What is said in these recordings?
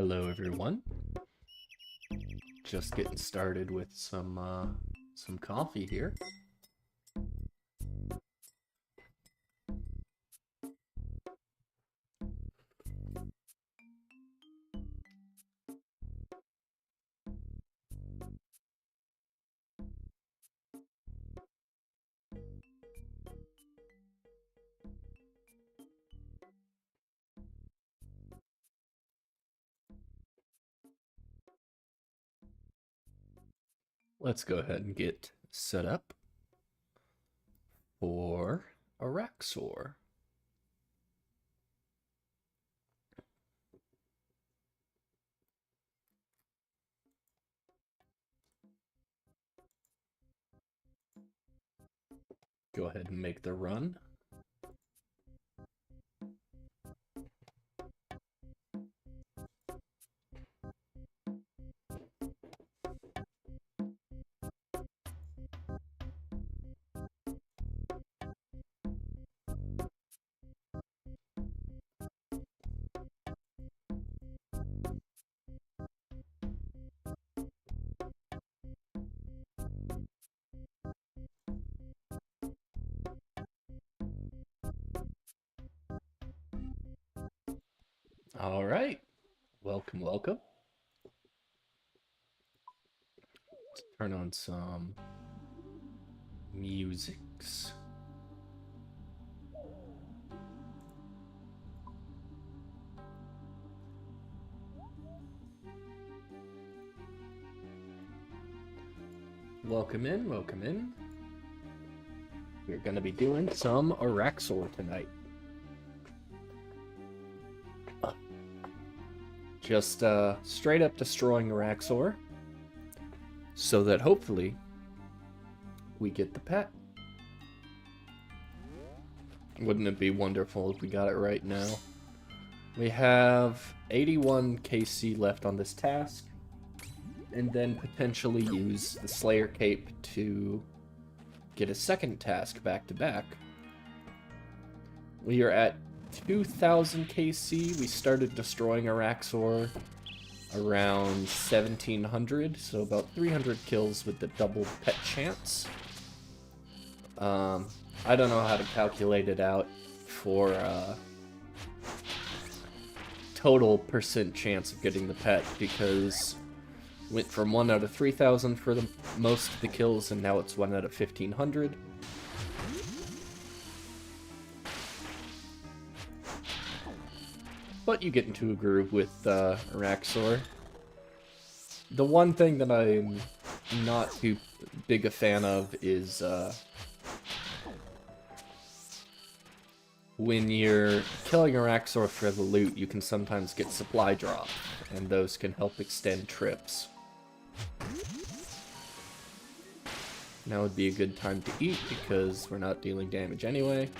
Hello everyone. Just getting started with some coffee here. Let's go ahead and get set up for Araxxor. Go ahead and make the run. All right. Welcome, welcome. Let's turn on some musics. Welcome in, welcome in. We're going to be doing some Araxxor tonight. Just straight up destroying Araxxor, so that hopefully we get the pet. Wouldn't it be wonderful if we got it right now? We have 81 KC left on this task, and then potentially use the Slayer Cape to get a second task back to back. We are at 2,000 KC. We started destroying Araxxor around 1,700, so about 300 kills with the double pet chance. I don't know how to calculate it out for total percent chance of getting the pet, because went from 1 out of 3,000 for the most of the kills, and now it's 1 out of 1,500. But you get into a groove with Araxxor. The one thing that I'm not too big a fan of is when you're killing Araxxor for the loot, you can sometimes get supply drop, and those can help extend trips. Now would be a good time to eat because we're not dealing damage anyway.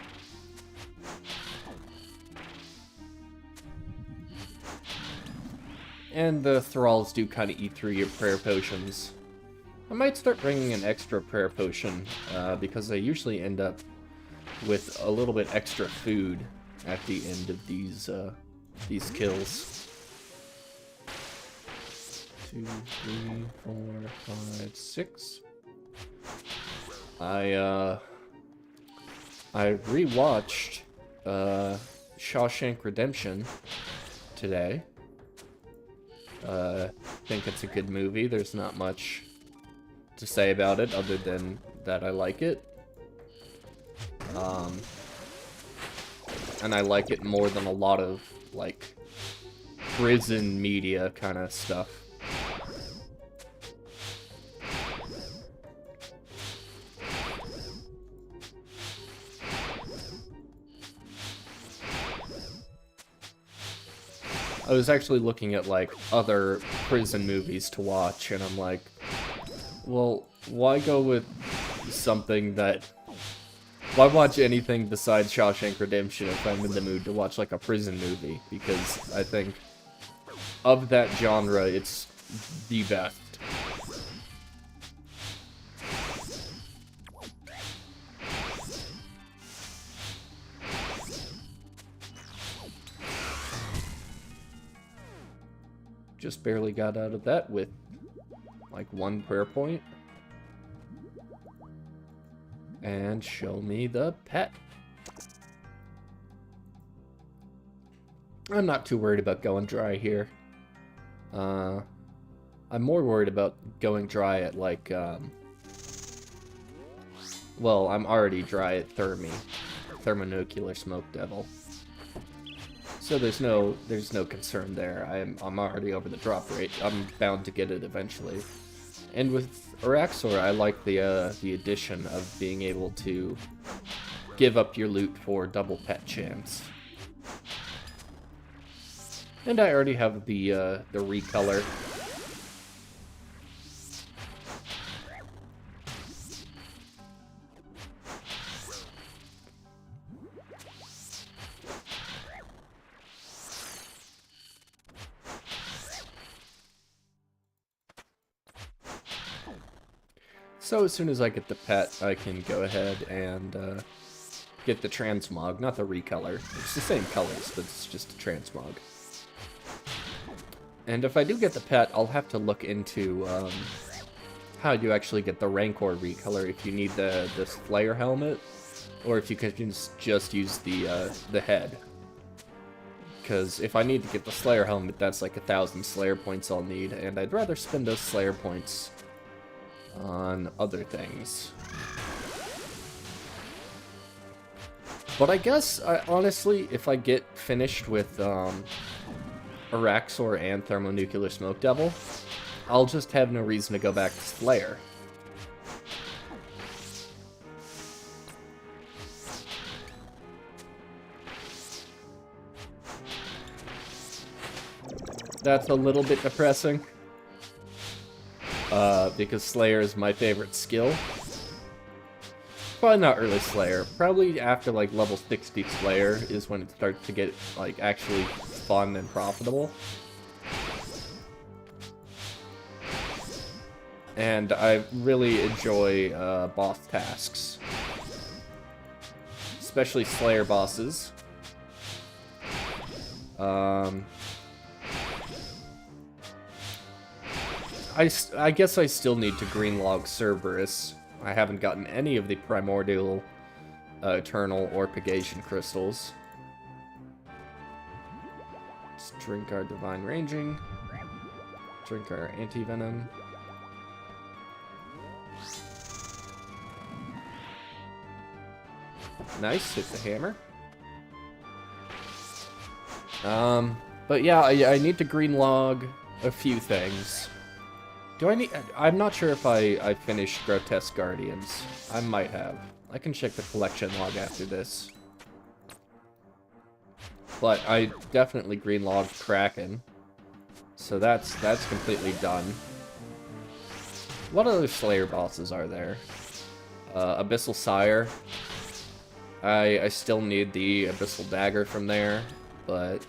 And the thralls do kind of eat through your prayer potions. I might start bringing an extra prayer potion, because I usually end up with a little bit extra food at the end of these kills. 2, 3, 4, 5, 6. I rewatched Shawshank Redemption today. Think it's a good movie. There's not much to say about it other than that I like it. And I like it more than a lot of, like, prison media kind of stuff. I was actually looking at, like, other prison movies to watch, and I'm like, well, why go with something that... Why watch anything besides Shawshank Redemption if I'm in the mood to watch, like, a prison movie? Because I think, of that genre, it's the best. just barely got out of that with, like, 1 prayer point. And show me the pet. I'm not too worried about going dry here. I'm more worried about going dry at, like, well, I'm already dry at Thermonuclear Smoke Devil. So there's no concern there. I'm already over the drop rate. I'm bound to get it eventually. And with Araxxor, I like the addition of being able to give up your loot for double pet chance. And I already have the recolor. So as soon as I get the pet, I can go ahead and get the transmog, not the recolor. It's the same colors, but it's just a transmog. And if I do get the pet, I'll have to look into how you actually get the Rancor recolor, if you need this flare helmet, or if you can just use the head. Because if I need to get the Slayer helmet, that's like 1,000 Slayer points I'll need, and I'd rather spend those Slayer points on other things. But I guess, honestly, if I get finished with Araxxor and Thermonuclear Smoke Devil, I'll just have no reason to go back to Slayer. That's a little bit depressing. Because Slayer is my favorite skill. Probably not early Slayer. Probably after, like, level 60 Slayer is when it starts to get, like, actually fun and profitable. And I really enjoy boss tasks. Especially Slayer bosses. I guess I still need to greenlog Cerberus. I haven't gotten any of the Primordial, Eternal, or Pegasian crystals. Let's drink our Divine Ranging. Drink our Anti-Venom. Nice, hit the hammer. But yeah, I need to greenlog a few things. Do I need... I'm not sure if I finished Grotesque Guardians. I might have. I can check the collection log after this. But I definitely greenlogged Kraken. So that's completely done. What other Slayer bosses are there? Abyssal Sire. I still need the Abyssal Dagger from there, but...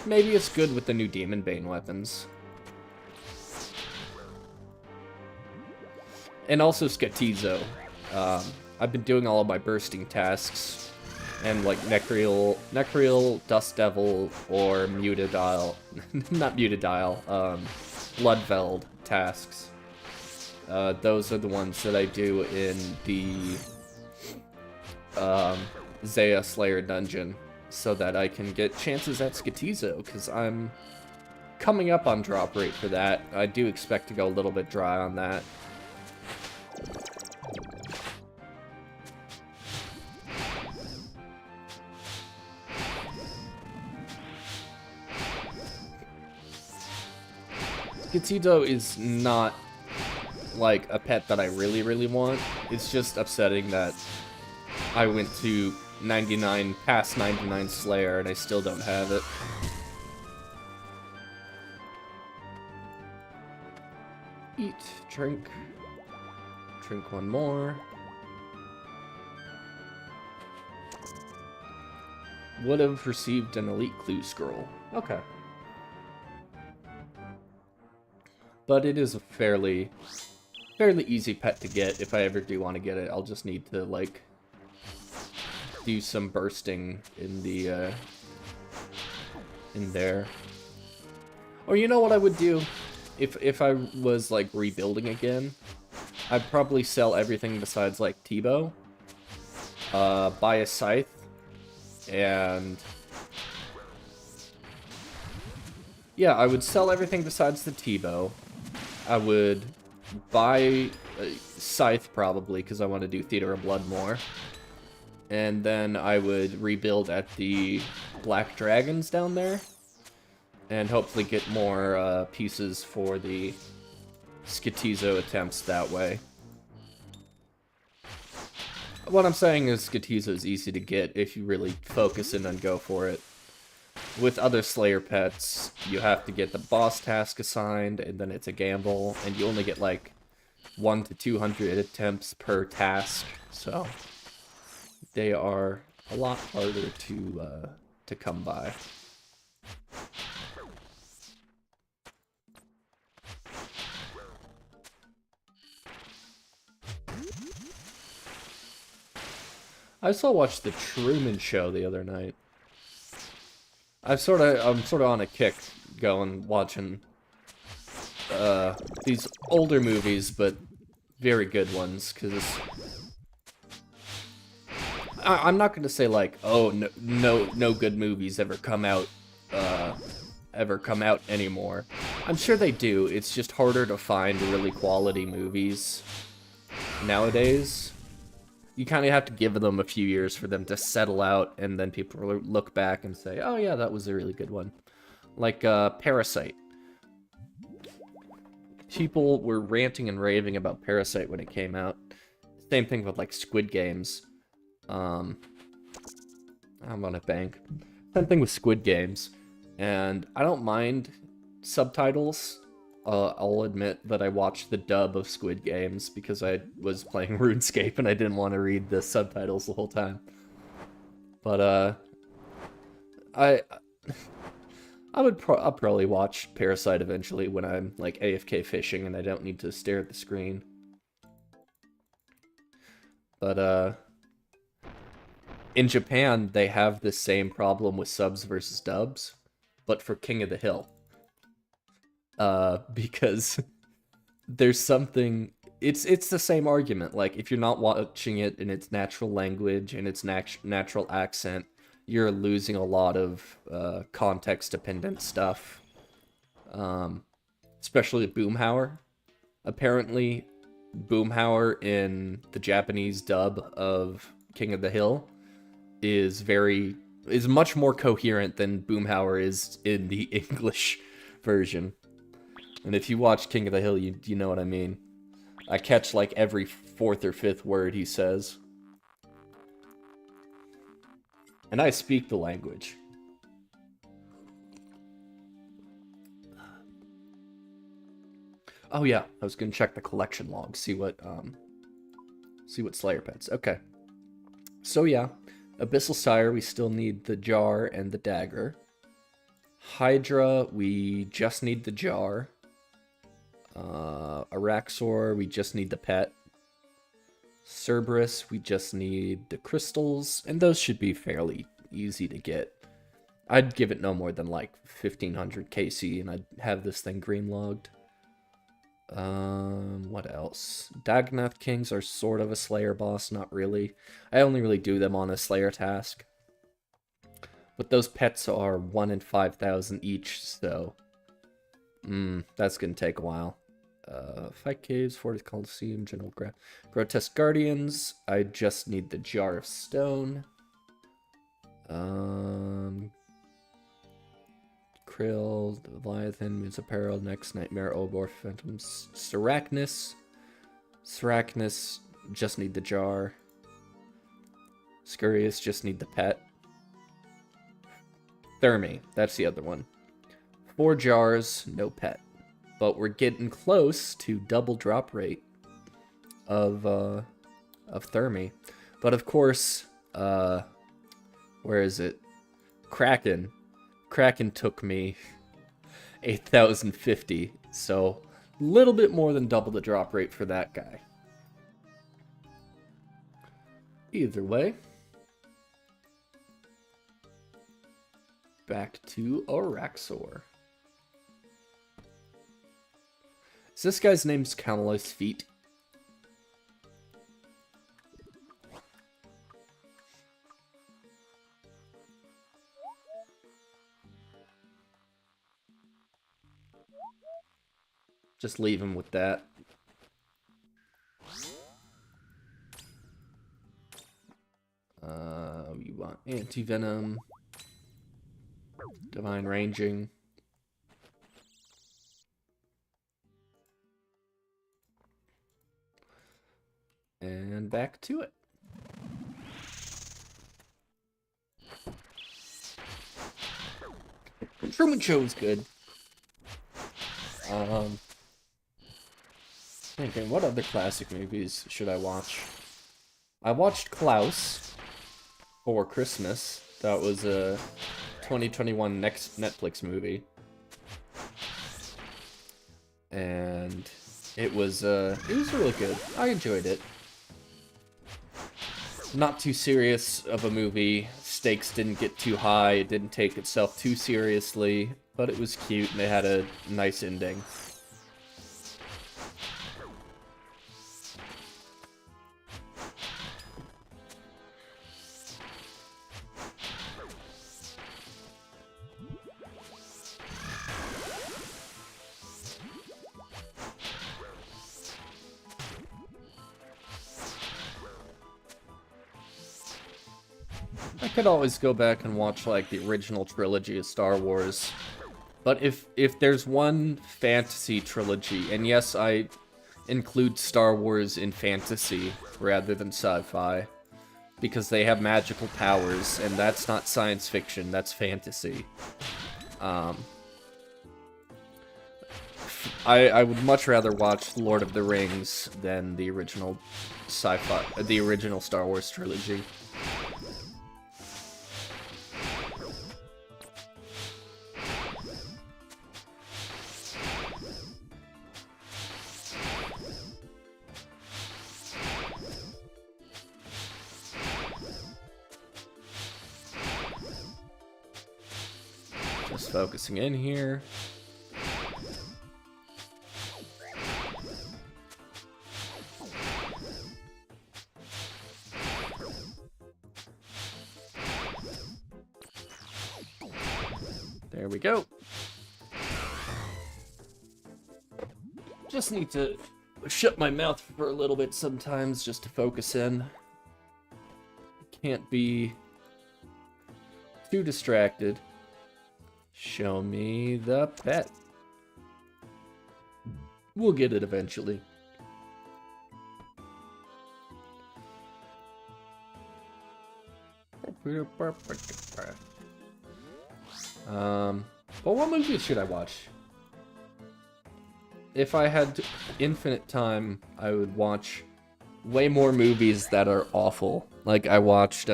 maybe it's good with the new Demon Bane weapons. And also Skatizo. I've been doing all of my bursting tasks, and like Necriel, Dust Devil, or Mutadile, not Mutadile, Bloodveld tasks. Those are the ones that I do in the Zaya Slayer dungeon, so that I can get chances at Skatizo, because I'm coming up on drop rate for that. I do expect to go a little bit dry on that. Skatizo is not like a pet that I really want. It's just upsetting that I went to 99, past 99 Slayer, and I still don't have it. Eat, drink. Drink one more. Would have received an Elite Clue Scroll. Okay. But it is a fairly easy pet to get. If I ever do want to get it, I'll just need to, like, do some bursting in the, in there. Or you know what I would do? If I was, like, rebuilding again, I'd probably sell everything besides, like, Tebow. Buy a scythe. And... yeah, I would sell everything besides the Tebow. I would buy a scythe, probably, because I want to do Theater of Blood more. And then I would rebuild at the Black Dragons down there. And hopefully get more pieces for the Skitizo attempts that way. What I'm saying is Skitizo is easy to get if you really focus in and go for it. With other Slayer pets, you have to get the boss task assigned, and then it's a gamble, and you only get like 1 to 200 attempts per task, so they are a lot harder to come by. I saw watched the Truman Show the other night. I'm sort of on a kick watching these older movies, but very good ones, because I'm not gonna say like, oh, no good movies ever come out anymore. I'm sure they do. It's just harder to find really quality movies nowadays. You kind of have to give them a few years for them to settle out, and then people look back and say, oh yeah, that was a really good one. Like Parasite. People were ranting and raving about Parasite when it came out. Same thing with like Squid Games. I'm on a bank. Same thing with Squid Games. And I don't mind subtitles. I'll admit that I watched the dub of Squid Games because I was playing RuneScape and I didn't want to read the subtitles the whole time. But I'll probably watch Parasite eventually when I'm like AFK fishing and I don't need to stare at the screen. But in Japan they have the same problem with subs versus dubs, but for King of the Hill. Because there's something... It's the same argument. Like, if you're not watching it in its natural language and its natural accent, you're losing a lot of context-dependent stuff. Especially Boomhauer. Apparently, Boomhauer in the Japanese dub of King of the Hill is much more coherent than Boomhauer is in the English version. And if you watch King of the Hill, you know what I mean. I catch like every 4th or 5th word he says. And I speak the language. Oh yeah, I was gonna check the collection log, see what Slayer pets. Okay. So yeah, Abyssal Sire, we still need the jar and the dagger. Hydra, we just need the jar. Araxxor, we just need the pet. Cerberus, we just need the crystals, and those should be fairly easy to get. I'd give it no more than like 1500 KC, and I'd have this thing green logged. What else? Dagnath Kings are sort of a Slayer boss, not really. I only really do them on a Slayer task. But those pets are 1 in 5,000 each, so... that's gonna take a while. Fight Caves, Fortis Coliseum, General Grotesque Guardians. I just need the Jar of Stone. Krill, Leviathan, Moon's Apparel, Next Nightmare, Obor, Phantoms, Sarachnis. Sarachnis, just need the jar. Scurious, just need the pet. Thermi, that's the other one. 4 jars, no pet. But we're getting close to double drop rate of Thermi. But of course, where is it? Kraken. Kraken took me 8,050, so a little bit more than double the drop rate for that guy. Either way, back to Araxxor. Is this guy's name's Countless Feet? Just leave him with that. We want anti-venom, divine ranging. And back to it. Truman Show's good. Thinking, what other classic movies should I watch? I watched Klaus for Christmas. That was a 2021 next Netflix movie. And it was really good. I enjoyed it. Not too serious of a movie. Stakes didn't get too high. It didn't take itself too seriously, but it was cute and it had a nice ending. I could always go back and watch, like, the original trilogy of Star Wars. But if there's one fantasy trilogy, and yes, I include Star Wars in fantasy rather than sci-fi, because they have magical powers, and that's not science fiction, that's fantasy. I would much rather watch Lord of the Rings than the original the original Star Wars trilogy. Just focusing in here. There we go. Just need to shut my mouth for a little bit sometimes just to focus in. Can't be too distracted. Show me the pet. We'll get it eventually. Well, what movie should I watch? If I had infinite time, I would watch way more movies that are awful. Like, I watched,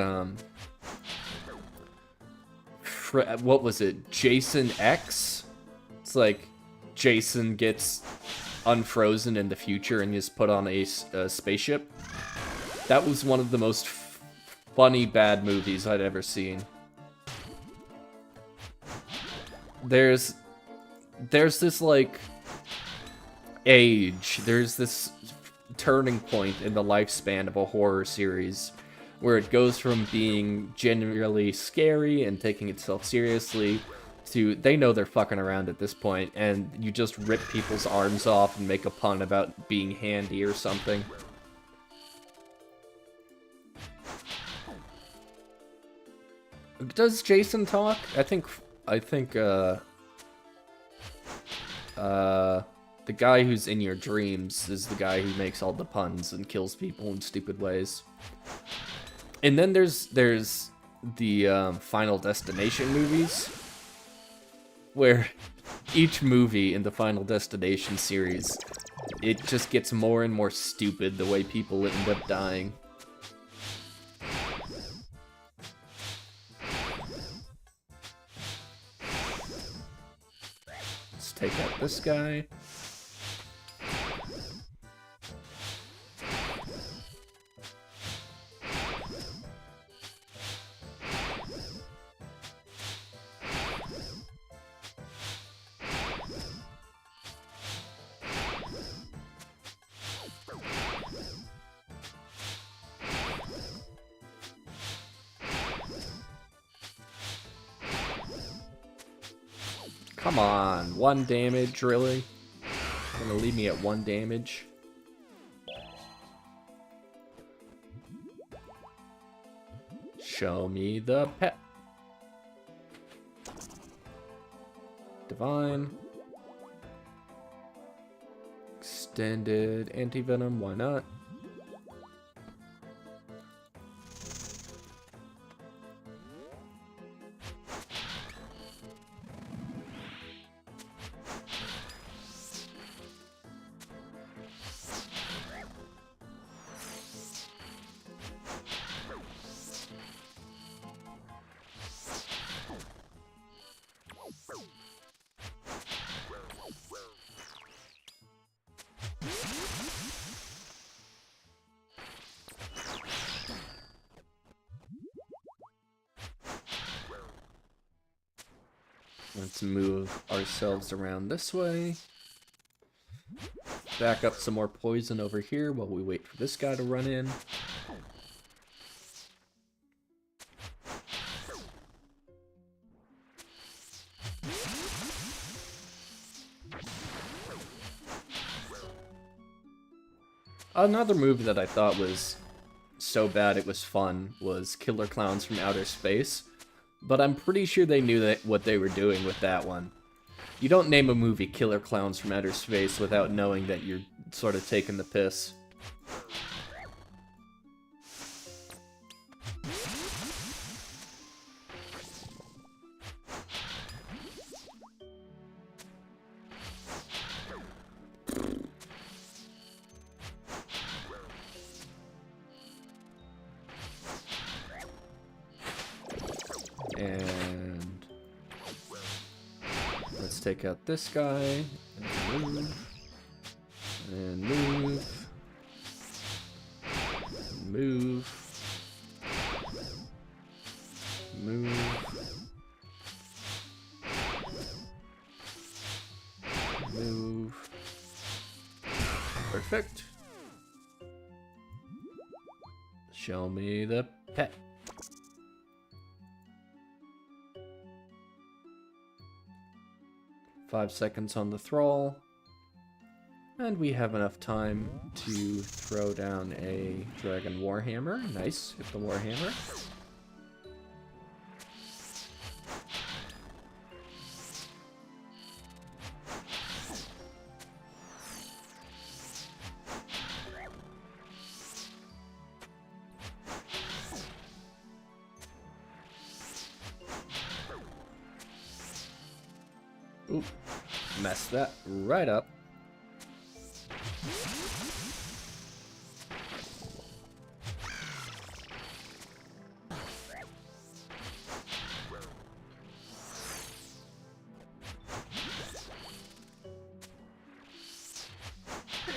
what was it? Jason X? It's like Jason gets unfrozen in the future and is put on a spaceship. That was one of the most funny bad movies I'd ever seen. There's this, like, age, there's this turning point in the lifespan of a horror series where it goes from being genuinely scary and taking itself seriously to they know they're fucking around at this point, and you just rip people's arms off and make a pun about being handy or something. Does Jason talk? I think the guy who's in your dreams is the guy who makes all the puns and kills people in stupid ways. And then there's the Final Destination movies, where each movie in the Final Destination series, it just gets more and more stupid the way people end up dying. Let's take out this guy. Come on, 1 damage, really? Gonna leave me at 1 damage? Show me the pet. Divine. Extended anti-venom, why not? Let's move ourselves around this way. Back up some more poison over here while we wait for this guy to run in. Another move that I thought was so bad it was fun was Killer Clowns from Outer Space. But I'm pretty sure they knew what they were doing with that one. You don't name a movie Killer Clowns from Outer Space without knowing that you're sort of taking the piss. And let's take out this guy, and move, and move, move, move, move. Perfect. Show me the pet. Five seconds on the thrall, and we have enough time to throw down a dragon warhammer. Nice, hit the warhammer. Oop, messed that right up.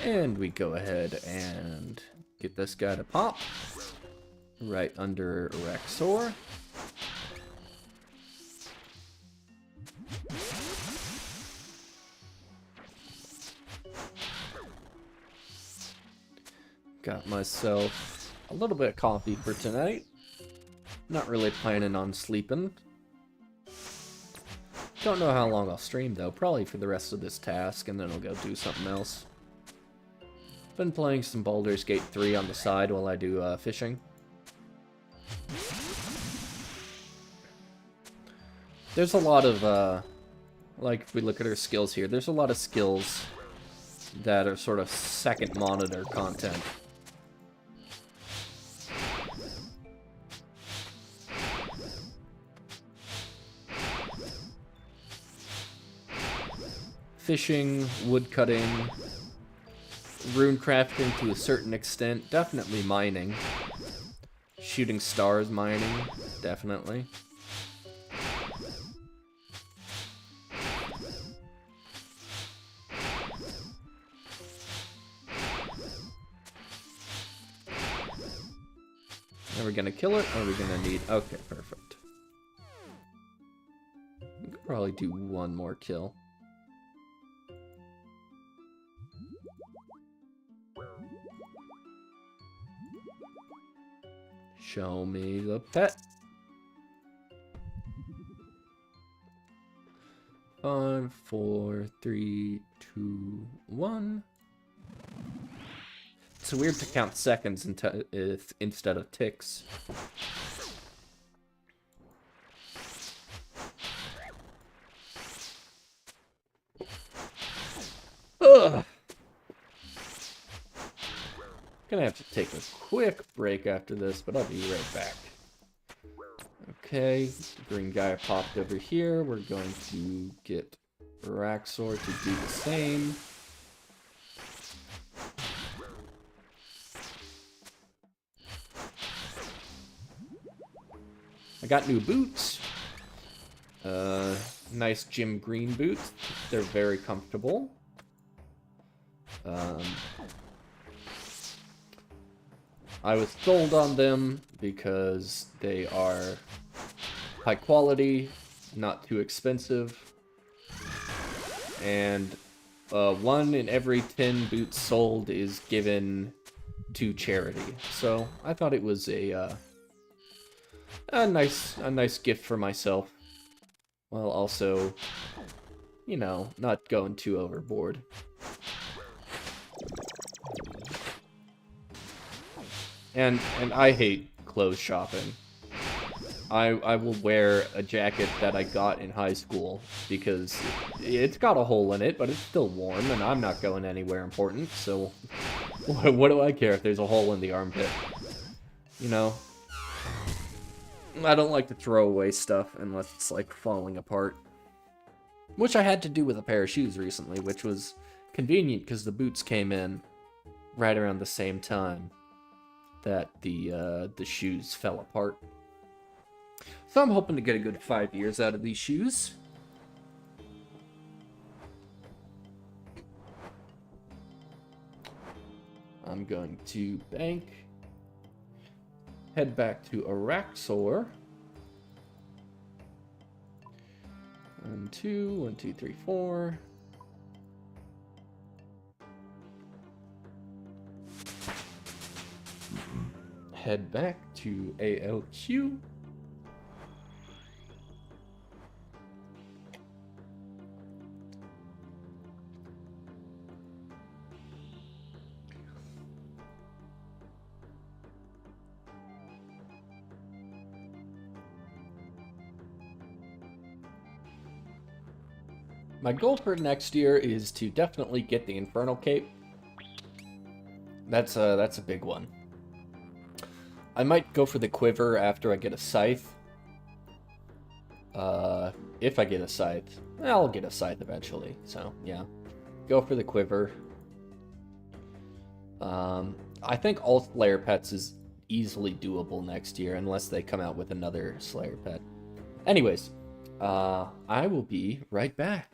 And we go ahead and get this guy to pop right under Araxxor. Got myself a little bit of coffee for tonight. Not really planning on sleeping. Don't know how long I'll stream though, probably for the rest of this task, and then I'll go do something else. Been playing some Baldur's Gate 3 on the side while I do fishing. There's a lot of, like if we look at our skills here, there's a lot of skills that are sort of second monitor content. Fishing, woodcutting, rune crafting to a certain extent, definitely mining. Shooting stars mining, definitely. Are we gonna kill it, or are we gonna need... Okay, perfect. We could probably do one more kill. Show me the pet. 5, 4, 3, 2, 1. It's weird to count seconds instead of ticks. Ugh. Gonna have to take a quick break after this, but I'll be right back. Okay, the green guy popped over here. We're going to get Araxxor to do the same. I got new boots. Nice gym green boots. They're very comfortable. I was sold on them because they are high quality, not too expensive, and 1 in every 10 boots sold is given to charity. So I thought it was a nice gift for myself, while also, you know, not going too overboard. And I hate clothes shopping. I will wear a jacket that I got in high school because it's got a hole in it, but it's still warm, and I'm not going anywhere important, so what do I care if there's a hole in the armpit? You know? I don't like to throw away stuff unless it's, like, falling apart. Which I had to do with a pair of shoes recently, which was convenient because the boots came in right around the same time that the shoes fell apart. So I'm hoping to get a good 5 years out of these shoes. I'm going to bank, head back to Araxxor. 1, 2, 1, 2, 3, 4. Head back to ALQ. My goal for next year is to definitely get the Infernal Cape. That's a big one. I might go for the Quiver after I get a Scythe. If I get a Scythe. I'll get a Scythe eventually, so yeah. Go for the Quiver. I think all Slayer pets is easily doable next year, unless they come out with another Slayer pet. Anyways, I will be right back.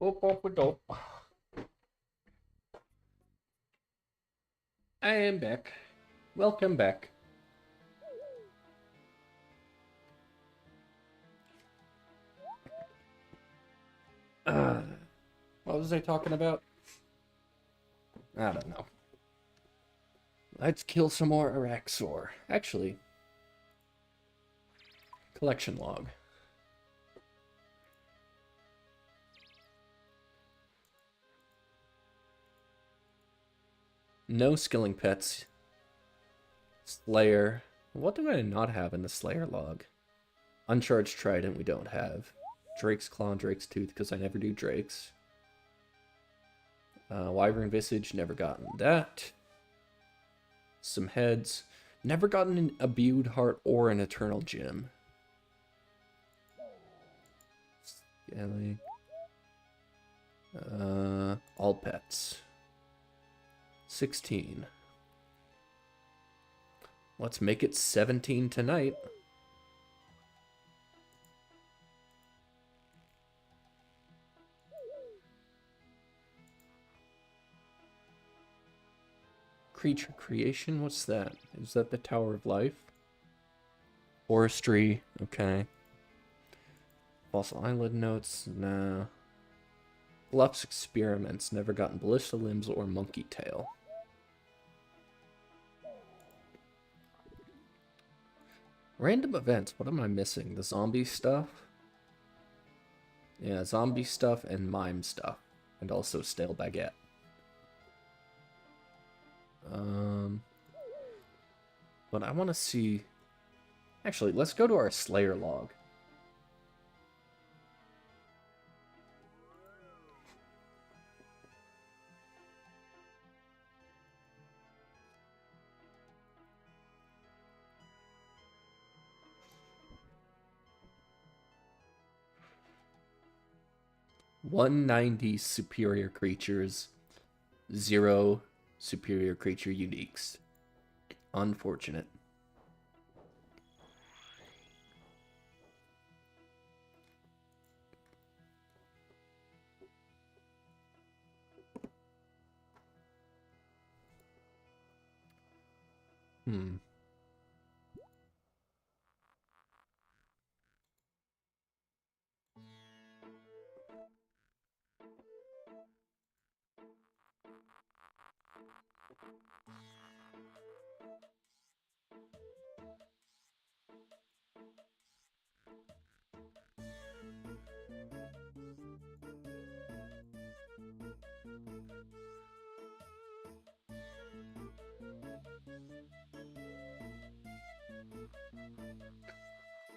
I am back. Welcome back. What was I talking about? I don't know. Let's kill some more Araxxor. Actually, collection log. No skilling pets. Slayer. What do I not have in the Slayer log? Uncharged Trident we don't have. Drake's Claw and Drake's Tooth, because I never do Drake's. Wyvern Visage, never gotten that. Some heads. Never gotten an Imbued Heart or an Eternal Gem. Scaly. All pets. 16. Let's make it 17 tonight. Creature creation, what's that? Is that the Tower of Life? Forestry, okay. Fossil Island notes, nah. Bluff's experiments, never gotten Ballista Limbs or Monkey Tail. Random events, what am I missing? The zombie stuff? Yeah, zombie stuff and mime stuff. And also stale baguette. But I want to see... Actually, let's go to our Slayer log. $190 superior creatures, 0 superior creature uniques. Unfortunate.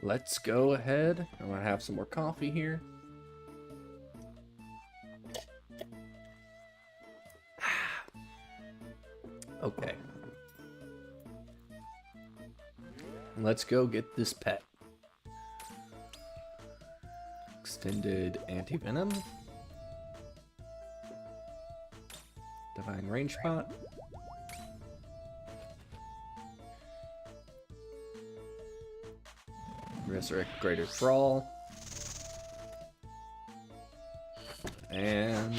Let's go ahead. I'm gonna have some more coffee here. Okay. Let's go get this pet. Extended anti-venom. Divine range pot. Resurrect Greater Thrall. And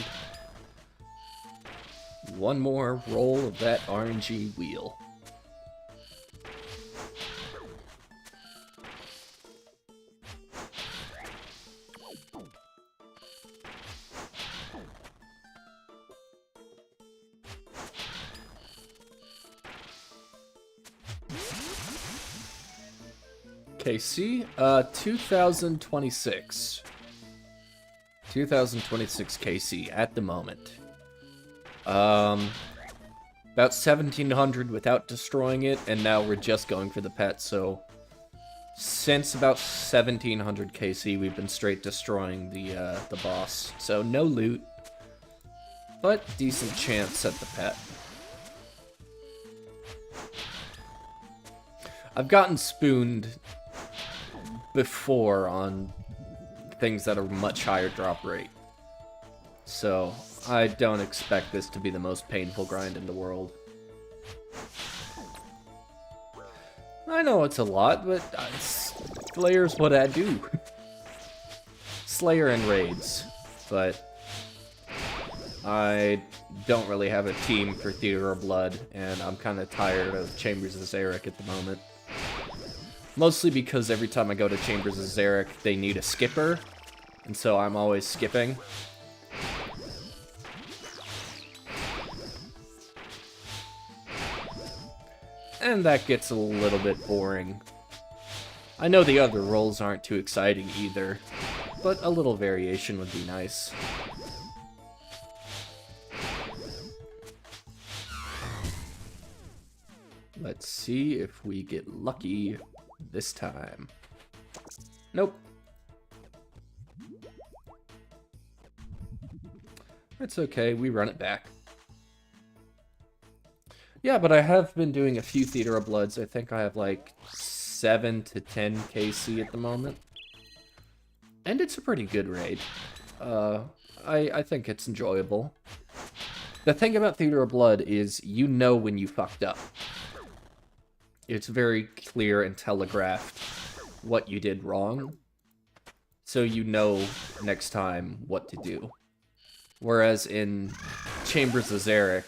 one more roll of that RNG wheel. KC, 2026. 2026 KC at the moment. About 1700 without destroying it, and now we're just going for the pet, so since about 1700 KC we've been straight destroying the boss. So no loot, but decent chance at the pet. I've gotten spooned before on things that are much higher drop rate, so I don't expect this to be the most painful grind in the world. I know it's a lot, but Slayer's what I do. Slayer and raids, but I don't really have a team for Theater of Blood, and I'm kind of tired of Chambers of Zarek at the moment. Mostly because every time I go to Chambers of Zarek, they need a skipper, and so I'm always skipping. And that gets a little bit boring. I know the other roles aren't too exciting either, but a little variation would be nice. Let's see if we get lucky this time. Nope. It's okay, we run it back. Yeah, but I have been doing a few Theater of Bloods. I think I have like 7 to 10 KC at the moment. And it's a pretty good raid. I think it's enjoyable. The thing about Theater of Blood is you know when you fucked up. It's very clear and telegraphed what you did wrong. So you know next time what to do. Whereas in Chambers of Zarek,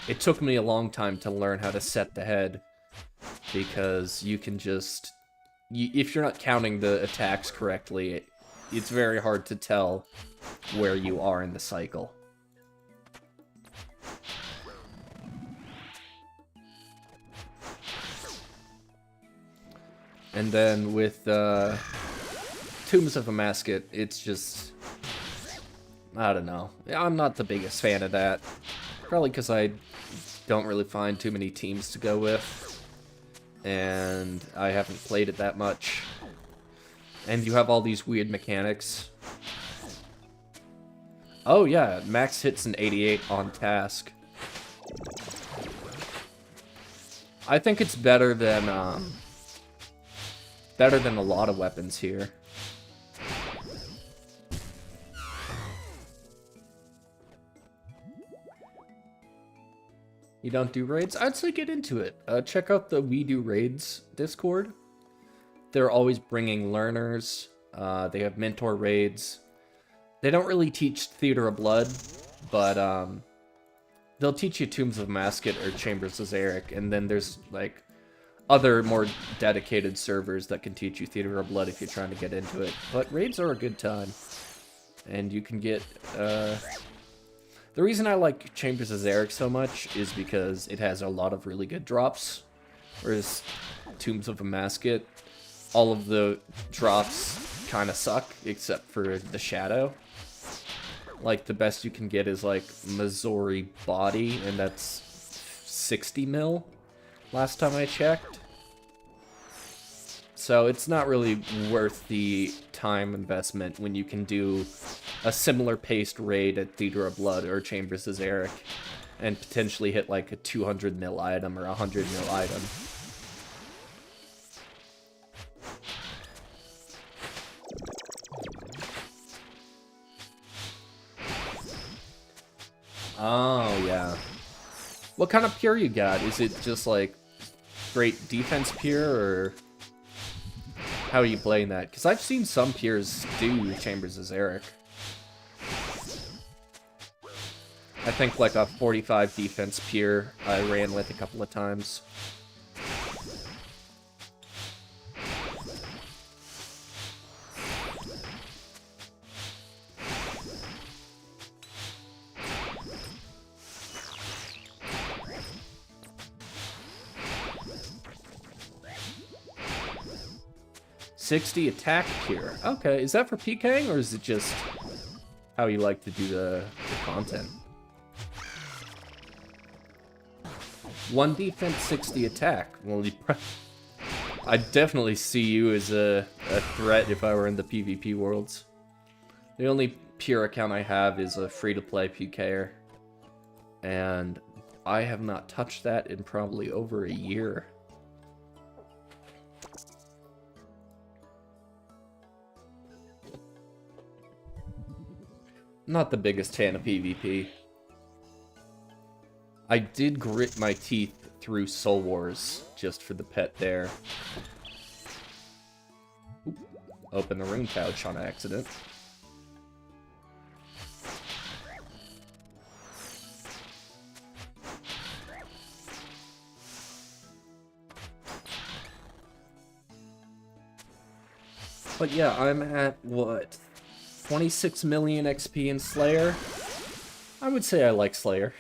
it took me a long time to learn how to set the head, because you can just... if you're not counting the attacks correctly, it's very hard to tell where you are in the cycle. And then with Tombs of a Mascot, it's just... I don't know. I'm not the biggest fan of that. Probably because I don't really find too many teams to go with. And I haven't played it that much. And you have all these weird mechanics. Oh yeah, max hits an 88 on task. I think it's better than a lot of weapons here. You don't do raids? I'd say get into it. Check out the We Do Raids Discord. They're always bringing learners. They have mentor raids. They don't really teach Theater of Blood, but they'll teach you Tombs of Mascot or Chambers of Zarek, and then there's like other more dedicated servers that can teach you Theater of Blood if you're trying to get into it. But raids are a good time, and you can get... The reason I like Chambers of Zarek so much is because it has a lot of really good drops, whereas Tombs of a Mascot, all of the drops kind of suck, except for the Shadow. Like, the best you can get is, like, Missouri Body, and that's 60 mil, last time I checked. So it's not really worth the time investment when you can do a similar paced raid at Theater of Blood or Chambers of Zarek and potentially hit like a 200 mil item or a 100 mil item. Oh, yeah. What kind of pure you got? Is it just like straight defense pure, or how are you playing that? Because I've seen some pures do Chambers of Zarek. I think like a 45 defense pure I ran with a couple of times. .60 attack pure. Okay, is that for PKing, or is it just how you like to do the content? 1 defense, 60 attack. Well, I'd definitely see you as a threat if I were in the PvP worlds. The only pure account I have is a free-to-play PKer, and I have not touched that in probably over a year. Not the biggest fan of PvP. I did grit my teeth through Soul Wars just for the pet there. Oop. Open the ring pouch on accident. But yeah, I'm at, what, 26 million XP in Slayer? I would say I like Slayer.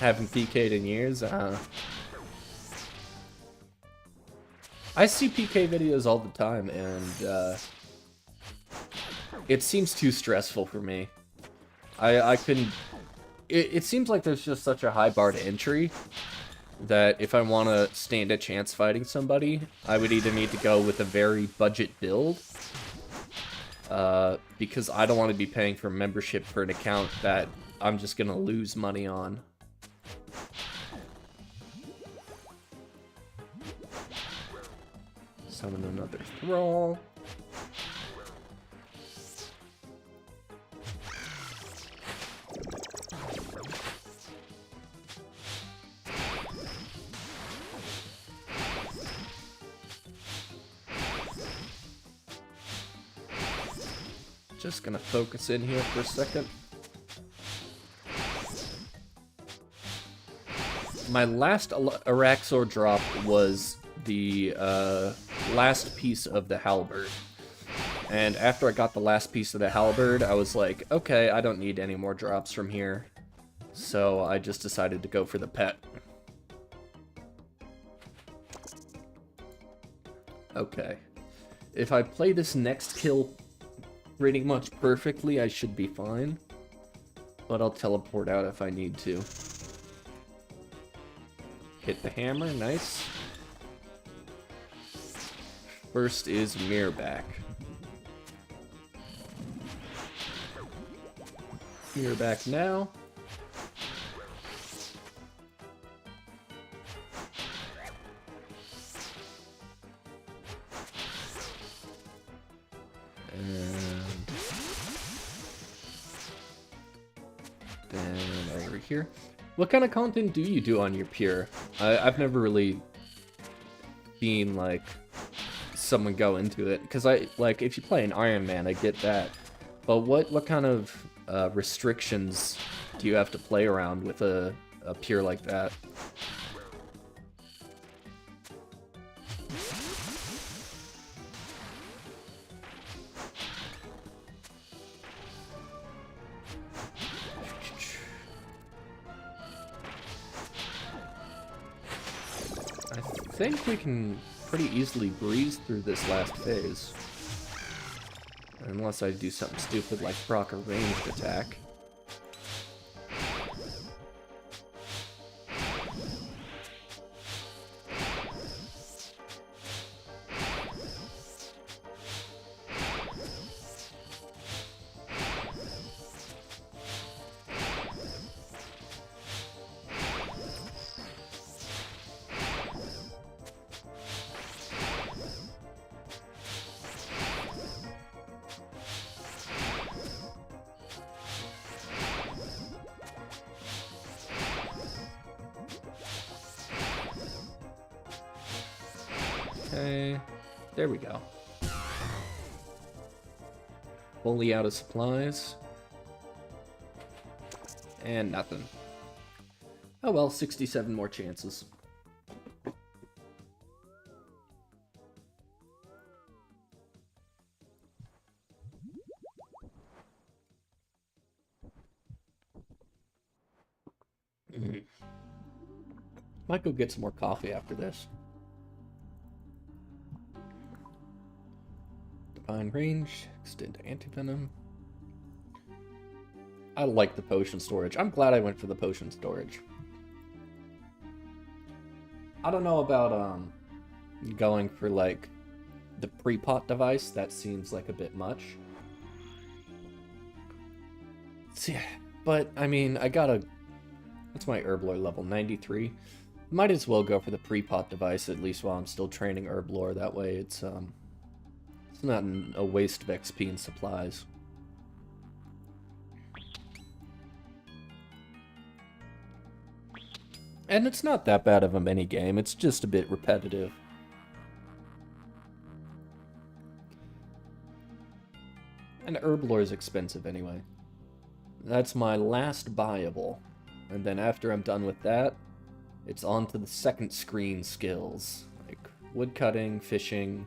Haven't PK'd in years, I see PK videos all the time, and, it seems too stressful for me. I couldn't... It seems like there's just such a high bar to entry that if I want to stand a chance fighting somebody, I would either need to go with a very budget build, because I don't want to be paying for membership for an account that I'm just going to lose money on. Summon another Thrall. Just gonna focus in here for a second. My last Araxxor drop was the last piece of the halberd. And after I got the last piece of the halberd, I was like, okay, I don't need any more drops from here. So I just decided to go for the pet. Okay. If I play this next kill pretty much perfectly, I should be fine. But I'll teleport out if I need to. Hit the hammer, nice. First is Mirrorback. Mirrorback now. And then over here. What kind of content do you do on your Pure? I've never really seen, like, someone go into it. Because, like, if you play an Iron Man, I get that. But what kind of restrictions do you have to play around with a Pure like that? I think we can pretty easily breeze through this last phase. Unless I do something stupid like proc a ranged attack. Okay, there we go. Fully out of supplies. And nothing. Oh well, 67 more chances. Might go get some more coffee after this. Divine range, extend antivenom. I like the potion storage. I'm glad I went for the potion storage. I don't know about going for like the pre-pot device. That seems like a bit much. See, but I mean, I got what's my Herblore level? 93. Might as well go for the pre-pot device at least while I'm still training Herblore. That way it's not a waste of XP and supplies. And it's not that bad of a minigame, it's just a bit repetitive. And Herblore is expensive anyway. That's my last buyable. And then after I'm done with that, it's on to the second screen skills. Like woodcutting, fishing,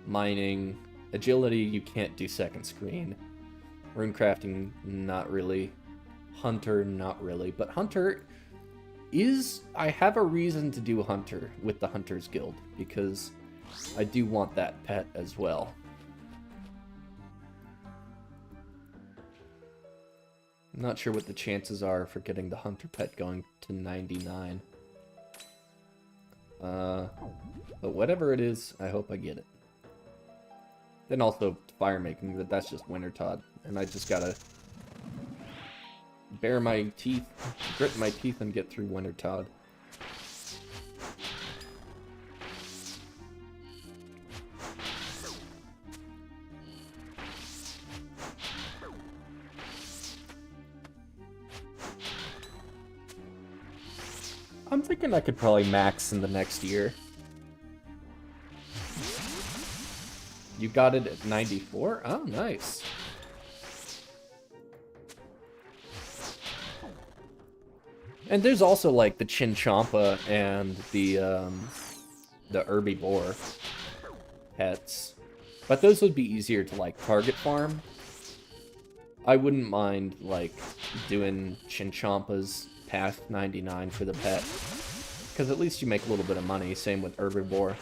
Mining. Agility, you can't do second screen. Runecrafting, not really. Hunter, not really. But Hunter is... I have a reason to do Hunter with the Hunters Guild, because I do want that pet as well. I'm not sure what the chances are for getting the Hunter pet going to 99. But whatever it is, I hope I get it. Then also fire making, but that's just Wintertodt. And I just gotta bare my teeth, grit my teeth and get through Wintertodt. I'm thinking I could probably max in the next year. You got it at 94? Oh, nice. And there's also like the Chinchompa and the Herbivore pets. But those would be easier to like target farm. I wouldn't mind like doing Chinchompas past 99 for the pet. Because at least you make a little bit of money, same with Herbivore.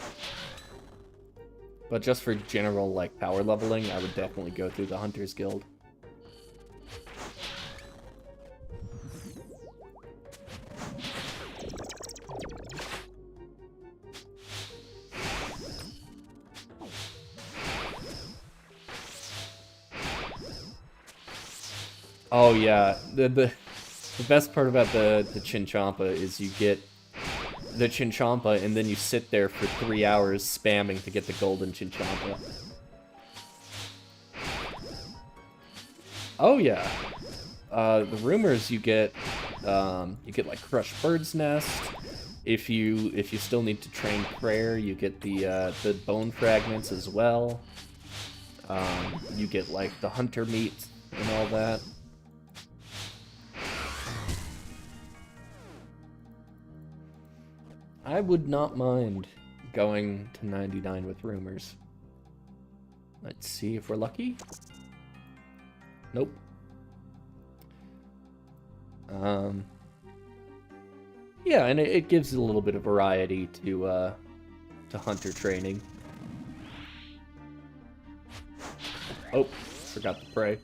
But just for general, like, power leveling, I would definitely go through the Hunters Guild. Oh, yeah. The best part about the Chinchompa is you get the Chinchompa, and then you sit there for 3 hours spamming to get the golden Chinchompa. Oh yeah, the rumors you get like Crushed Bird's Nest. If you still need to train Prayer, you get the bone fragments as well. You get like the hunter meat and all that. I would not mind going to 99 with rumors. Let's see if we're lucky. Nope. Yeah, and it gives a little bit of variety to hunter training. Oh, forgot to pray.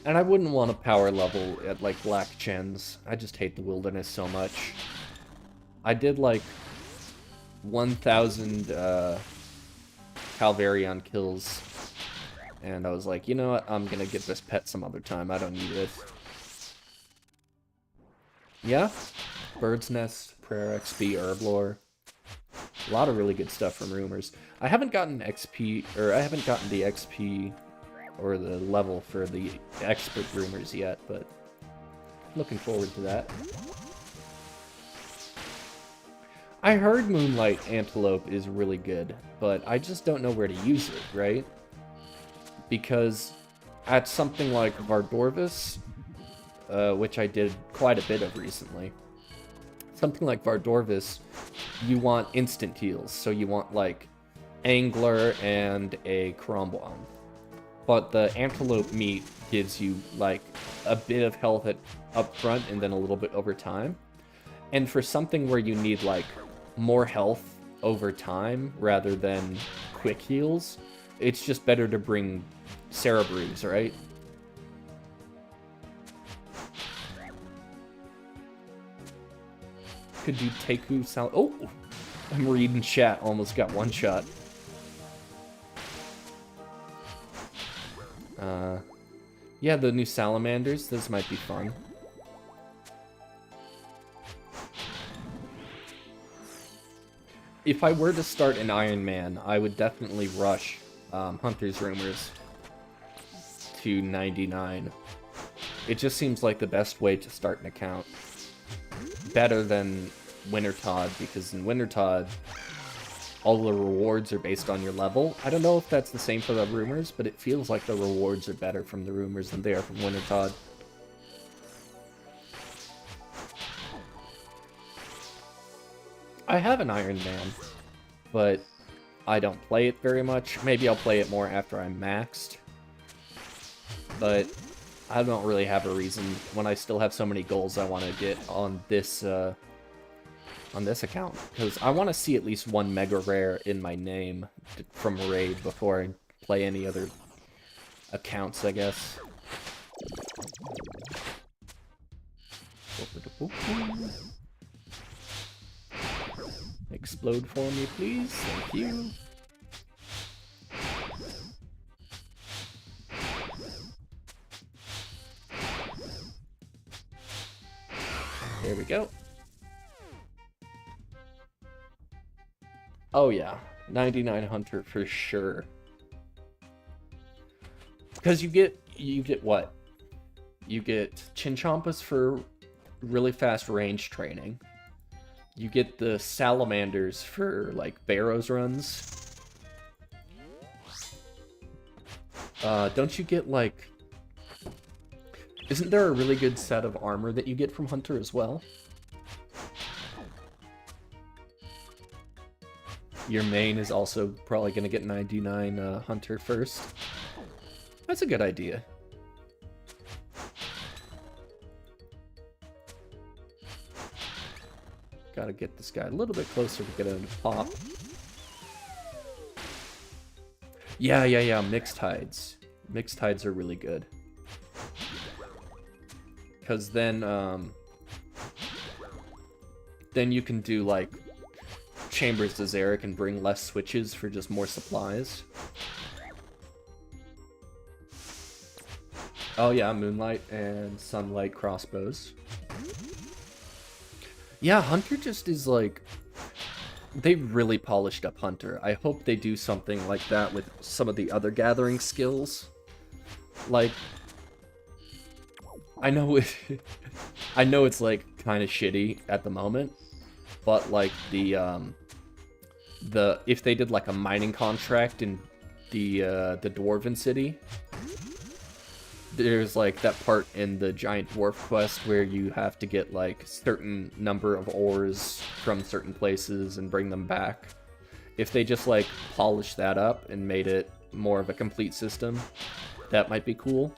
And I wouldn't want to power level at, like, Black Chens. I just hate the wilderness so much. I did, like, 1,000 Calvarion kills. And I was like, you know what? I'm gonna get this pet some other time. I don't need it. Yeah? Bird's Nest, Prayer XP, Herblore. A lot of really good stuff from rumors. I haven't gotten XP, or I haven't gotten the XP or the level for the expert rumors yet, but looking forward to that. I heard Moonlight Antelope is really good, but I just don't know where to use it, right? Because at something like Vardorvis, which I did quite a bit of recently, something like Vardorvis, you want instant heals, so you want like Angler and a Cromwell. But the antelope meat gives you, like, a bit of health up front and then a little bit over time. And for something where you need, like, more health over time rather than quick heals, it's just better to bring Cerebrus, right? Could do Teku Sal... Oh! I'm reading chat, almost got one shot. Yeah, the new salamanders, those might be fun. If I were to start an Iron Man, I would definitely rush Hunter's Rumors to 99. It just seems like the best way to start an account. Better than Wintertodt, because in Wintertodt, all the rewards are based on your level. I don't know if that's the same for the rumors, but it feels like the rewards are better from the rumors than they are from Wintertod. I have an Iron Man, but I don't play it very much. Maybe I'll play it more after I'm maxed. But I don't really have a reason when I still have so many goals I want to get on this account. Because I want to see at least one Mega Rare in my name from Raid before I play any other accounts, I guess. Explode for me, please. Thank you. There we go. Oh yeah, 99 Hunter for sure. Because you get what? You get Chinchompas for really fast range training. You get the Salamanders for, like, Barrows runs. Don't you get, like... Isn't there a really good set of armor that you get from Hunter as well? Your main is also probably going to get 99 Hunter first. That's a good idea. Gotta get this guy a little bit closer to get him to pop. Yeah, mixed hides. Mixed hides are really good. Because then you can do, like, Chambers to Zarek and bring less switches for just more supplies. Oh yeah, Moonlight and Sunlight crossbows. Yeah, Hunter just is like... They really polished up Hunter. I hope they do something like that with some of the other gathering skills. Like... I know I know it's, like, kind of shitty at the moment, but, like, if they did, like, a mining contract in the Dwarven City, there's, like, that part in the Giant Dwarf quest where you have to get, like, certain number of ores from certain places and bring them back. If they just, like, polished that up and made it more of a complete system, that might be cool.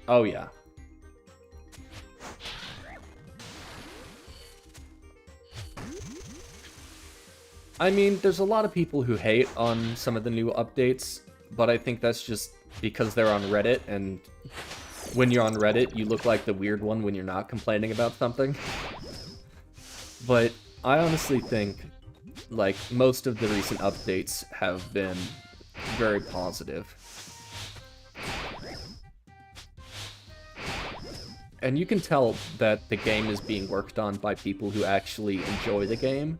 Oh, yeah. I mean, there's a lot of people who hate on some of the new updates, but I think that's just because they're on Reddit, and when you're on Reddit, you look like the weird one when you're not complaining about something. But I honestly think, like, most of the recent updates have been very positive. And you can tell that the game is being worked on by people who actually enjoy the game,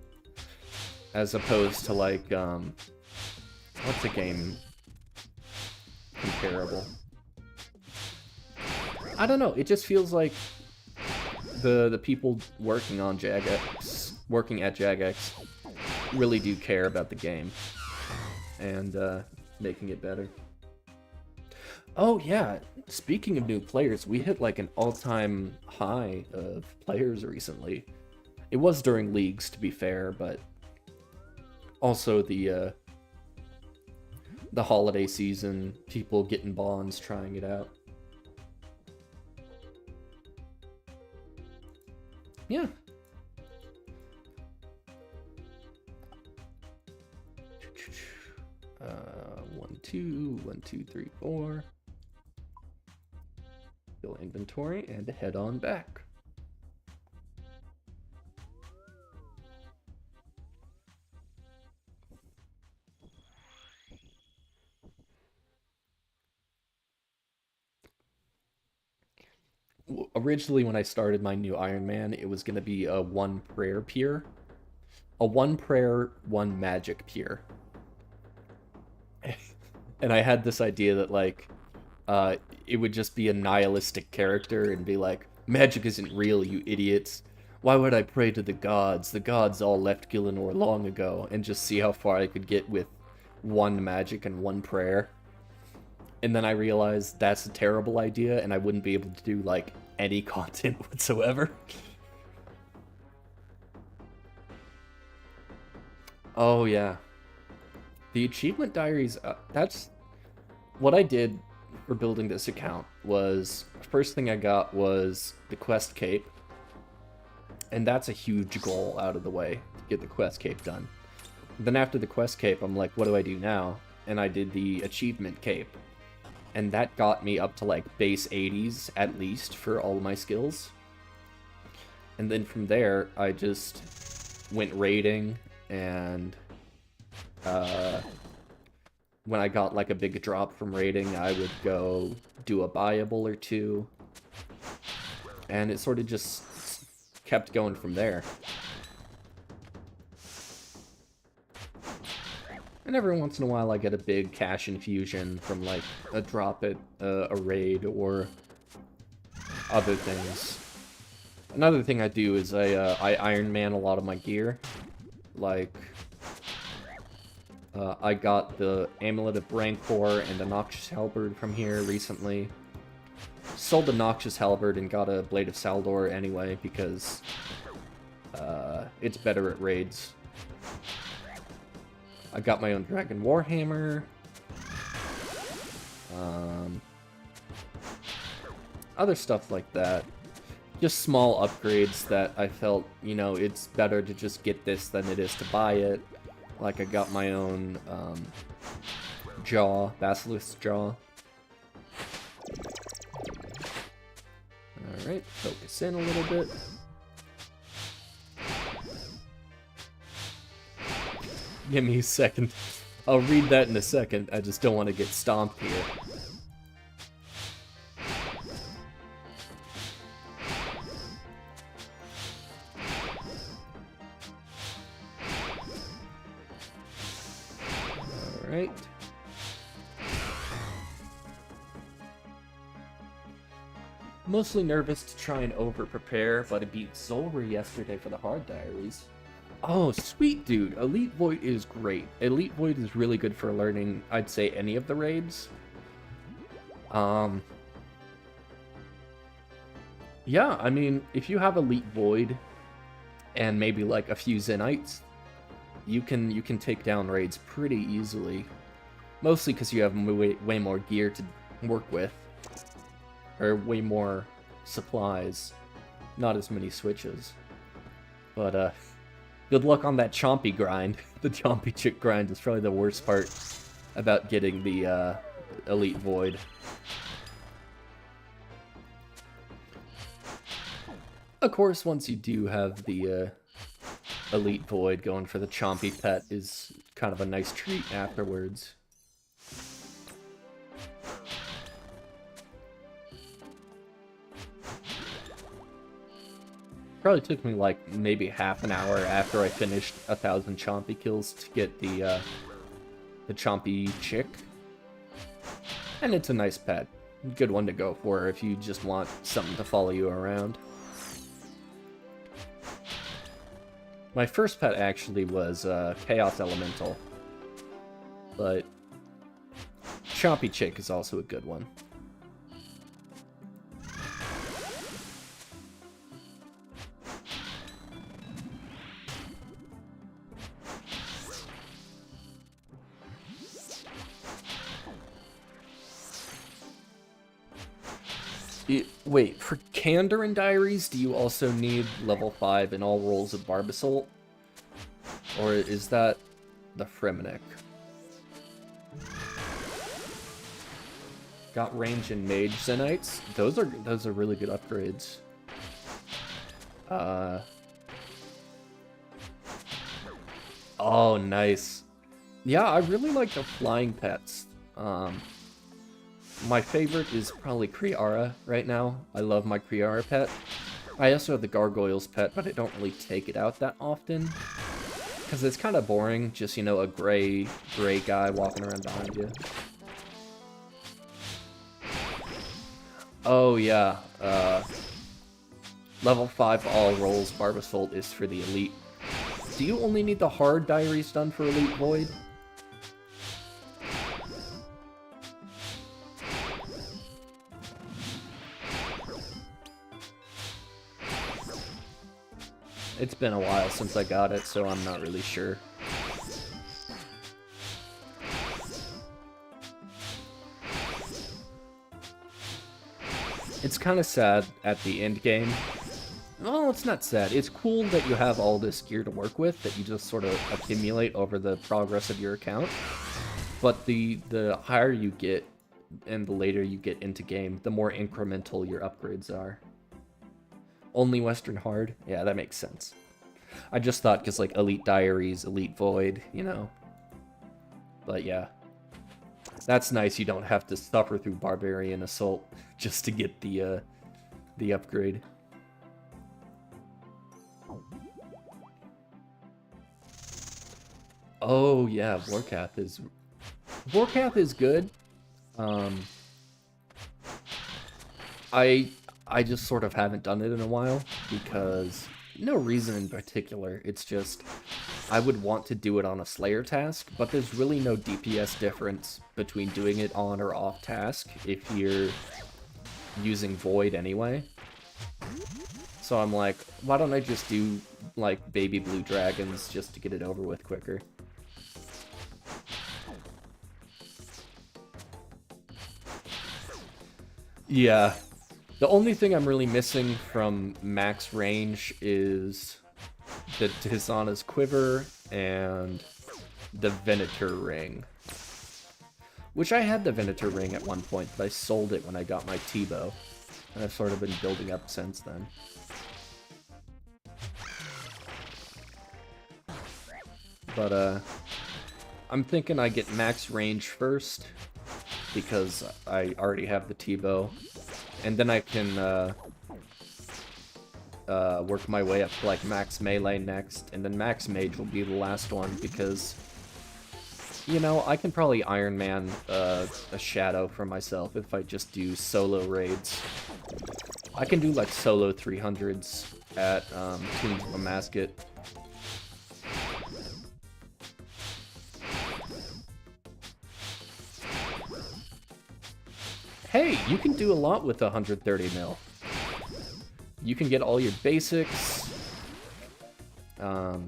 as opposed to, like, what's a game comparable? I don't know, it just feels like the people working on Jagex, working at Jagex, really do care about the game, and making it better. Oh yeah, speaking of new players, we hit like an all-time high of players recently. It was during leagues, to be fair, but also the holiday season, people getting bonds, trying it out. Yeah. One, two, three, four. Fill inventory and head on back. Originally, when I started my new Iron Man, it was going to be a one prayer pier. A one prayer, one magic pier. And I had this idea that, like, it would just be a nihilistic character and be like, magic isn't real, you idiots. Why would I pray to the gods? The gods all left Gielinor long ago, and just see how far I could get with one magic and one prayer. And then I realized that's a terrible idea, and I wouldn't be able to do, like, any content whatsoever. Oh, yeah. The achievement diaries, that's... What I did for building this account was, first thing I got was the quest cape. And that's a huge goal out of the way, to get the quest cape done. Then after the quest cape, I'm like, what do I do now? And I did the achievement cape. And that got me up to, like, base 80s, at least, for all of my skills. And then from there, I just went raiding, and when I got, like, a big drop from raiding, I would go do a buyable or two. And it sort of just kept going from there. And every once in a while I get a big cash infusion from, like, a drop at a raid or other things. Another thing I do is I Iron Man a lot of my gear. Like, I got the Amulet of Rancor and a Noxious Halberd from here recently. Sold the Noxious Halberd and got a Blade of Saldor anyway, because it's better at raids. I got my own Dragon Warhammer. Other stuff like that. Just small upgrades that I felt, you know, it's better to just get this than it is to buy it. Like, I got my own jaw, Basilisk jaw. Alright, focus in a little bit. Give me a second. I'll read that in a second. I just don't want to get stomped here. Alright. Mostly nervous to try and over-prepare, but I beat Zolra yesterday for the hard diaries. Oh, sweet, dude. Elite Void is great. Elite Void is really good for learning, I'd say, any of the raids. Yeah, I mean, if you have Elite Void and maybe, like, a few Zenites, you can take down raids pretty easily. Mostly because you have way more gear to work with. Or way more supplies. Not as many switches. But, good luck on that chompy grind. The chompy chick grind is probably the worst part about getting the Elite Void. Of course, once you do have the Elite Void, going for the chompy pet is kind of a nice treat afterwards. Probably took me like maybe half an hour after I finished 1,000 chompy kills to get the chompy chick. And it's a nice pet. Good one to go for if you just want something to follow you around. My first pet actually was Chaos Elemental. But chompy chick is also a good one. Wait, for Kandarin Diaries, do you also need level 5 in all rolls of Barbasol? Or is that the Fremenic? Got range and mage Zenites. Those are really good upgrades. Oh, nice. Yeah, I really like the flying pets. My favorite is probably Kriara right now. I love my Kriara pet. I also have the Gargoyles pet, but I don't really take it out that often. Because it's kind of boring, just, you know, a gray guy walking around behind you. Oh, yeah. Level 5 all rolls Barbasol is for the elite. Do you only need the hard diaries done for Elite Void? It's been a while since I got it, so I'm not really sure. It's kind of sad at the end game. Well, it's not sad. It's cool that you have all this gear to work with that you just sort of accumulate over the progress of your account. But the higher you get and the later you get into game, the more incremental your upgrades are. Only Western Hard? Yeah, that makes sense. I just thought because, like, Elite Diaries, Elite Void, you know. But yeah. That's nice, you don't have to suffer through Barbarian Assault just to get the upgrade. Oh yeah, Vorkath is good. I just sort of haven't done it in a while because no reason in particular. It's just I would want to do it on a Slayer task, but there's really no DPS difference between doing it on or off task if you're using Void anyway. So I'm like, why don't I just do like baby blue dragons just to get it over with quicker? Yeah. The only thing I'm really missing from max range is the Tisana's Quiver and the Venator Ring. Which I had the Venator Ring at one point, but I sold it when I got my T-Bow. And I've sort of been building up since then. But, I'm thinking I get max range first, because I already have the T-Bow. And then I can, work my way up to, like, max melee next, and then max mage will be the last one, because, you know, I can probably Iron Man a shadow for myself if I just do solo raids. I can do, like, solo 300s at, Tombs of a Masket. Hey, you can do a lot with 130 mil. You can get all your basics. Yeah,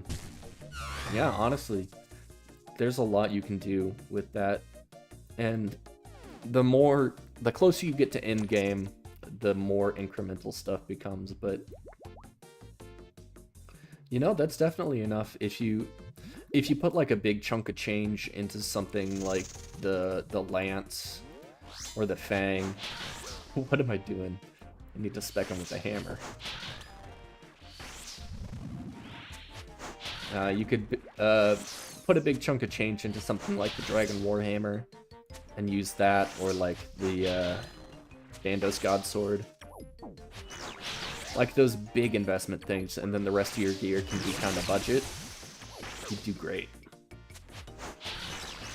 honestly, there's a lot you can do with that. And the closer you get to end game, the more incremental stuff becomes. But you know, that's definitely enough if you put like a big chunk of change into something like the lance. Or the Fang. What am I doing? I need to spec him with a hammer. You could put a big chunk of change into something like the Dragon Warhammer and use that, or like the Bandos God Sword. Like those big investment things, and then the rest of your gear can be kind of budget. You do great.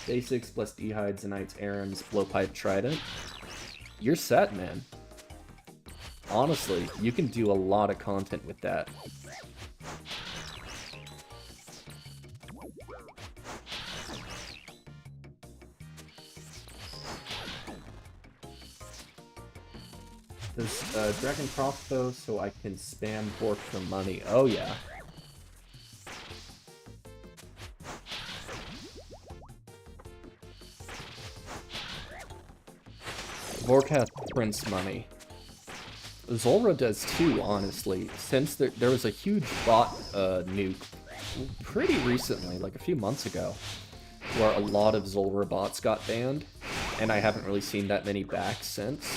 Basics plus Dehyde, Zenites, Arams, Blowpipe, Trident. You're set, man. Honestly, you can do a lot of content with that. This Dragon Crossbow, so I can spam Bork for money. Oh yeah. Vorkath prints money. Zulrah does too, honestly, since there was a huge bot nuke pretty recently, like a few months ago, where a lot of Zulrah bots got banned, and I haven't really seen that many back since.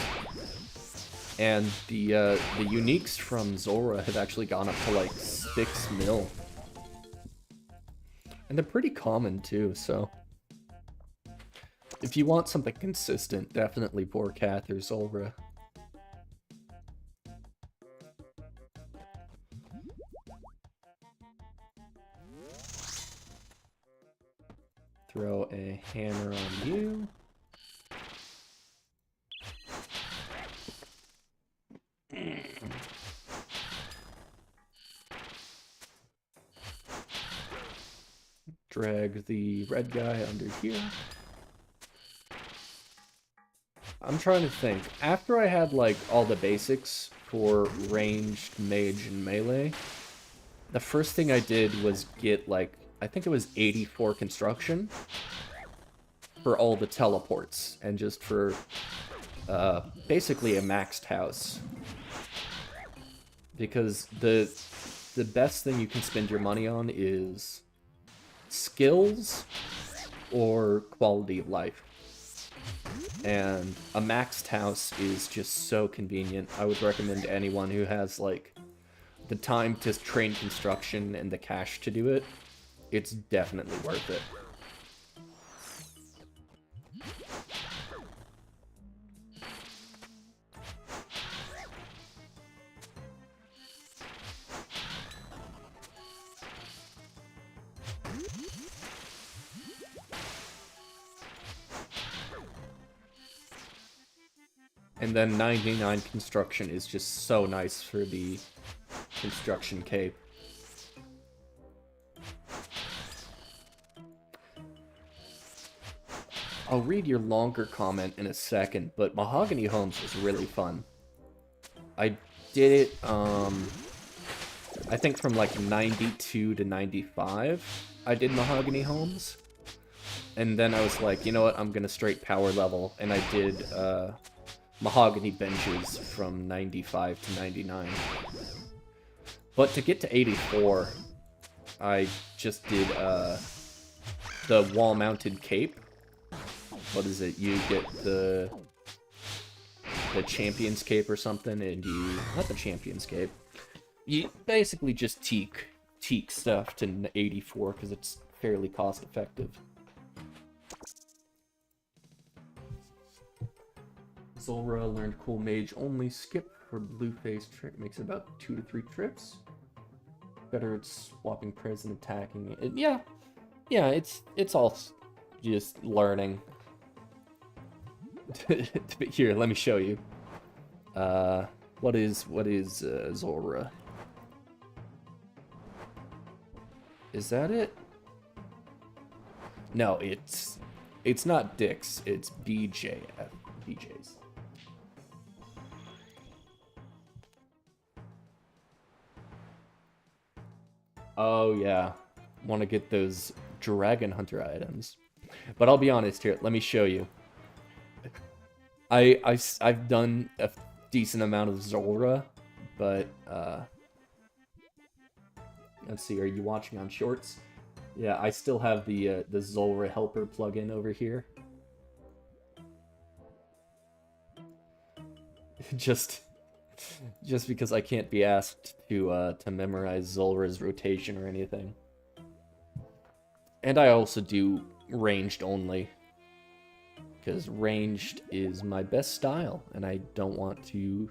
And the uniques from Zulrah have actually gone up to like 6 mil. And they're pretty common too, so... If you want something consistent, definitely Vorkath or Zulrah. Throw a hammer on you. drag the red guy under here. I'm trying to think. After I had, like, all the basics for ranged, mage, and melee, the first thing I did was get, like, I think it was 84 construction for all the teleports, and just for, basically a maxed house. Because the best thing you can spend your money on is skills or quality of life. And a maxed house is just so convenient. I would recommend to anyone who has, like, the time to train construction and the cash to do it. It's definitely worth it. And then 99 construction is just so nice for the construction cape. I'll read your longer comment in a second, but Mahogany Homes was really fun. I did it, I think from like 92 to 95, I did Mahogany Homes. And then I was like, you know what, I'm gonna straight power level, and I did, Mahogany benches from 95 to 99. But to get to 84, I just did the wall-mounted cape. What is it? You get the champion's cape or something, and you... Not the champion's cape. You basically just teak stuff to 84, because it's fairly cost-effective. Zulrah learned cool mage only skip for blue phase trick makes about 2 to 3 trips. Better at swapping prez and attacking it. Yeah, it's all just learning. Here, let me show you. What is Zulrah? Is that it? No, it's not Dix. It's BJF. BJ's. Oh, yeah. Want to get those Dragon Hunter items. But I'll be honest here. Let me show you. I've done a decent amount of Zulrah, but, let's see. Are you watching on Shorts? Yeah, I still have the Zulrah Helper plugin over here. Just because I can't be asked to memorize Zulrah's rotation or anything. And I also do ranged only, because ranged is my best style, and I don't want to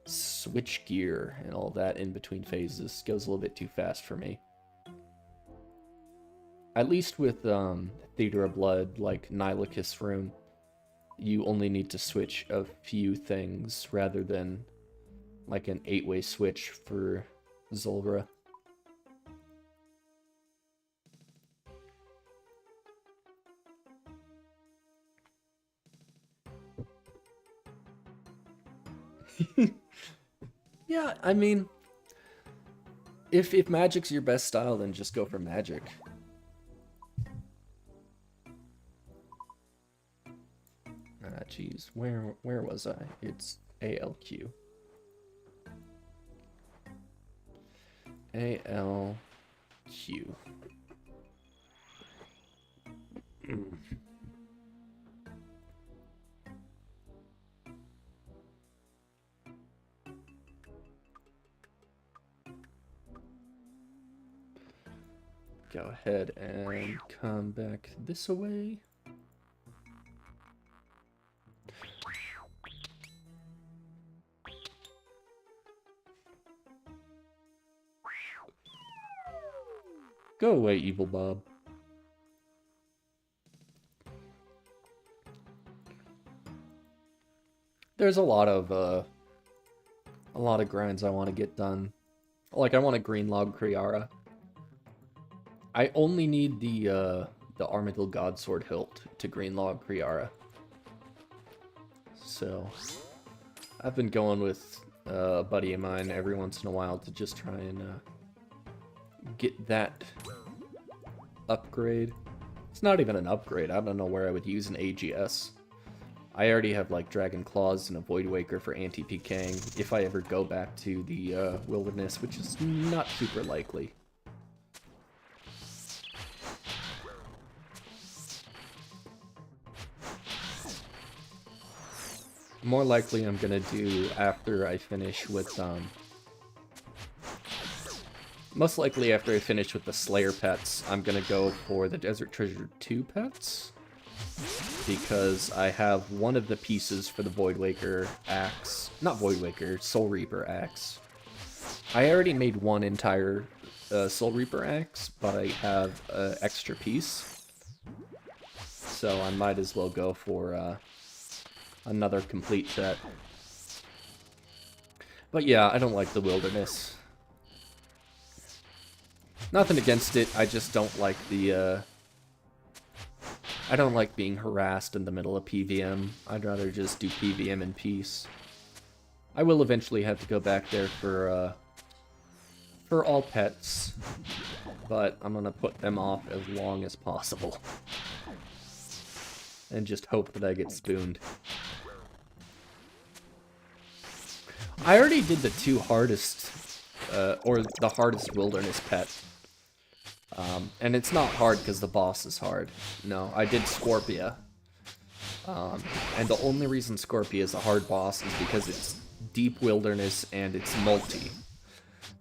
switch gear and all that in between phases. Goes a little bit too fast for me. At least with Theater of Blood, like Nihilakis Room, you only need to switch a few things rather than like an 8-way switch for Zulrah. Yeah, I mean, if magic's your best style, then just go for magic. Ah, jeez, where was I? It's ALQ. ALQ. Go ahead and come back this way. Go away, Evil Bob. There's a lot of grinds I want to get done. Like, I want a green log Kriara. I only need the Armadillo Godsword hilt to Greenlog Kriara. So I've been going with a buddy of mine every once in a while to just try and get that upgrade. It's not even an upgrade. I don't know where I would use an AGS. I already have like Dragon Claws and a Void Waker for anti-PKing if I ever go back to the wilderness, which is not super likely. More likely I'm gonna do after I finish with most likely after I finish with the Slayer pets, I'm gonna go for the Desert Treasure 2 pets. Because I have one of the pieces for the Void Waker axe. Not Void Waker, Soul Reaper axe. I already made one entire Soul Reaper axe, but I have an extra piece. So I might as well go for another complete set. But yeah, I don't like the wilderness. Nothing against it, I just don't like the I don't like being harassed in the middle of PVM. I'd rather just do PVM in peace. I will eventually have to go back there for all pets, but I'm gonna put them off as long as possible. And just hope that I get spooned. I already did the two hardest, or the hardest wilderness pet. And it's not hard because the boss is hard. No, I did Scorpia. And the only reason Scorpia is a hard boss is because it's deep wilderness and it's multi.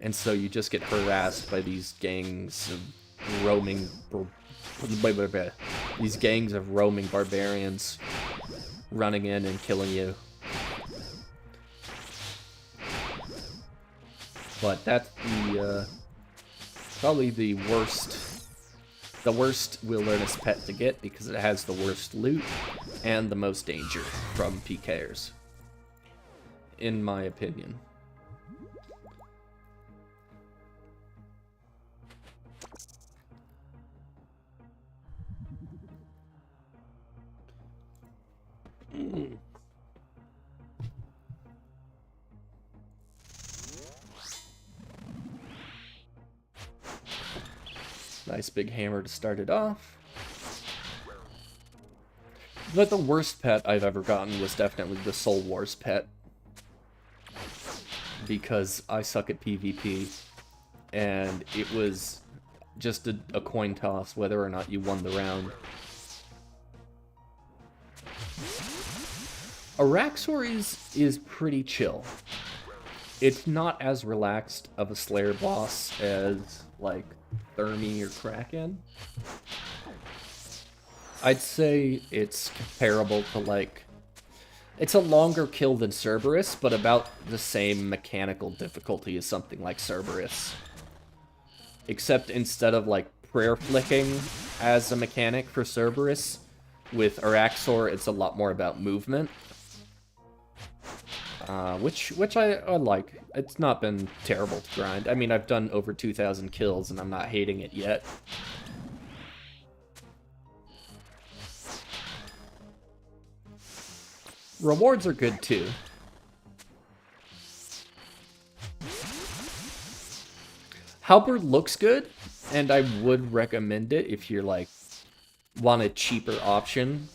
And so you just get harassed by these gangs of roaming... These gangs of roaming barbarians running in and killing you. But that's the... probably the worst wilderness pet to get because it has the worst loot and the most danger from PKers, in my opinion. Nice big hammer to start it off. But the worst pet I've ever gotten was definitely the Soul Wars pet. Because I suck at PvP. And it was just a coin toss whether or not you won the round. Araxxor is pretty chill. It's not as relaxed of a Slayer boss as, like, Thermi or Kraken. I'd say it's comparable to, like... It's a longer kill than Cerberus, but about the same mechanical difficulty as something like Cerberus. Except instead of, like, prayer flicking as a mechanic for Cerberus, with Araxxor it's a lot more about movement. Which I like. It's not been terrible to grind. I mean, I've done over 2,000 kills, and I'm not hating it yet. Rewards are good, too. Halberd looks good, and I would recommend it if you're, like, want a cheaper option.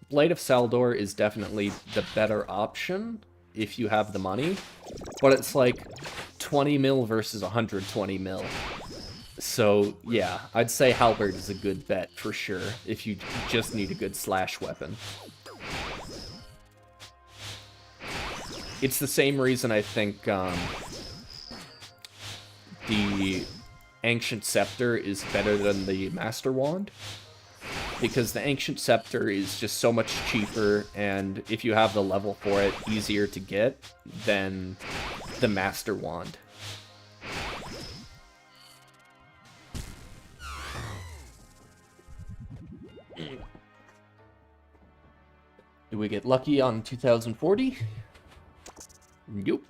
Blade of Saldor is definitely the better option if you have the money, but it's like 20 mil versus 120 mil. So yeah, I'd say Halberd is a good bet for sure if you just need a good slash weapon. It's the same reason I think the Ancient Scepter is better than the Master Wand. Because the Ancient Scepter is just so much cheaper, and if you have the level for it, easier to get than the Master Wand. Do we get lucky on 2040? Nope.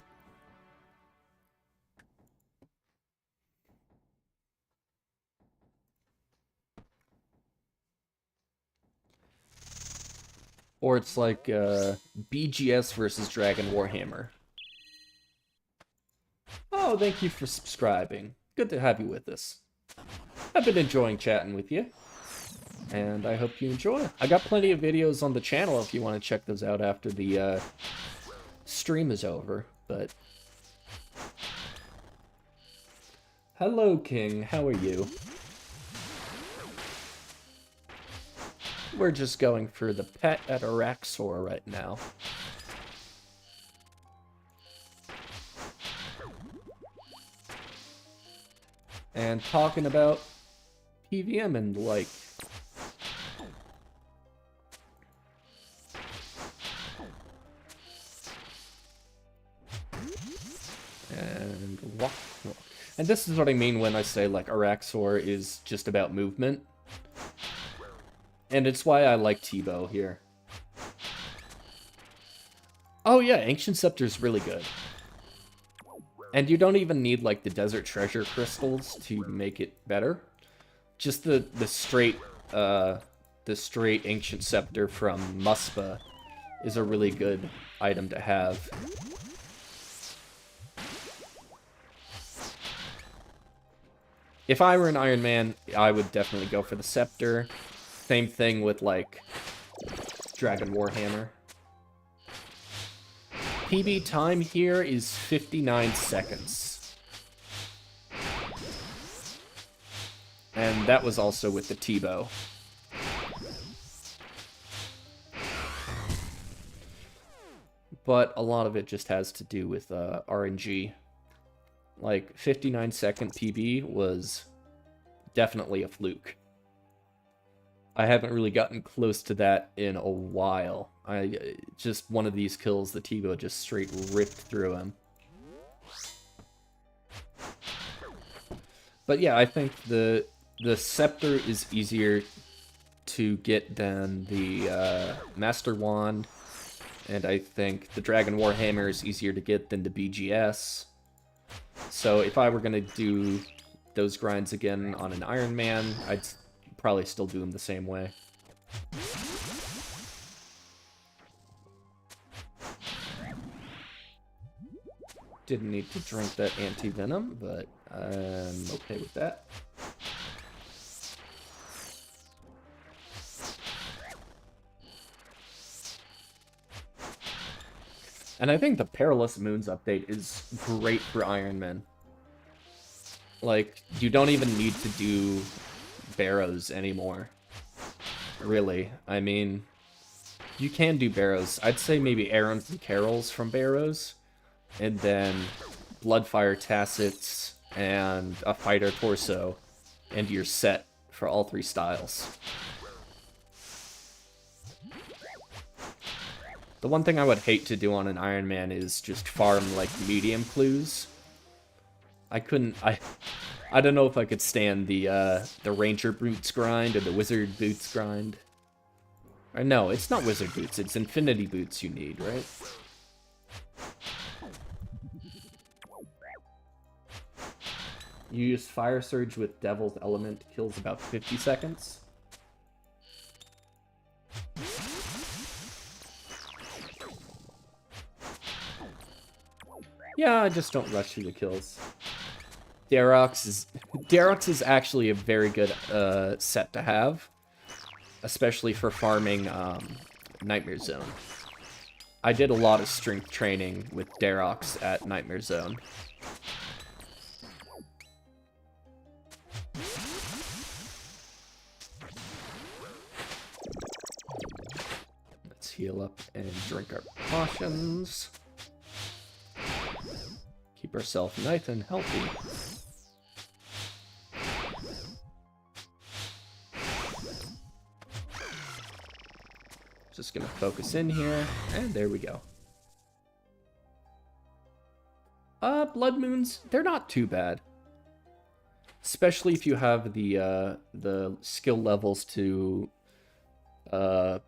Or it's like BGS versus Dragon Warhammer. Oh, thank you for subscribing. Good to have you with us. I've been enjoying chatting with you. And I hope you enjoy. I got plenty of videos on the channel if you want to check those out after the stream is over. But hello, King. How are you? We're just going for the pet at Araxxor right now. And talking about PVM and like. And walk. And this is what I mean when I say like Araxxor is just about movement. And it's why I like T-Bow here. Oh yeah, Ancient Scepter is really good. And you don't even need like the Desert Treasure Crystals to make it better. Just the straight Ancient Scepter from Muspa is a really good item to have. If I were an Iron Man, I would definitely go for the Scepter. Same thing with, like, Dragon Warhammer. PB time here is 59 seconds. And that was also with the T-Bow. But a lot of it just has to do with RNG. Like, 59-second PB was definitely a fluke. I haven't really gotten close to that in a while. Just one of these kills, the T-Bow just straight ripped through him. But yeah, I think the Scepter is easier to get than the Master Wand. And I think the Dragon Warhammer is easier to get than the BGS. So if I were going to do those grinds again on an Iron Man, I'd probably still do them the same way. Didn't need to drink that anti-venom, but I'm okay with that. And I think the Perilous Moons update is great for Iron Man. Like, you don't even need to do Barrows anymore. Really. I mean, you can do Barrows. I'd say maybe Aaron's and Carol's from Barrows. And then Bloodfire Tacits and a Fighter Torso. And you're set for all three styles. The one thing I would hate to do on an Iron Man is just farm, like, medium clues. I don't know if I could stand the Ranger Boots grind or the Wizard Boots grind. Or no, it's not Wizard Boots, it's Infinity Boots you need, right? You use Fire Surge with Devil's Element, kills about 50 seconds. Yeah, I just don't rush through the kills. Darox is actually a very good set to have, especially for farming Nightmare Zone. I did a lot of strength training with Darox at Nightmare Zone. Let's heal up and drink our potions. Keep ourselves nice and healthy. Just gonna focus in here, and there we go. Blood Moons, they're not too bad. Especially if you have the skill levels to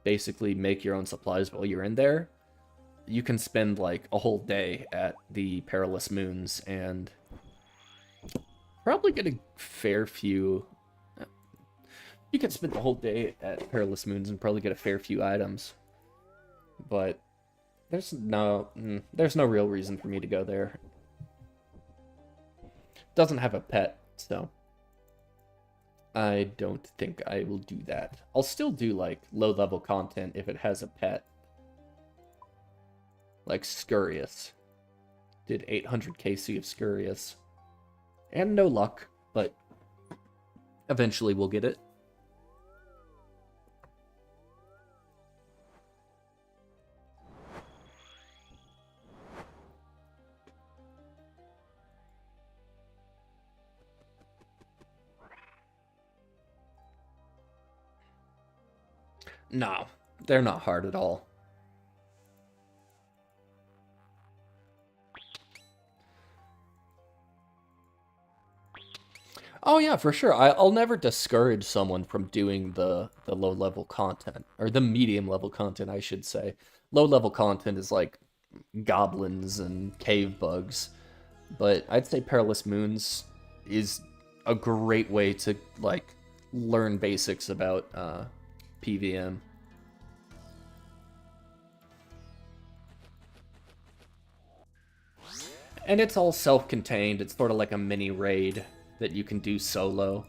basically make your own supplies while you're in there. You can spend like a whole day at the Perilous Moons and probably get a fair few. You can spend the whole day at Perilous Moons and probably get a fair few items. but there's no real reason for me to go there. Doesn't have a pet, so I don't think I will do that. I'll still do, like, low-level content if it has a pet. Like Scurious. Did 800 KC of Scurious. And no luck, but eventually we'll get it. No, they're not hard at all. Oh yeah, for sure. I'll never discourage someone from doing the low-level content. Or the medium-level content, I should say. Low-level content is like goblins and cave bugs. But I'd say Perilous Moons is a great way to, like, learn basics about PVM. And it's all self-contained. It's sort of like a mini raid that you can do solo.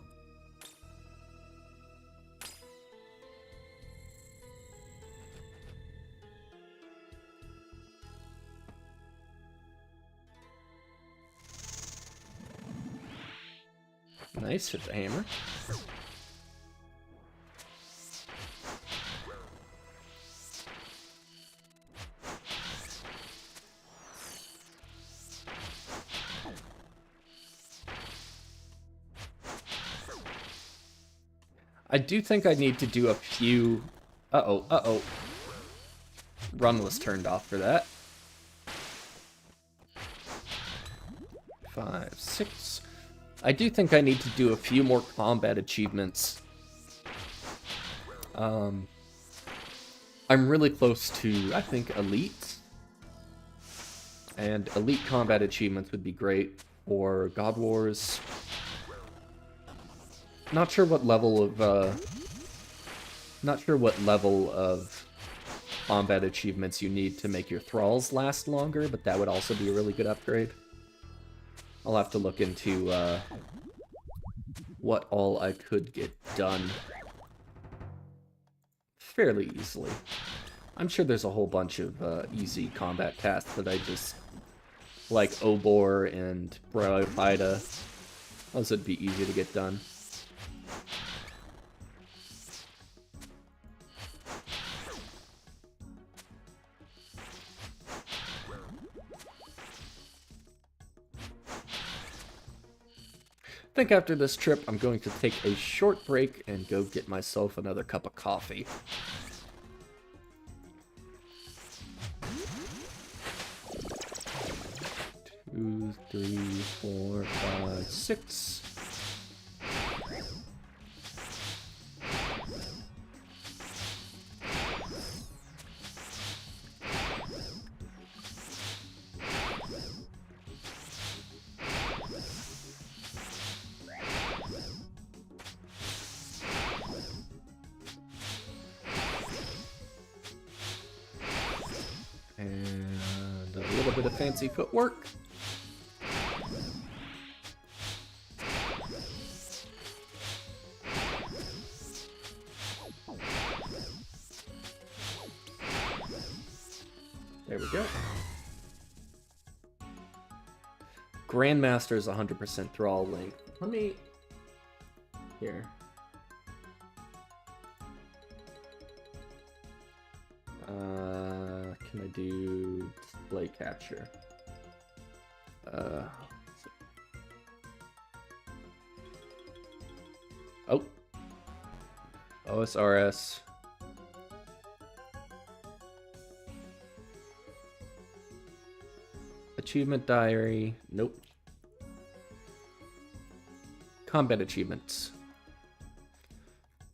Nice, hit the hammer. I do think I need to do a few... Uh-oh. Run was turned off for that. 5, 6... I do think I need to do a few more combat achievements. I'm really close to, I think, Elite. And Elite combat achievements would be great for God Wars. Not sure what level of combat achievements you need to make your thralls last longer, but that would also be a really good upgrade. I'll have to look into what all I could get done fairly easily. I'm sure there's a whole bunch of easy combat tasks that I just, like Obor and Bryophida. Those would be easy to get done. I think after this trip, I'm going to take a short break and go get myself another cup of coffee. Two, 3, 4, 5, 6. And a little bit of fancy footwork. There we go. Grandmaster is 100% thrall link. Let me... Here. Can I do display capture? Oh. OSRS. Achievement diary. Nope. Combat achievements.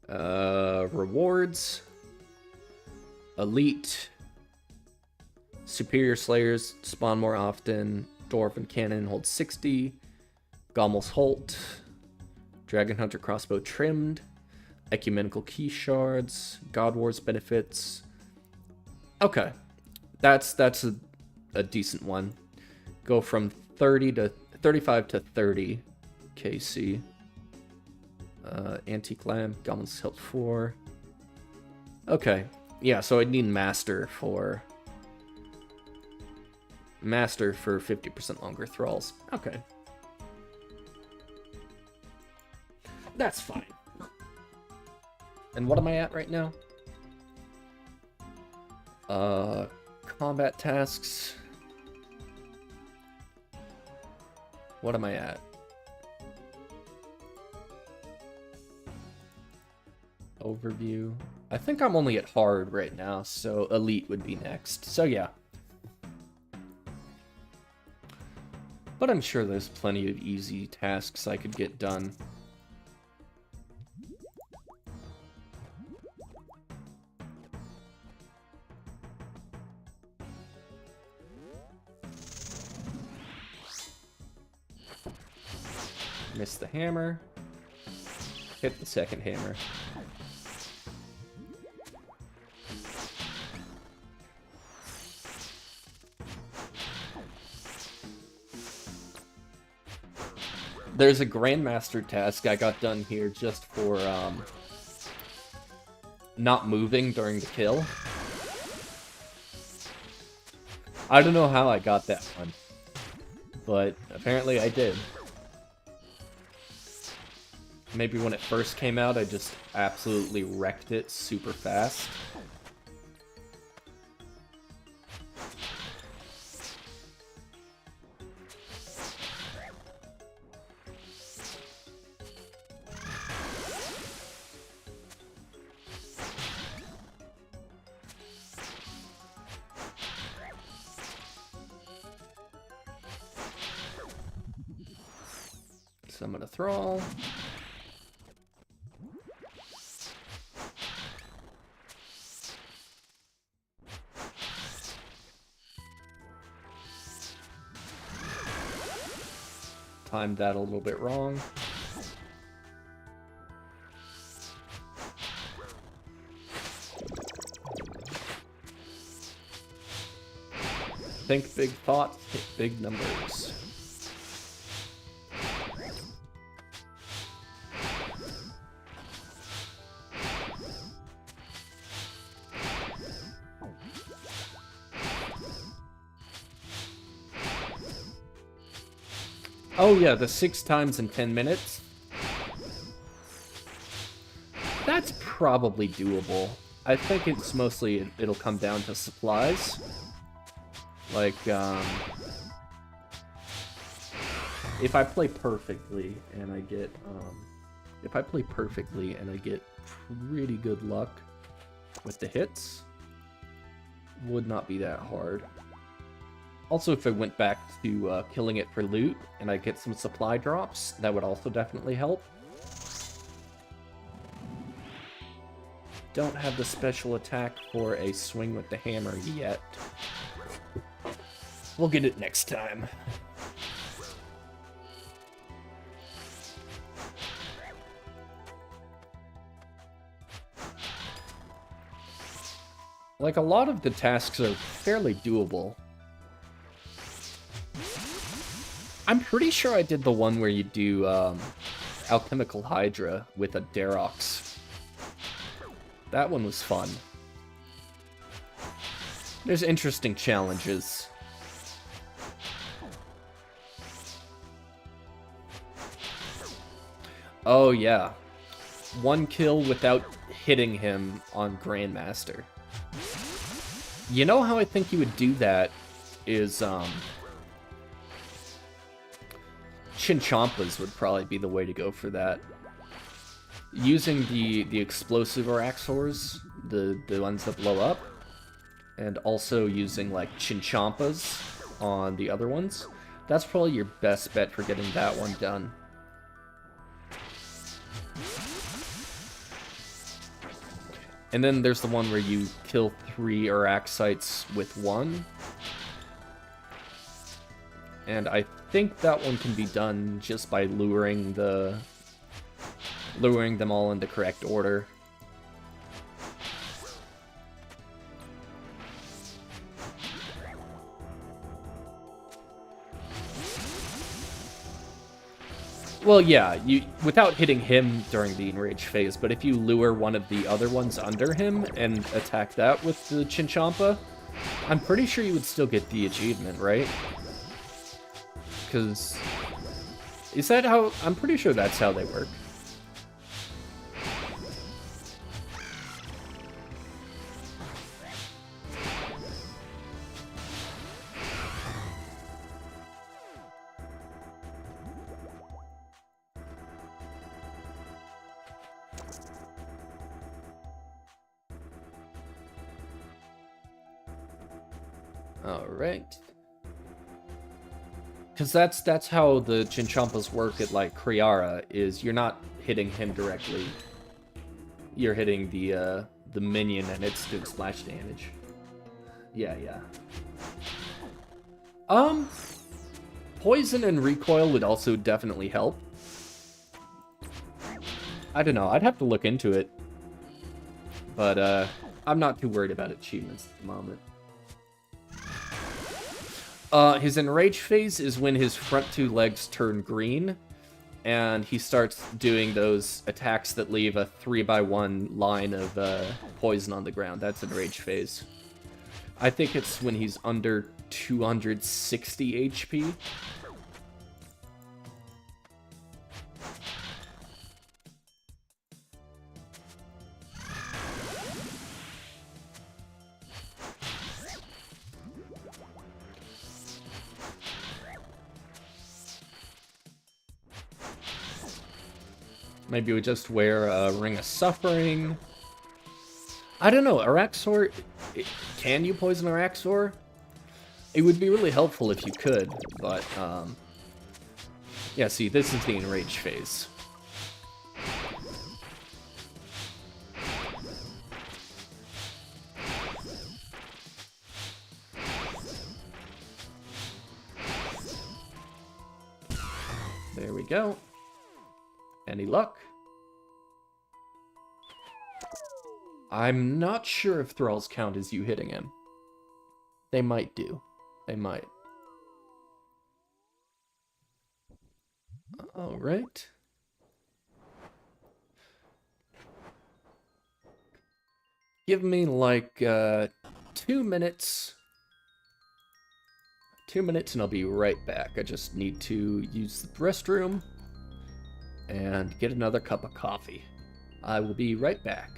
Rewards. Elite. Superior Slayers spawn more often. Dwarven Cannon holds 60. Gommel's Holt. Dragon Hunter Crossbow trimmed. Ecumenical Key Shards. God Wars benefits. Okay. That's a decent one. Go from 30 to 35 to 30 KC. Antique Lamp, Goblin's Hilt 4. Okay. Yeah, so I'd need Master for 50% longer thralls. Okay. That's fine. And what am I at right now? Combat tasks. What am I at? Overview. I think I'm only at hard right now, so elite would be next. So yeah. But I'm sure there's plenty of easy tasks I could get done. Miss the hammer. Hit the second hammer. There's a Grandmaster task I got done here just for not moving during the kill. I don't know how I got that one, but apparently I did. Maybe when it first came out, I just absolutely wrecked it super fast. Summon a thrall. Timed that a little bit wrong. Think big thoughts, hit big numbers. Oh yeah, the 6 times in 10 minutes. That's probably doable. I think it's mostly, it'll come down to supplies. Like, if I play perfectly and I get, pretty good luck with the hits, would not be that hard. Also, if I went back to killing it for loot, and I get some supply drops, that would also definitely help. Don't have the special attack for a swing with the hammer yet. We'll get it next time. Like, a lot of the tasks are fairly doable. I'm pretty sure I did the one where you do Alchemical Hydra with a Darox. That one was fun. There's interesting challenges. Oh yeah. 1 kill without hitting him on Grandmaster. You know how I think you would do that is, Chinchampas would probably be the way to go for that. Using the explosive Araxxors, the ones that blow up, and also using like Chinchampas on the other ones, that's probably your best bet for getting that one done. And then there's the one where you kill 3 Araxites with 1. And I think that one can be done just by luring them all in the correct order. Well, yeah, you without hitting him during the enrage phase, but if you lure one of the other ones under him and attack that with the Chinchampa, I'm pretty sure you would still get the achievement, right? Because... is that how... I'm pretty sure that's how they work. Alright. Because that's how the Chinchampas work at, like, Kriara, is you're not hitting him directly. You're hitting the minion and it's doing splash damage. Yeah, yeah. Poison and recoil would also definitely help. I don't know, I'd have to look into it. But, I'm not too worried about achievements at the moment. His enrage phase is when his front two legs turn green, and he starts doing those attacks that leave a 3x1 line of poison on the ground. That's enrage phase. I think it's when he's under 260 HP. Maybe we just wear a Ring of Suffering. I don't know, Araxxor... can you poison Araxxor? It would be really helpful if you could, but, yeah, see, this is the enrage phase. There we go. Any luck? I'm not sure if thralls count as you hitting him. They might do. They might. Alright. Give me like 2 minutes. 2 minutes and I'll be right back. I just need to use the restroom and get another cup of coffee. I will be right back.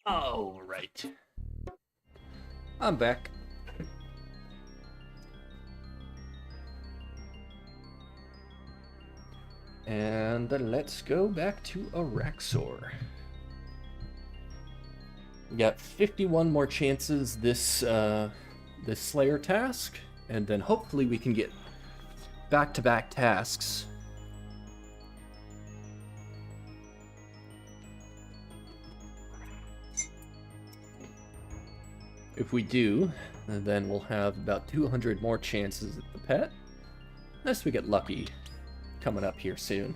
All right. I'm back. And then let's go back to Araxxor. We got 51 more chances this this Slayer task, and then hopefully we can get back-to-back tasks. If we do, then we'll have about 200 more chances at the pet. Unless we get lucky coming up here soon.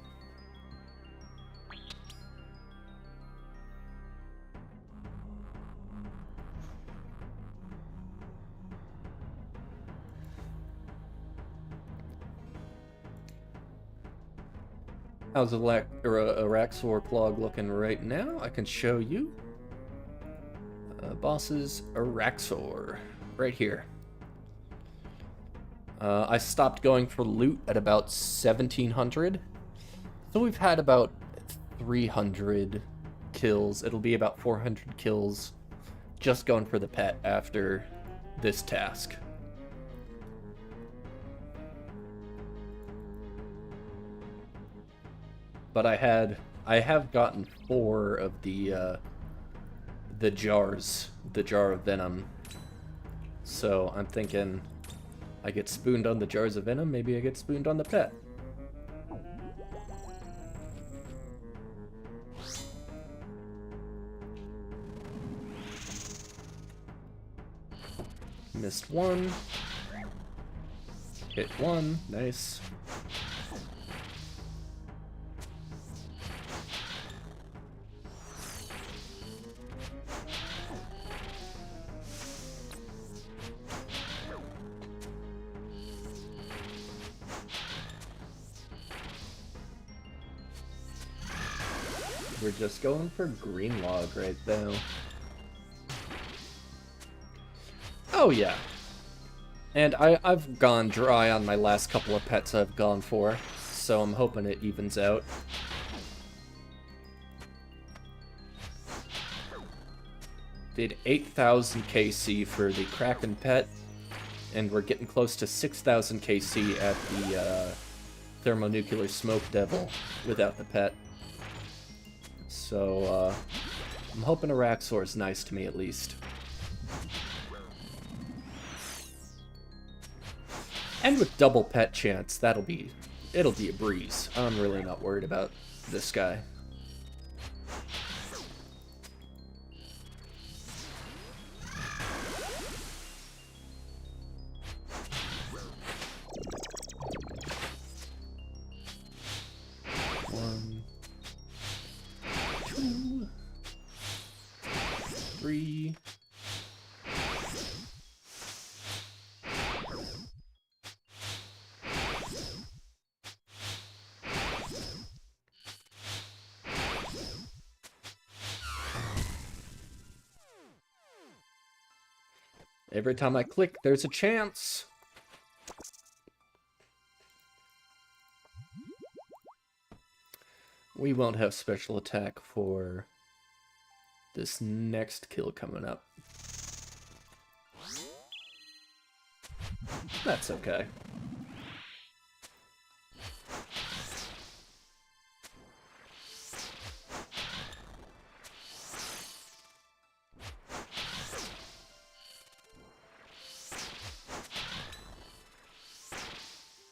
How's a Araxxor plug looking right now? I can show you. Bosses Araxxor, right here. I stopped going for loot at about 1700. So we've had about 300 kills. It'll be about 400 kills just going for the pet after this task. But I have gotten 4 of the jars, the jar of venom. So I'm thinking I get spooned on the jars of venom, maybe I get spooned on the pet. Missed 1. Hit 1, nice. We're just going for green log right now. Oh yeah. And I've gone dry on my last couple of pets I've gone for, so I'm hoping it evens out. Did 8,000 KC for the Kraken pet, and we're getting close to 6,000 KC at the Thermonuclear Smoke Devil without the pet. So, I'm hoping Araxxor is nice to me at least. And with double pet chance, it'll be a breeze. I'm really not worried about this guy. Every time I click, there's a chance. We won't have special attack for this next kill coming up. That's okay.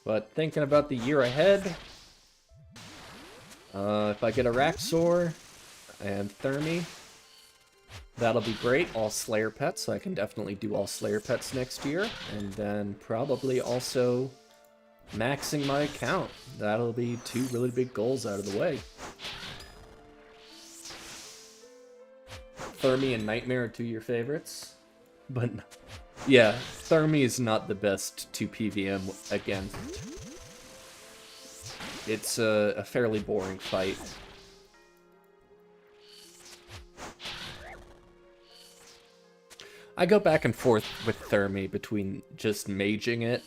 But thinking about the year ahead, if I get Araxxor and Thermi, that'll be great. All Slayer pets, so I can definitely do all Slayer pets next year. And then probably also maxing my account. That'll be 2 really big goals out of the way. Thermi and Nightmare are 2 of your favorites. But yeah, Thermi is not the best to PVM against. It's a fairly boring fight. I go back and forth with Thermi between just maging it,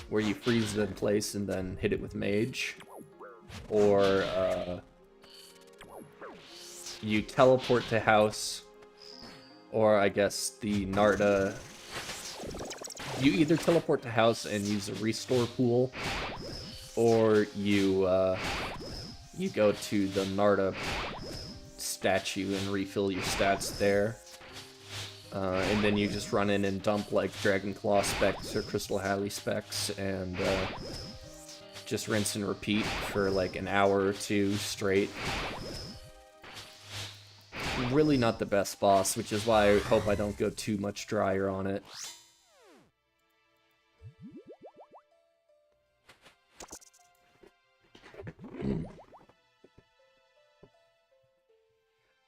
where you freeze it in place and then hit it with mage, or you teleport to house, or I guess the Narda. You either teleport to house and use a restore pool, or you go to the Narda statue and refill your stats there. And then you just run in and dump like Dragon Claw specs or Crystal Halley specs and just rinse and repeat for like an hour or 2 straight. really not the best boss, which is why I hope I don't go too much drier on it.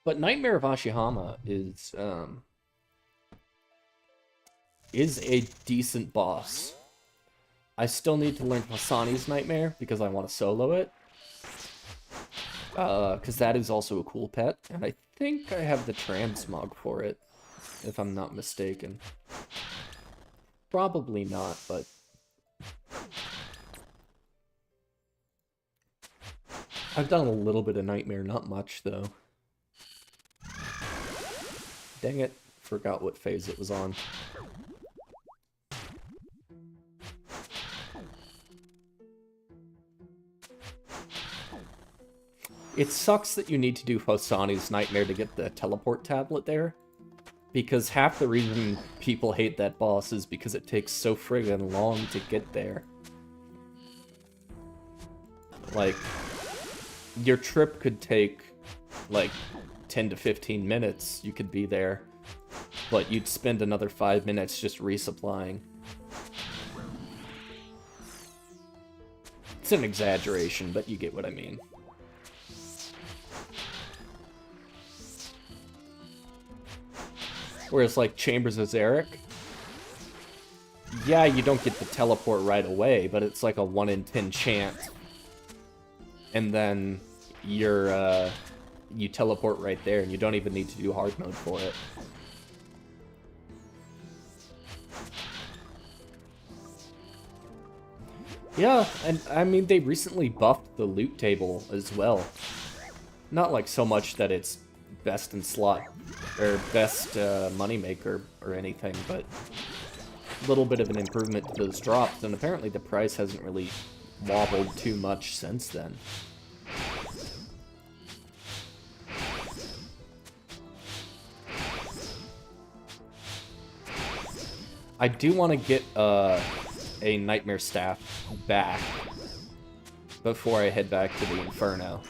But Nightmare of Ashihama is a decent boss. I still need to learn Hasani's Nightmare because I want to solo it. Because that is also a cool pet, and I think I have the transmog for it, if I'm not mistaken. Probably not, but... I've done a little bit of Nightmare, not much, though. Dang it, forgot what phase it was on. It sucks that you need to do Hosani's Nightmare to get the teleport tablet there, because half the reason people hate that boss is because it takes so friggin' long to get there. Like, your trip could take, like, 10 to 15 minutes, you could be there, but you'd spend another 5 minutes just resupplying. It's an exaggeration, but you get what I mean. Whereas, like, Chambers of Zarek, yeah, you don't get the teleport right away, but it's like a 1 in 10 chance. And then you teleport right there, and you don't even need to do hard mode for it. Yeah, and I mean, they recently buffed the loot table as well. Not like so much that it's best in slot, or best moneymaker or anything, but a little bit of an improvement to those drops, and apparently the price hasn't really wobbled too much since then. I do want to get a Nightmare Staff back before I head back to the Inferno.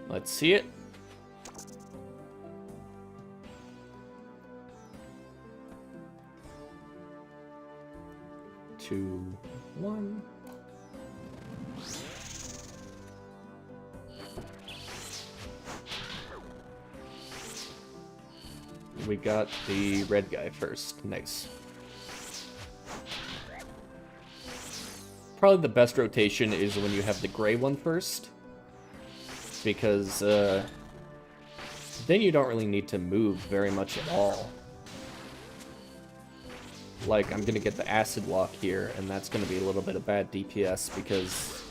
Let's see it. Two, one. We got the red guy first. Nice. Probably the best rotation is when you have the gray one first, because then you don't really need to move very much at all. Like, I'm gonna get the acid walk here, and that's gonna be a little bit of bad DPS because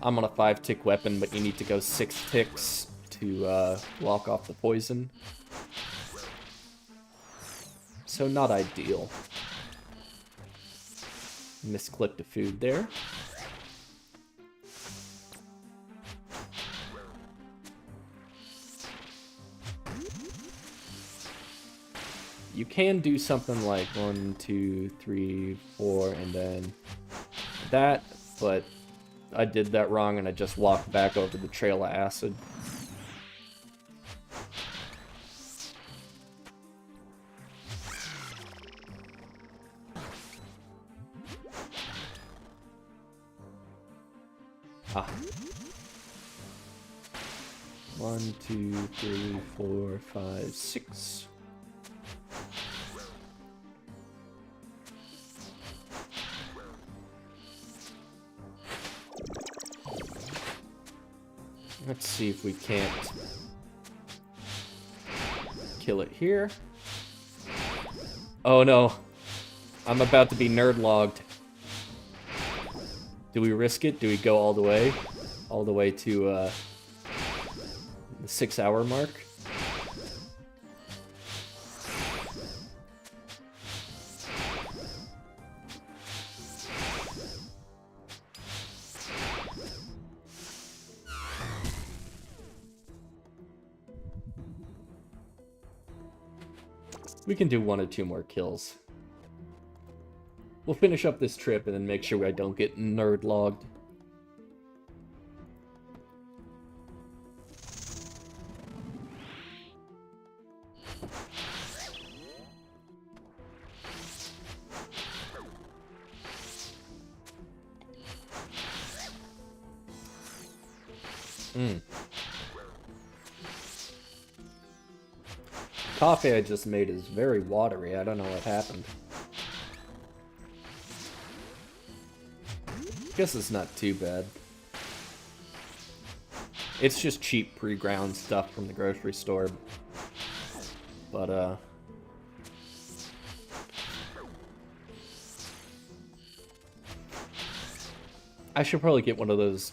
I'm on a 5-tick weapon, but you need to go 6 ticks to walk off the poison. So not ideal. Misclicked a food there. You can do something like 1, 2, 3, 4, and then that, but I did that wrong and I just walked back over the trail of acid. Ah. 1, 2, 3, 4, 5, 6. Let's see if we can't kill it here. Oh no, I'm about to be nerd logged. Do we risk it? Do we go all the way? All the way to the 6-hour mark? We can do 1 or 2 more kills. We'll finish up this trip and then make sure I don't get nerd logged. Coffee I just made is very watery. I don't know what happened. Guess it's not too bad. It's just cheap pre-ground stuff from the grocery store. But, I should probably get one of those.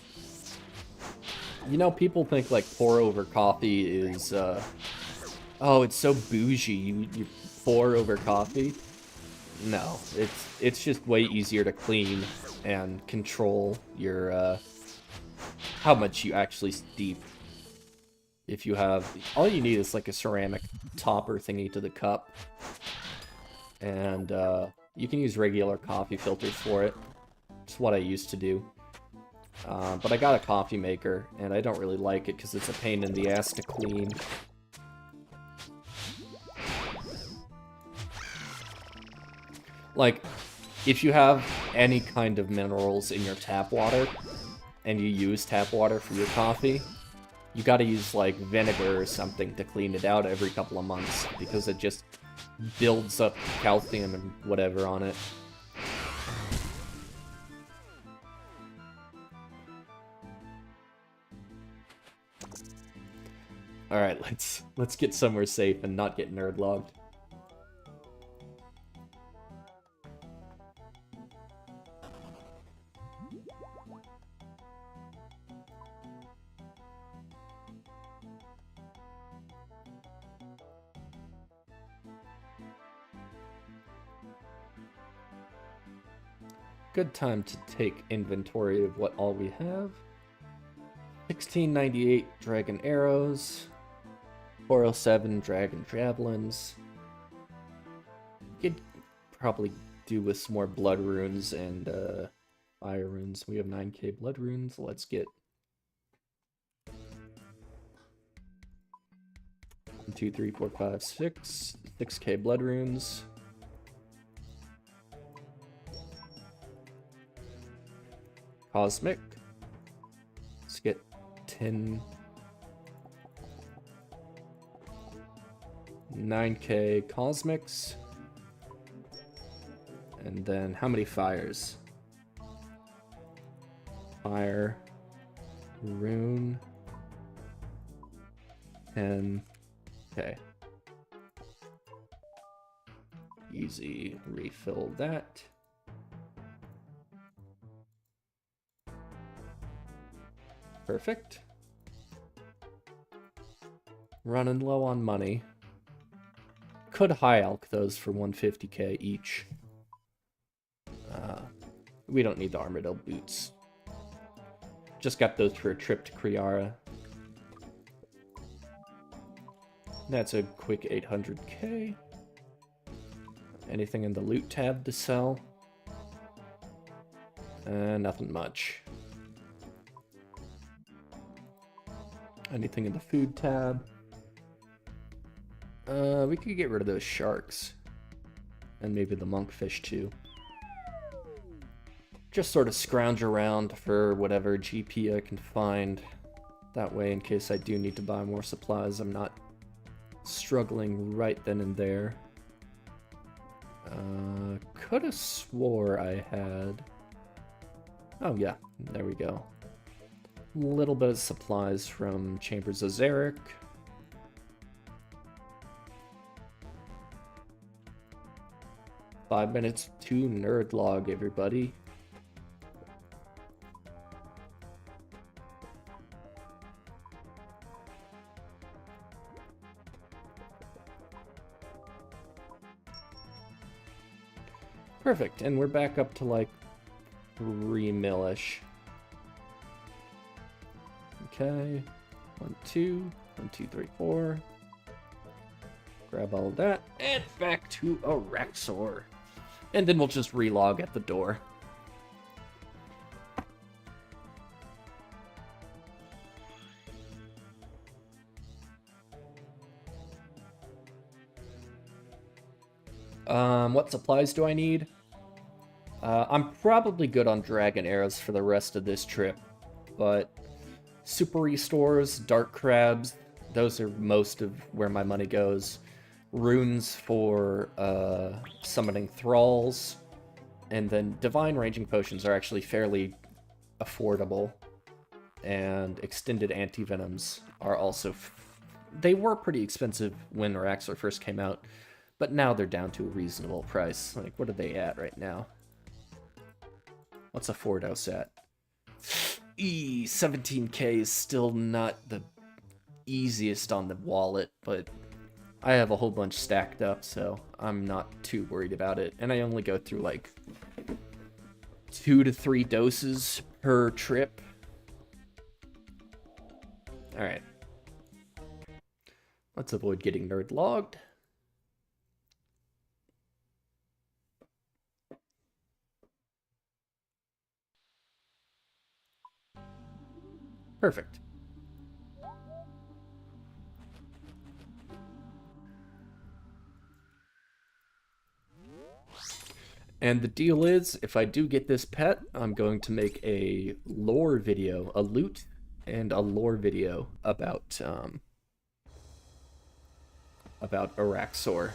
You know, people think, like, pour-over coffee is, oh, it's so bougie, you pour over coffee. No, it's just way easier to clean and control your, how much you actually steep. If you have, all you need is like a ceramic topper thingy to the cup. And, you can use regular coffee filters for it. It's what I used to do. But I got a coffee maker, and I don't really like it because it's a pain in the ass to clean. Like, if you have any kind of minerals in your tap water, and you use tap water for your coffee, you gotta use, like, vinegar or something to clean it out every couple of months, because it just builds up calcium and whatever on it. Alright, let's get somewhere safe and not get nerd logged. Good time to take inventory of what all we have. 1698 dragon arrows, 407 dragon javelins. Could probably do with some more blood runes and fire runes. We have 9k blood runes. Let's get 1, 2, 3, 4, 5, 6. 6k blood runes. Cosmic. Let's get 10. 9k cosmics. And then how many fires? Fire. Rune. 10. Okay. Easy. Refill that. Perfect. Running low on money. Could high elk those for 150k each. We don't need the Armadillo boots. Just got those for a trip to Kriara. That's a quick 800k. Anything in the loot tab to sell? Nothing much. Anything in the food tab? We could get rid of those sharks. And maybe the monkfish too. Just sort of scrounge around for whatever GP I can find. That way, in case I do need to buy more supplies, I'm not struggling right then and there. Could have swore I had... Oh yeah, there we go. A little bit of supplies from Chambers of Zarek. Five minutes to nerd log, everybody. Perfect, and we're back up to like 3 mil-ish. Okay, 1, 2, 1, 2, 3, 4. Grab all of that, and back to Araxxor. And then we'll just relog at the door. What supplies do I need? I'm probably good on dragon arrows for the rest of this trip, but super restores, dark crabs, those are most of where my money goes. Runes for summoning thralls, and then divine ranging potions are actually fairly affordable, and extended anti-venoms are also... they were pretty expensive when Araxxor first came out, but now they're down to a reasonable price. Like, what are they at right now? What's a 4-dose at? 17k is still not the easiest on the wallet, but I have a whole bunch stacked up, so I'm not too worried about it. And I only go through like 2 to 3 doses per trip. Alright. Let's avoid getting nerd logged. Perfect. And the deal is, if I do get this pet, I'm going to make a lore video, a loot and a lore video about Araxxor.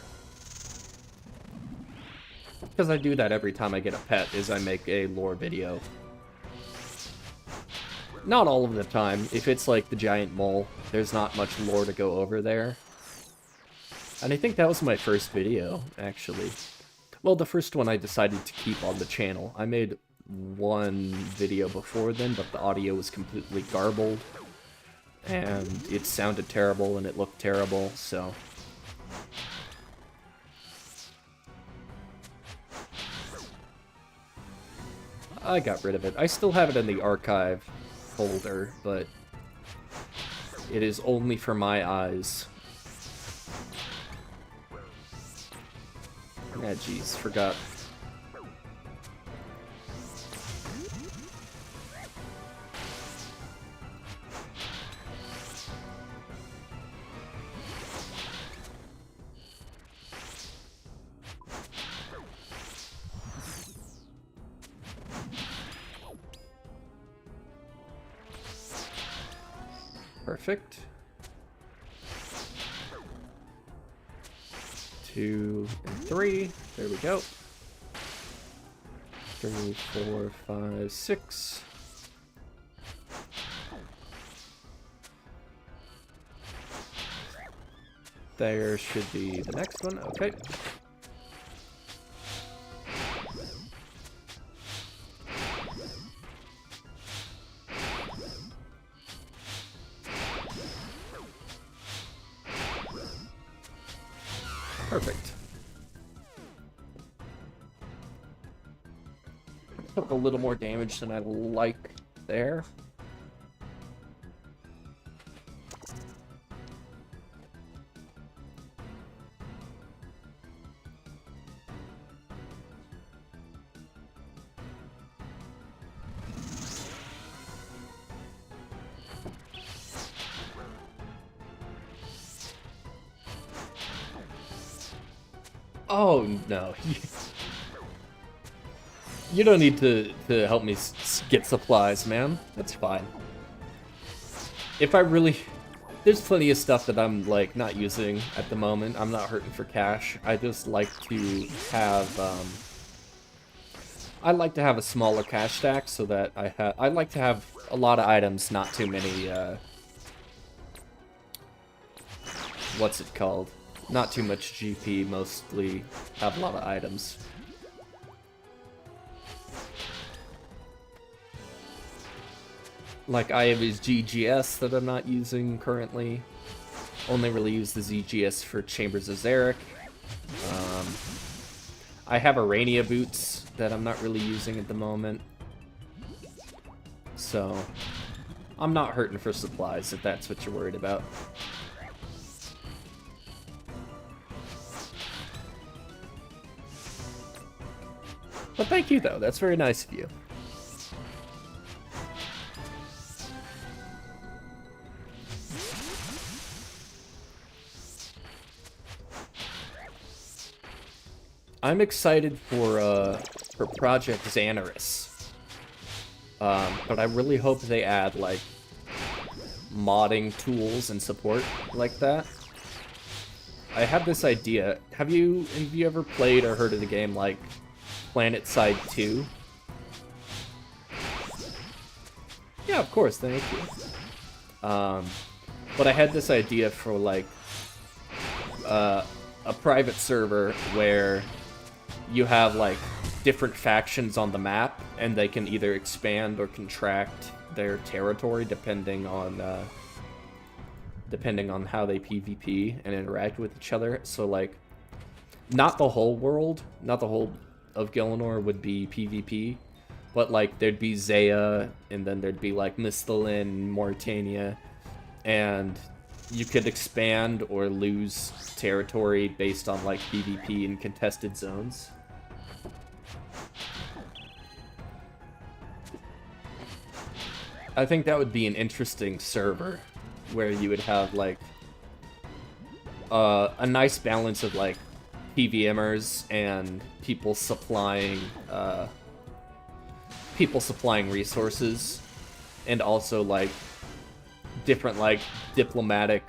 Because I do that every time I get a pet, is I make a lore video. Not all of the time. If it's like the giant mole, there's not much lore to go over there. And I think that was my first video, actually. Well, the first one I decided to keep on the channel. I made one video before then, but the audio was completely garbled. And it sounded terrible and it looked terrible, so... I got rid of it. I still have it in the archive folder, but it is only for my eyes. Ah, jeez, forgot. Perfect. 2 and 3. There we go. 3, 4, 5, 6. There should be the next one. Okay. Perfect. Took a little more damage than I like there. Oh, no. You don't need to help me get supplies, man. That's fine. If I really... There's plenty of stuff that I'm, like, not using at the moment. I'm not hurting for cash. I just like to have, I like to have a smaller cash stack so that I like to have a lot of items, not too many, what's it called? Not too much GP, mostly have a lot of items. Like, I have his GGS that I'm not using currently. Only really use the ZGS for Chambers of Zarek. I have Arania boots that I'm not really using at the moment. So, I'm not hurting for supplies if that's what you're worried about. But thank you, though. That's very nice of you. I'm excited for Project Xanaris. But I really hope they add, like, modding tools and support like that. I have this idea. Have you ever played or heard of the game, like, PlanetSide 2? Yeah, of course, thank you. But I had this idea for, like, a private server where you have, like, different factions on the map, and they can either expand or contract their territory depending on how they PvP and interact with each other. So, like, not the whole world, not the whole of Gielinor would be PvP, but, like, there'd be Zaya, and then there'd be, like, Mistalin, Mauritania, and you could expand or lose territory based on, like, PvP and contested zones. I think that would be an interesting server, where you would have, like, a nice balance of, like, PVMers and people supplying resources, and also, like, different, like, diplomatic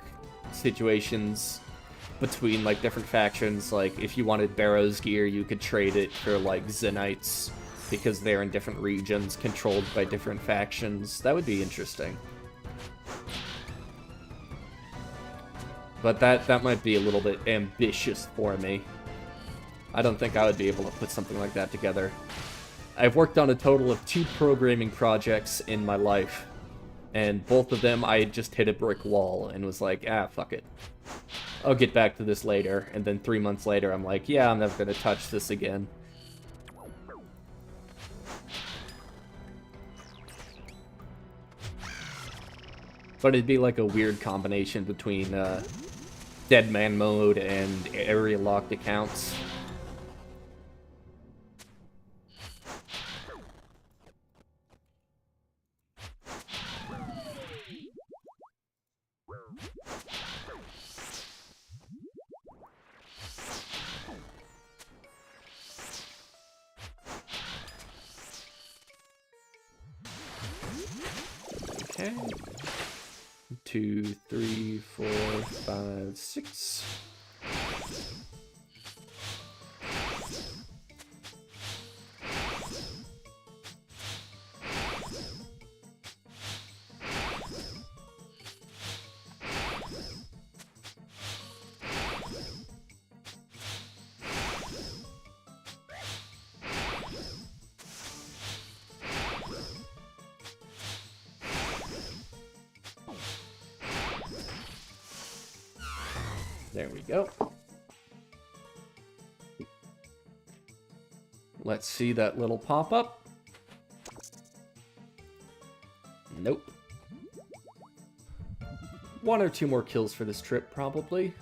situations between, like, different factions. Like, if you wanted Barrow's gear, you could trade it for, like, Zenites, because they're in different regions controlled by different factions. That would be interesting. But that might be a little bit ambitious for me. I don't think I would be able to put something like that together. I've worked on a total of 2 programming projects in my life, and both of them I just hit a brick wall and was like, ah, fuck it. I'll get back to this later. And then 3 months later, I'm like, yeah, I'm never gonna touch this again. But it'd be like a weird combination between Dead Man mode and area locked accounts. Okay. 2, 3, 4, 5, 6. There we go. Let's see that little pop-up. Nope. 1 or 2 more kills for this trip, probably.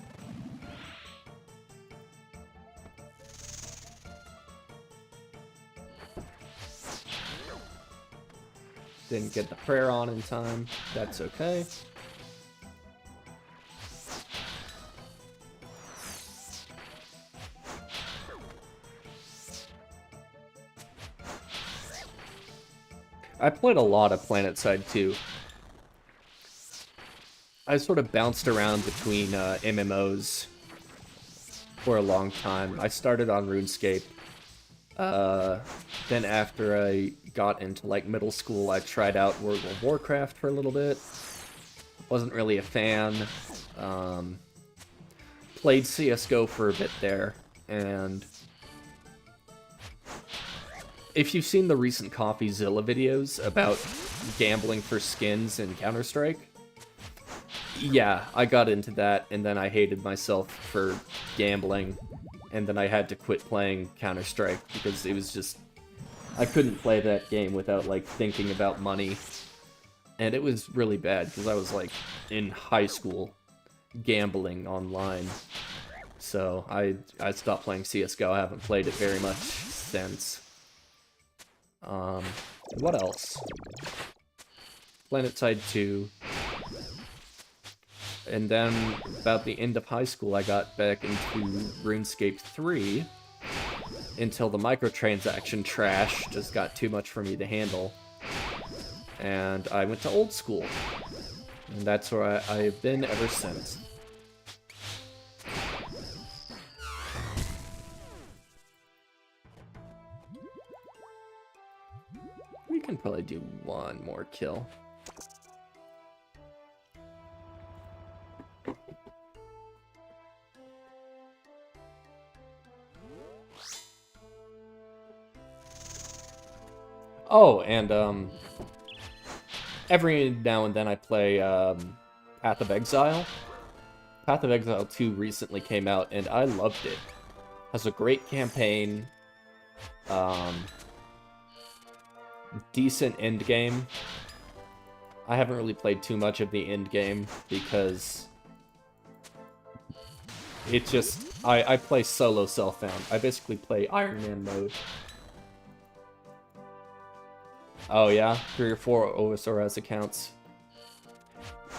Didn't get the prayer on in time. That's okay. I played a lot of PlanetSide 2. I sort of bounced around between MMOs for a long time. I started on RuneScape. Then after I got into, like, middle school, I tried out World of Warcraft for a little bit. Wasn't really a fan. Played CSGO for a bit there, and if you've seen the recent CoffeeZilla videos about gambling for skins in Counter-Strike, yeah, I got into that, and then I hated myself for gambling, and then I had to quit playing Counter-Strike, because it was just, I couldn't play that game without, like, thinking about money, and it was really bad, because I was, like, in high school, gambling online, so I stopped playing CSGO. I haven't played it very much since. Um, what else? PlanetSide 2. And then, about the end of high school, I got back into RuneScape 3 until the microtransaction trash just got too much for me to handle. And I went to old school. And that's where I've been ever since. We can probably do one more kill. Oh, and every now and then I play Path of Exile. Path of Exile 2 recently came out, and I loved it. Has a great campaign, decent endgame. I haven't really played too much of the endgame because it just... I play solo self-found. I basically play Iron Man mode. Oh yeah? 3 or 4 OSRS accounts.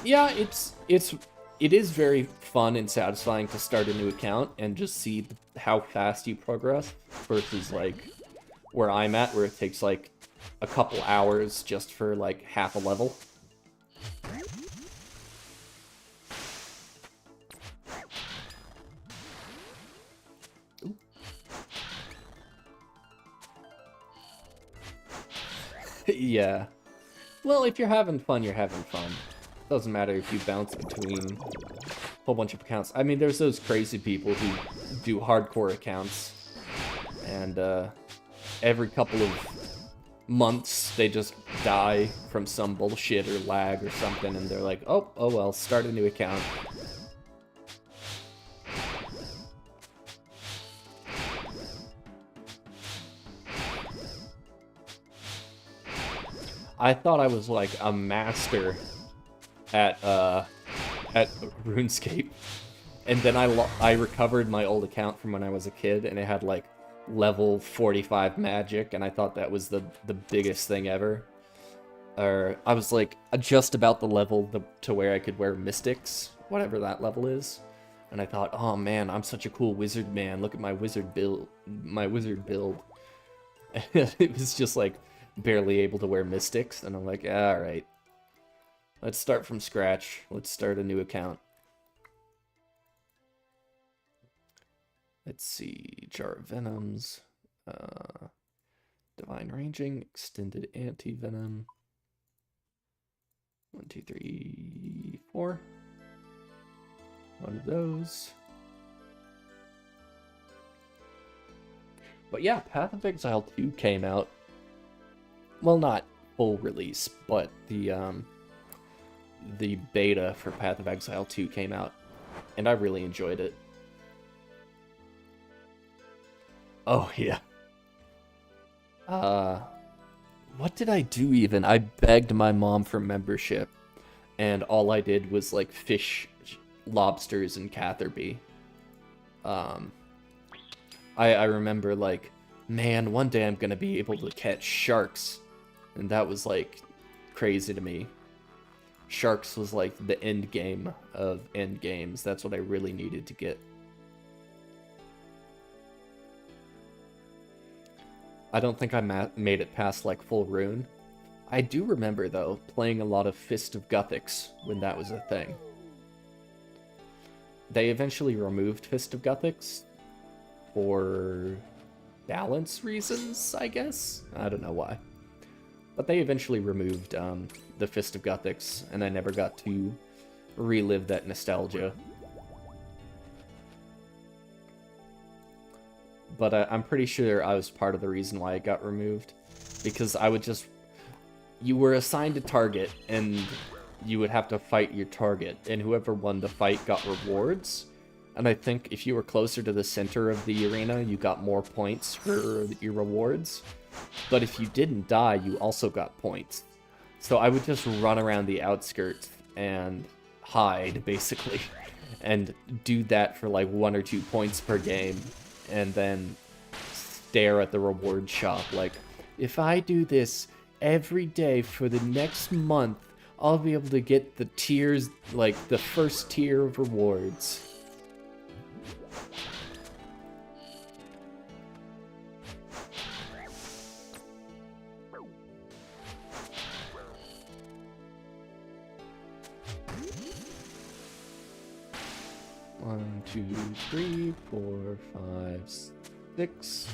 Yeah, it is very fun and satisfying to start a new account and just see how fast you progress versus like where I'm at, where it takes like a couple hours just for like half a level. Yeah. Well, if you're having fun, you're having fun. Doesn't matter if you bounce between a whole bunch of accounts. I mean, there's those crazy people who do hardcore accounts, and every couple of months they just die from some bullshit or lag or something, and they're like, oh well, start a new account. I thought I was like a master at RuneScape, and then I recovered my old account from when I was a kid, and it had like level 45 magic, and I thought that was the biggest thing ever. Or I was like just about the level to where I could wear mystics, whatever that level is, and I thought, oh man, I'm such a cool wizard man. Look at my wizard build, It was just like barely able to wear mystics, and I'm like, all right, let's start from scratch. Let's start a new account. Let's see, Jar of Venoms, Divine Ranging, Extended Anti-Venom. 1, 2, 3, 4. One of those. But yeah, Path of Exile 2 came out. Well, not full release, but the beta for Path of Exile 2 came out, and I really enjoyed it. Oh, yeah. What did I do even? I begged my mom for membership, and all I did was, like, fish lobsters in Catherby. I remember, like, man, one day I'm gonna be able to catch sharks. And that was, like, crazy to me. Sharks was, like, the end game of end games. That's what I really needed to get. I don't think I made it past, like, full rune. I do remember, though, playing a lot of Fist of Guthics when that was a thing. They eventually removed Fist of Guthics for balance reasons, I guess? I don't know why. But they eventually removed the Fist of Guthics, and I never got to relive that nostalgia. But I'm pretty sure I was part of the reason why it got removed. Because I would just... You were assigned a target, and you would have to fight your target. And whoever won the fight got rewards. And I think if you were closer to the center of the arena, you got more points for your rewards. But if you didn't die, you also got points. So I would just run around the outskirts and hide, basically. And do that for like 1 or 2 points per game. And then stare at the reward shop like, if I do this every day for the next month, I'll be able to get the tiers, like the first tier of rewards. One, two, three, four, five, six.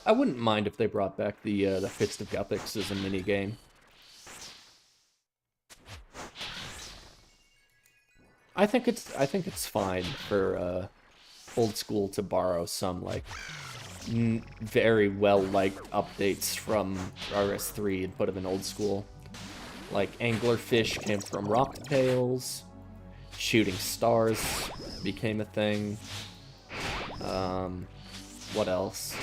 I wouldn't mind if they brought back the Fist of Gothics as a minigame. I think it's fine for old school to borrow some like very well liked updates from RS3 and put them in old school. Like anglerfish came from Rock Tales, shooting stars became a thing. What else?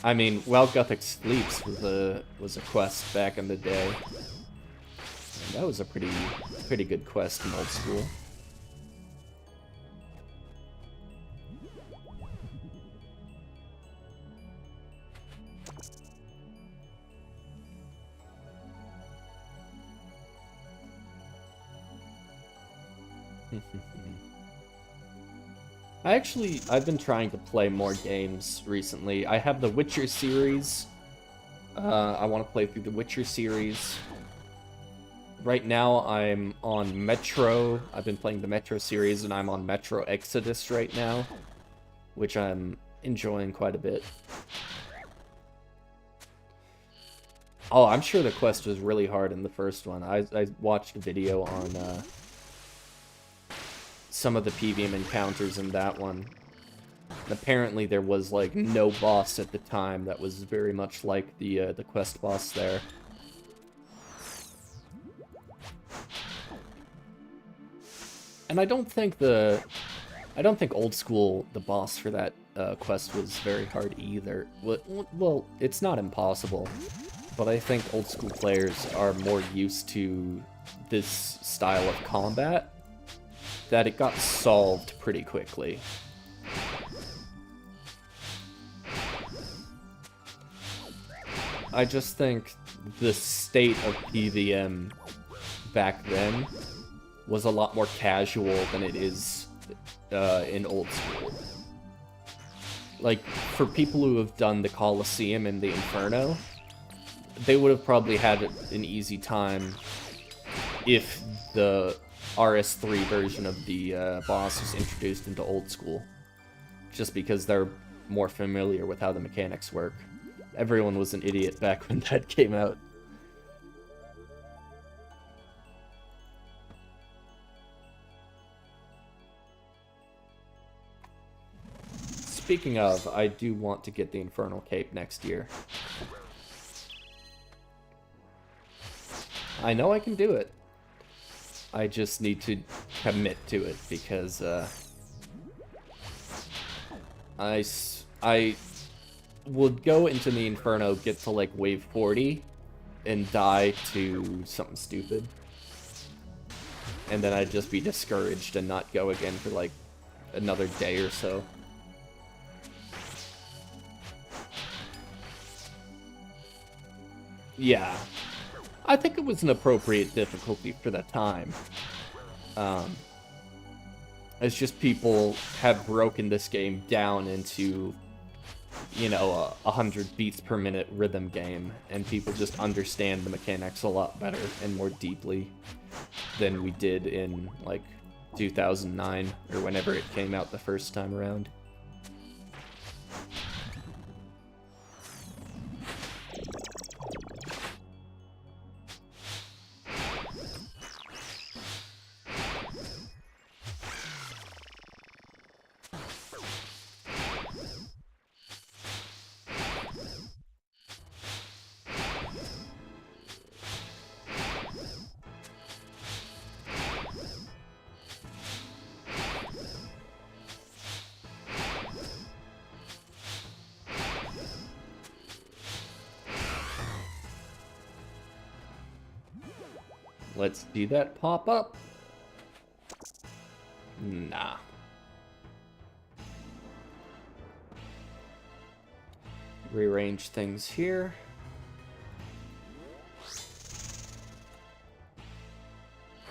I mean, While Gothic Sleeps was a quest back in the day. And that was a pretty good quest in old school. I've been trying to play more games recently. I have the Witcher series. I want to play through the Witcher series. Right now, I'm on Metro. I've been playing the Metro series, and I'm on Metro Exodus right now, which I'm enjoying quite a bit. Oh, I'm sure the quest was really hard in the first one. I watched a video on some of the PvM encounters in that one. Apparently there was like no boss at the time that was very much like the quest boss there. And I don't think old school the boss for that quest was very hard either. Well, it's not impossible, but I think old school players are more used to this style of combat that it got solved pretty quickly. I just think the state of PvM back then was a lot more casual than it is in old school. Like, for people who have done the Colosseum and the Inferno, they would have probably had an easy time if the RS3 version of the boss was introduced into old school, just because they're more familiar with how the mechanics work. Everyone was an idiot back when that came out. Speaking of, I do want to get the Infernal Cape next year. I know I can do it. I just need to commit to it, because I would go into the Inferno, get to like wave 40, and die to something stupid. And then I'd just be discouraged and not go again for like another day or so. Yeah. I think it was an appropriate difficulty for that time. It's just people have broken this game down into, you know, 100 beats per minute rhythm game, and people just understand the mechanics a lot better and more deeply than we did in, like, 2009, or whenever it came out the first time around. Let's see that pop up. Nah. Rearrange things here.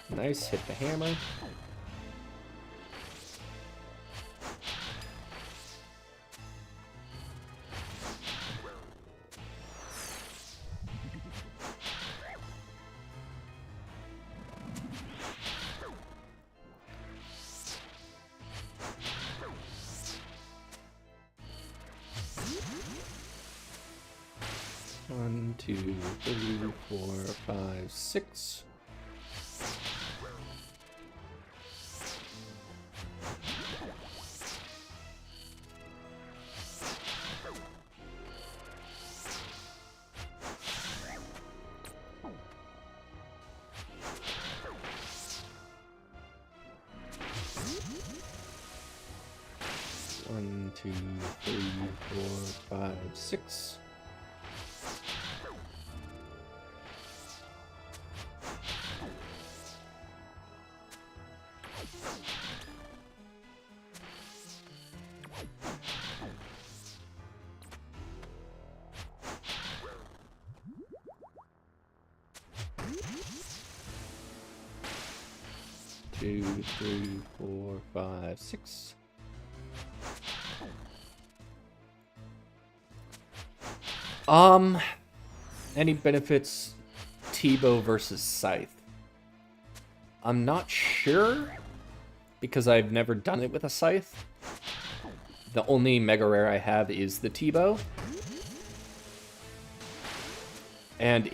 Nice, hit the hammer. One, two, three, 4, 5, 6. One, two, three, 4, 5, 6. Two, three, 4, 5, 6. Any benefits T-bow versus Scythe? I'm not sure, because I've never done it with a Scythe. The only Mega Rare I have is the T-bow. And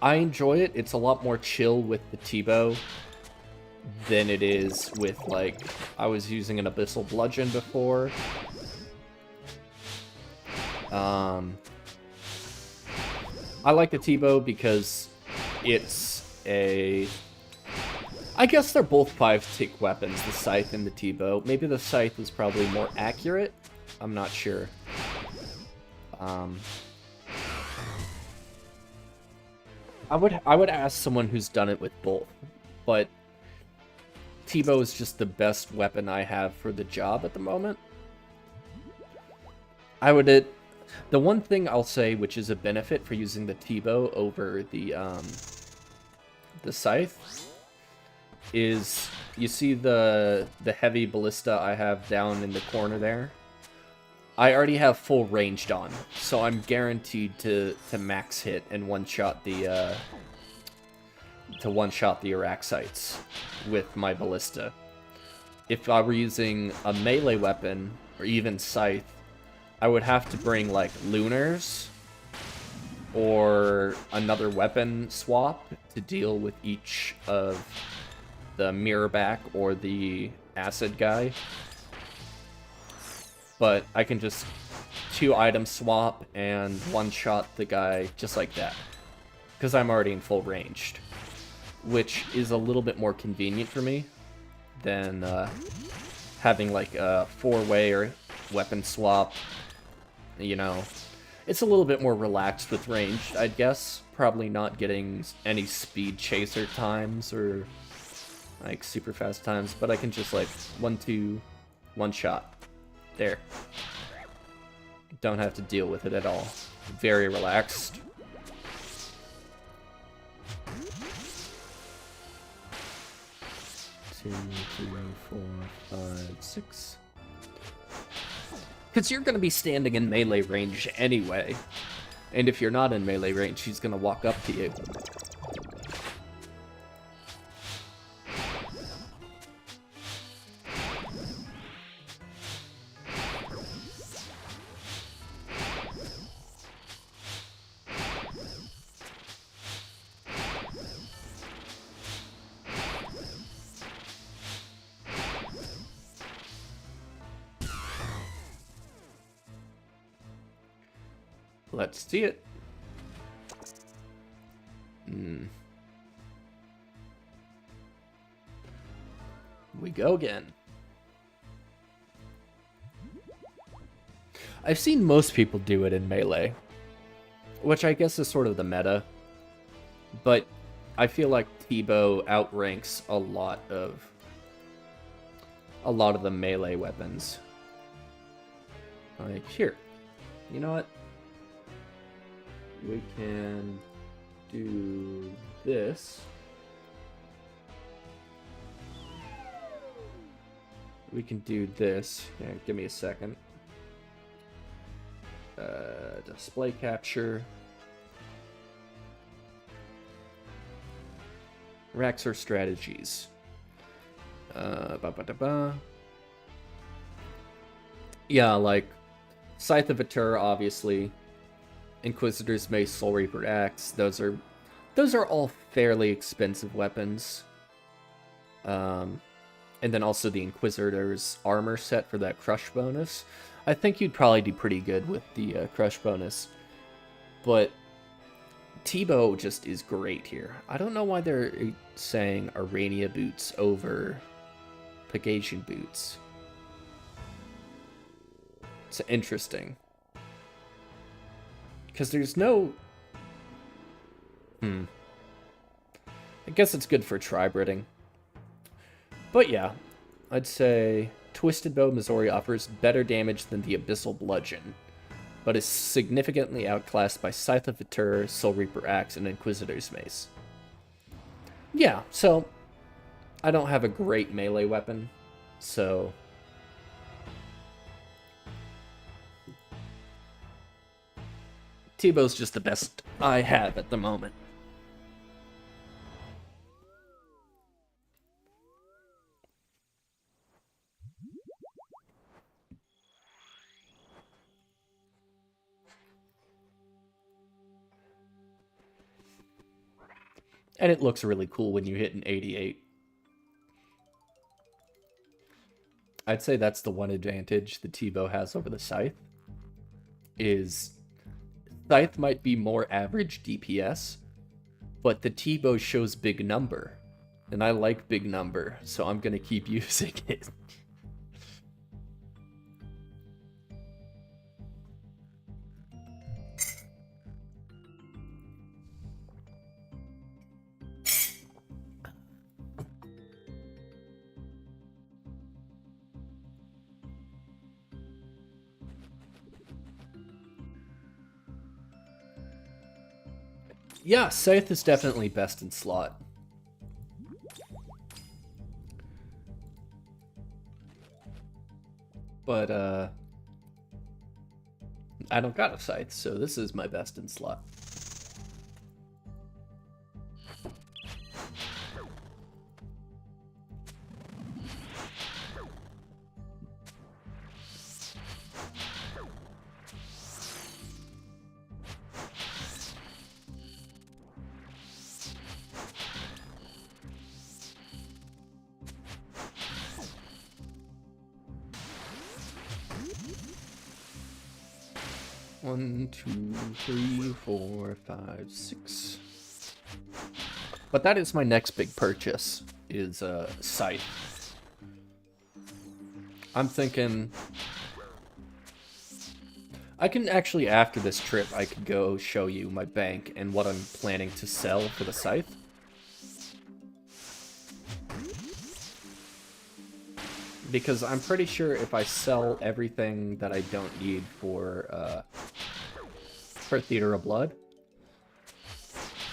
I enjoy it. It's a lot more chill with the T-bow than it is with, like, I was using an Abyssal Bludgeon before. I like the T-bow because it's I guess they're both 5-tick weapons, the Scythe and the T-bow. Maybe the Scythe is probably more accurate. I'm not sure. I would ask someone who's done it with both, but T-bow is just the best weapon I have for the job at the moment. The one thing I'll say, which is a benefit for using the T-bow over the Scythe, is you see the heavy ballista I have down in the corner there? I already have full ranged on, so I'm guaranteed to max hit and one-shot the Araxxites with my ballista. If I were using a melee weapon, or even Scythe, I would have to bring, like, Lunars or another weapon swap to deal with each of the Mirrorback or the Acid guy. But I can just 2-item swap and one-shot the guy just like that, because I'm already in full ranged, which is a little bit more convenient for me than having, like, a 4-way or weapon swap. You know, it's a little bit more relaxed with ranged, I'd guess. Probably not getting any speed chaser times or, like, super fast times, but I can just, like, 1-2, one-shot. There. Don't have to deal with it at all. Very relaxed. Two, three, 4, 5, 6. Because you're going to be standing in melee range anyway. And if you're not in melee range, he's going to walk up to you. Let's see it. We go again. I've seen most people do it in Melee, which I guess is sort of the meta, but I feel like T-Bow outranks a lot of the melee weapons. Like, here. You know what? We can do this. We can do this. Yeah, give me a second. Display capture. Araxxor strategies. Yeah, like Scythe of Atur, obviously. Inquisitor's Mace, Soul Reaper Axe. Those are all fairly expensive weapons. And then also the Inquisitor's armor set for that crush bonus. I think you'd probably do pretty good with the crush bonus. But T-Bow just is great here. I don't know why they're saying Arania boots over Pegasian boots. It's interesting. Because there's no... I guess it's good for tri-breeding. But yeah, I'd say Twisted Bow Missouri offers better damage than the Abyssal Bludgeon, but is significantly outclassed by Scythe of Atur, Soul Reaper Axe, and Inquisitor's Mace. Yeah, so I don't have a great melee weapon, so... T-Bow's just the best I have at the moment. And it looks really cool when you hit an 88. I'd say that's the one advantage the T-Bow has over the Scythe. Is Scythe might be more average DPS, but the T-Bow shows big number. And I like big number, so I'm going to keep using it. Yeah, Scythe is definitely best in slot. But, I don't got a Scythe, so this is my best in slot. One, two, three, four, five, six. But that is my next big purchase, is Scythe. I'm thinking... I can actually, after this trip, I could go show you my bank and what I'm planning to sell for the Scythe. Because I'm pretty sure if I sell everything that I don't need for Theater of Blood,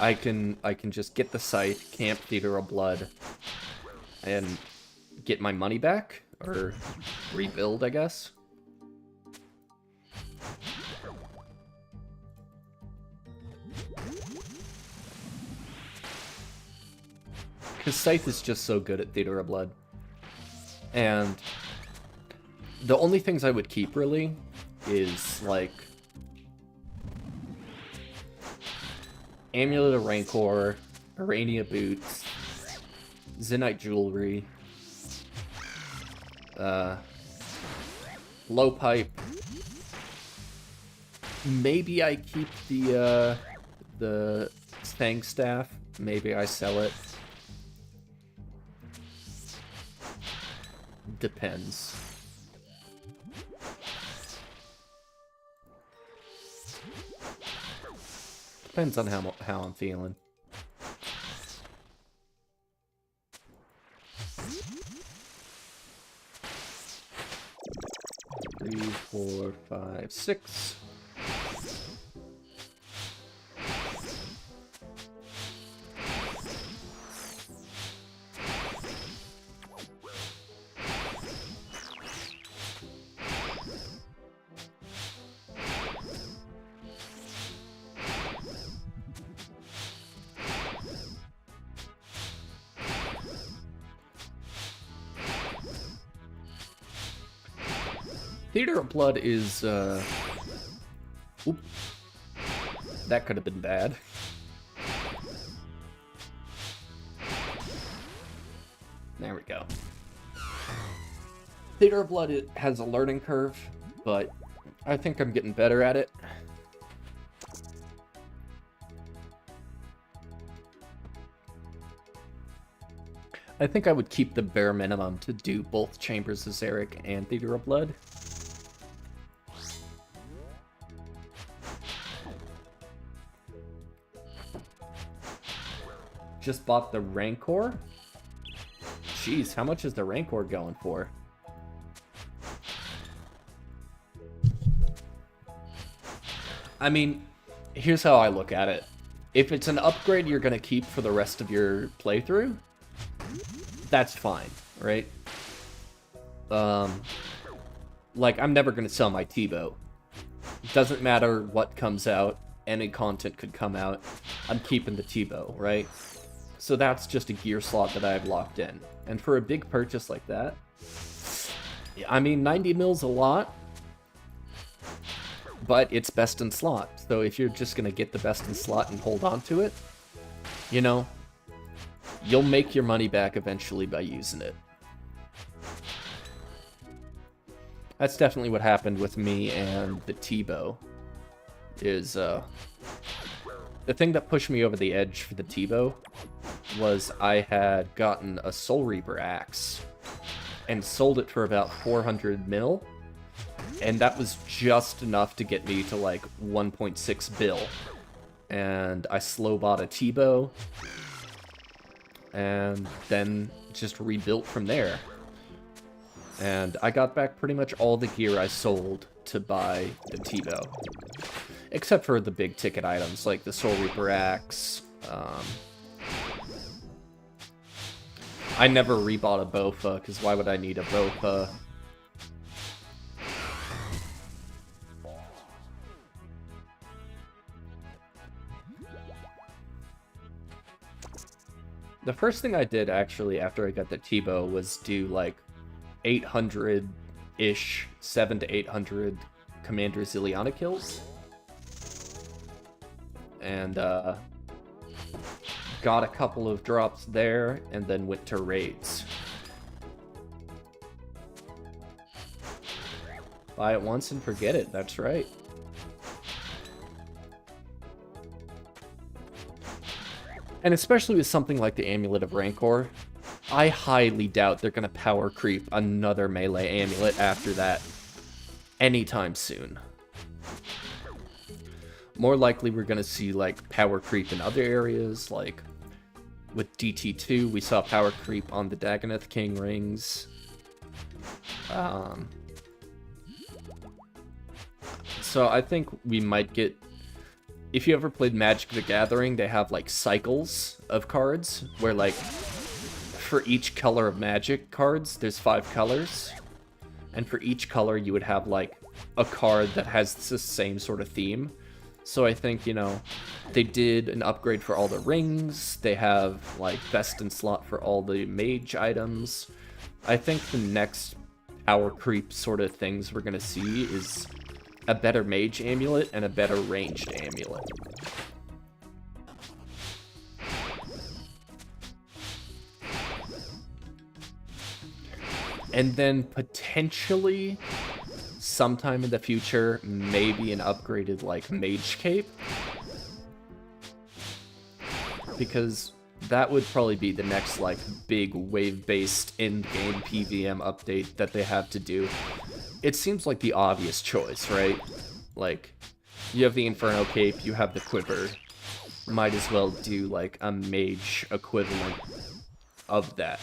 I can just get the Scythe, camp Theater of Blood, and get my money back, or rebuild, I guess. Because Scythe is just so good at Theater of Blood. And the only things I would keep, really, is, like, Amulet of Rancor, Arania Boots, Zenite Jewelry, Low Pipe. Maybe I keep the Stang Staff. Maybe I sell it. Depends. Depends on how I'm feeling. 3, 4, 5, 6. Theater of Blood is, Oop. That could have been bad. There we go. Theater of Blood, it has a learning curve, but I think I'm getting better at it. I think I would keep the bare minimum to do both Chambers of Zarek and Theater of Blood. Just bought the Rancor? Jeez, how much is the Rancor going for? I mean, here's how I look at it. If it's an upgrade you're going to keep for the rest of your playthrough, that's fine, right? Like, I'm never going to sell my T-bow. Doesn't matter what comes out, any content could come out, I'm keeping the T-bow, right? So that's just a gear slot that I have locked in. And for a big purchase like that, I mean, 90 mil's a lot, but it's best in slot. So if you're just going to get the best in slot and hold on to it, you know, you'll make your money back eventually by using it. That's definitely what happened with me and the T-bow. Is, the thing that pushed me over the edge for the T-bow was I had gotten a Soul Reaper axe and sold it for about 400 mil, and that was just enough to get me to like 1.6 bill. And I slow bought a T-bow and then just rebuilt from there. And I got back pretty much all the gear I sold to buy the T-bow, except for the big ticket items like the Soul Reaper axe. I never rebought a Bofa, because why would I need a Bofa? The first thing I did, actually, after I got the T-bow was do, like, 800-ish, 7 to 800 Commander Ziliana kills. And, got a couple of drops there, and then went to raids. Buy it once and forget it, that's right. And especially with something like the Amulet of Rancor, I highly doubt they're going to power creep another melee amulet after that anytime soon. More likely we're going to see like power creep in other areas, like with DT2 we saw power creep on the Dagonoth King rings. So I think we might get... If you ever played Magic the Gathering, they have like cycles of cards, where like for each color of Magic cards, there's 5 colors. And for each color you would have like a card that has the same sort of theme. So I think, you know, they did an upgrade for all the rings, they have like best in slot for all the mage items. I think the next power creep sort of things we're gonna see is a better mage amulet and a better ranged amulet. And then potentially, sometime in the future, maybe an upgraded like mage cape. Because that would probably be the next like big wave-based in-game PVM update that they have to do. It seems like the obvious choice, right? Like, you have the Inferno Cape, you have the Quiver. Might as well do, like, a mage equivalent of that.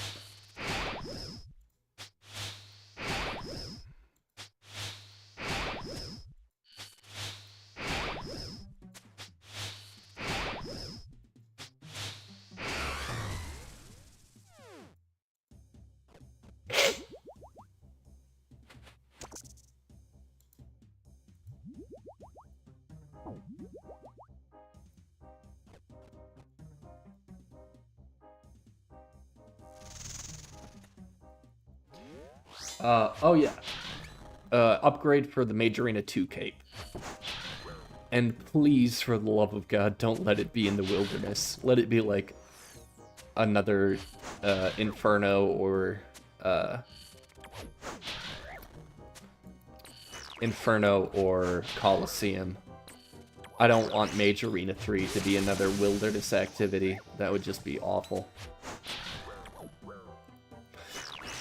Oh yeah. Upgrade for the Mage Arena 2 cape. And please, for the love of God, don't let it be in the wilderness. Let it be like another Inferno or Coliseum. I don't want Mage Arena 3 to be another wilderness activity. That would just be awful.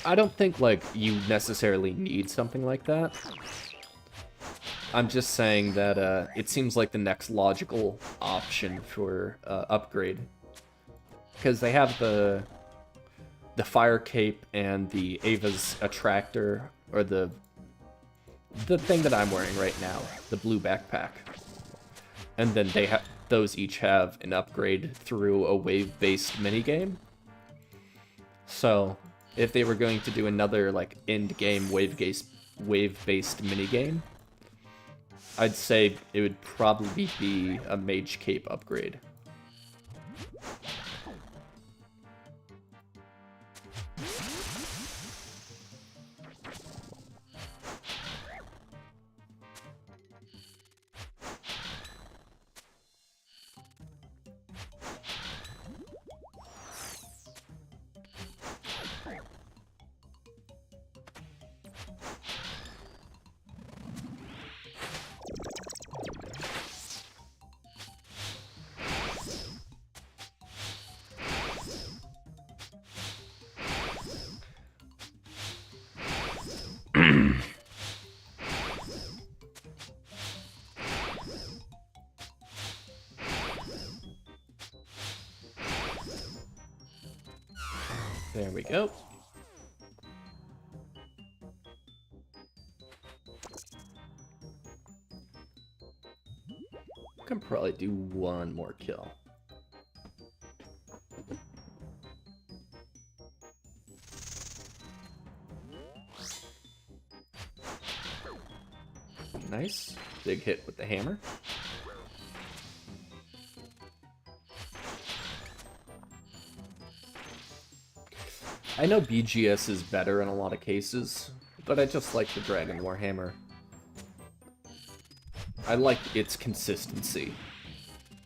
I don't think, like, you necessarily need something like that. I'm just saying that it seems like the next logical option for upgrade. Because they have the Fire Cape and the Ava's Attractor, or the thing that I'm wearing right now, the blue backpack. And then those each have an upgrade through a wave-based minigame. So, if they were going to do another, like, end-game wave-based minigame, I'd say it would probably be a Mage Cape upgrade. There we go. Can probably do one more kill. Nice. Big hit with the hammer. I know BGS is better in a lot of cases, but I just like the Dragon Warhammer. I like its consistency.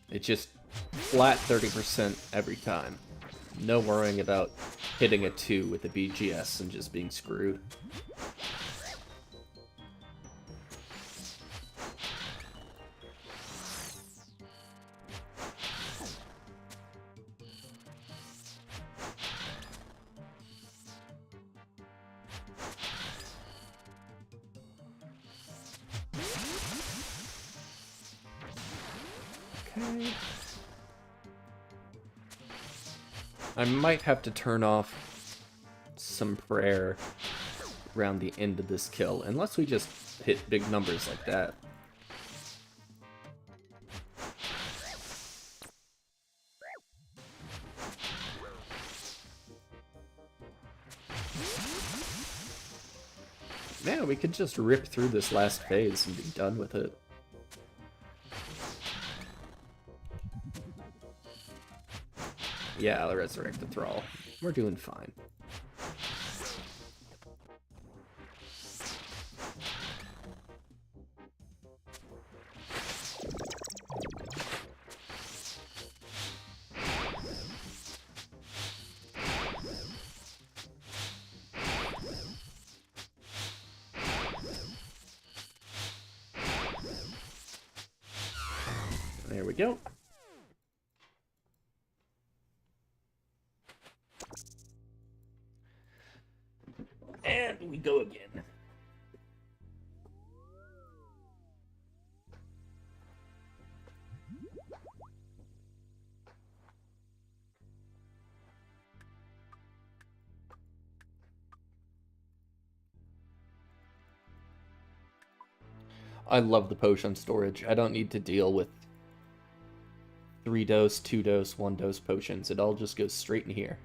It's just flat 30% every time. No worrying about hitting a 2 with the BGS and just being screwed. I might have to turn off some prayer around the end of this kill, unless we just hit big numbers like that. Man, we could just rip through this last phase and be done with it. Yeah, I'll resurrect the Thrall. We're doing fine. There we go. And we go again. I love the potion storage. I don't need to deal with 3-dose, 2-dose, 1-dose potions. It all just goes straight in here.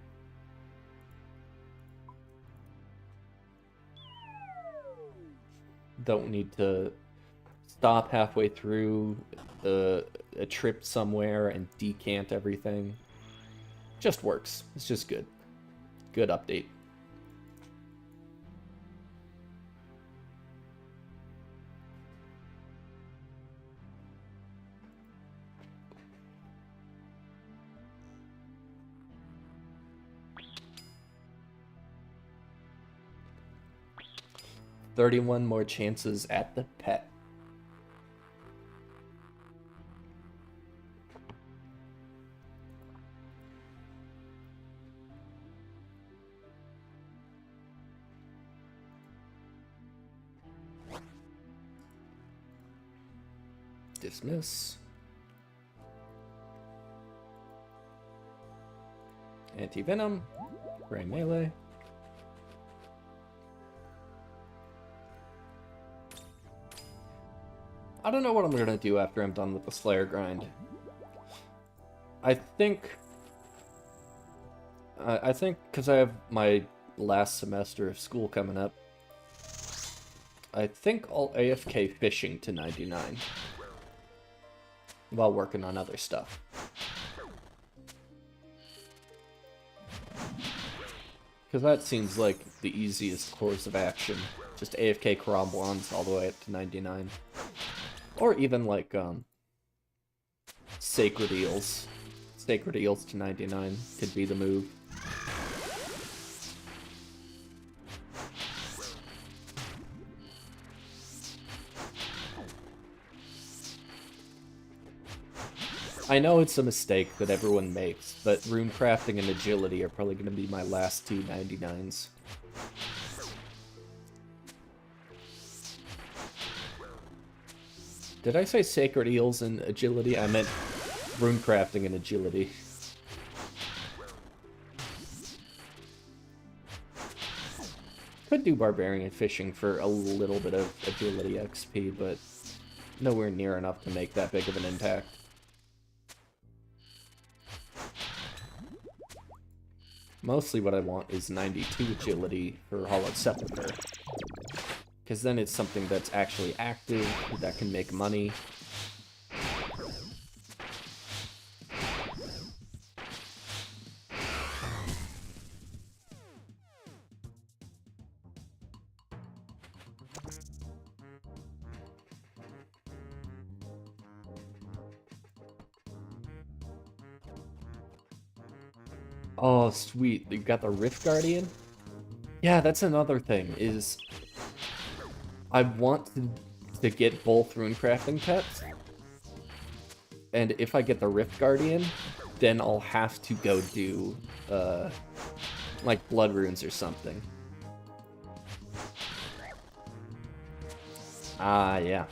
Don't need to stop halfway through a trip somewhere and decant everything. Just works. It's just good. Good update. 31 more chances at the pet. Dismiss. Anti-venom. Ray melee. I don't know what I'm gonna do after I'm done with the Slayer grind. I think because I have my last semester of school coming up, I think I'll AFK fishing to 99 while working on other stuff. Because that seems like the easiest course of action. Just AFK Carablons all the way up to 99. Or even like, Sacred Eels. Sacred Eels to 99 could be the move. I know it's a mistake that everyone makes, but rune crafting and agility are probably going to be my last two 99s. Did I say Sacred Eels and agility? I meant rune crafting and agility. Could do barbarian fishing for a little bit of agility XP, but nowhere near enough to make that big of an impact. Mostly what I want is 92 agility for Hollowed Sepulchre. Because then it's something that's actually active, that can make money. Oh, sweet. You got the Rift Guardian? Yeah, that's another thing, is I want to get both runecrafting pets, and if I get the Rift Guardian, then I'll have to go do, like, Blood Runes or something. Ah, yeah.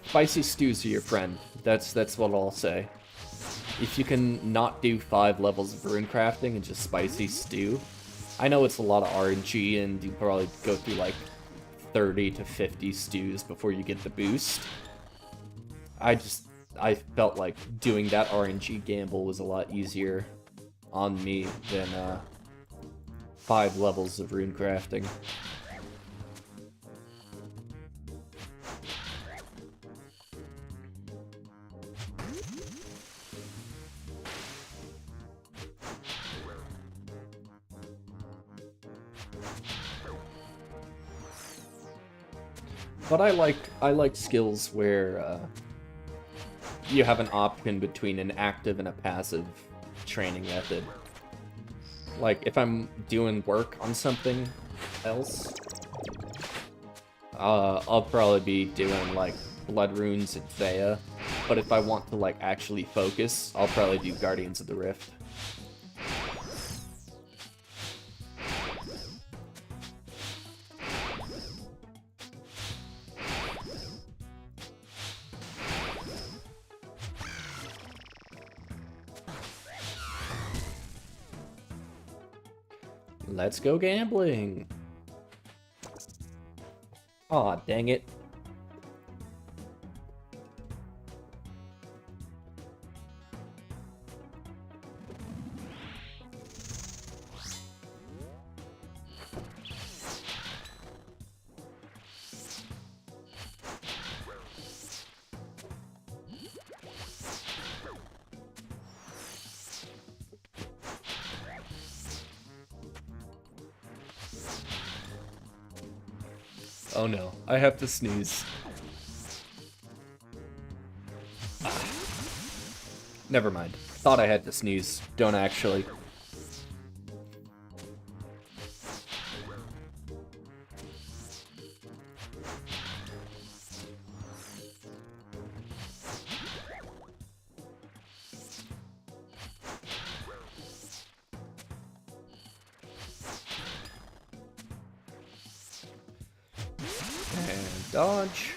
Spicy stews are your friend. That's what I'll say. If you can not do 5 levels of runecrafting and just spicy stew, I know it's a lot of RNG and you probably go through like 30 to 50 stews before you get the boost. I felt like doing that RNG gamble was a lot easier on me than 5 levels of runecrafting. But I like skills where you have an option between an active and a passive training method. Like, if I'm doing work on something else, I'll probably be doing, like, Blood Runes and Thea. But if I want to, like, actually focus, I'll probably do Guardians of the Rift. Let's go gambling. Aw, dang it. Oh no, I have to sneeze. Never mind. Thought I had to sneeze. Don't actually. Dodge.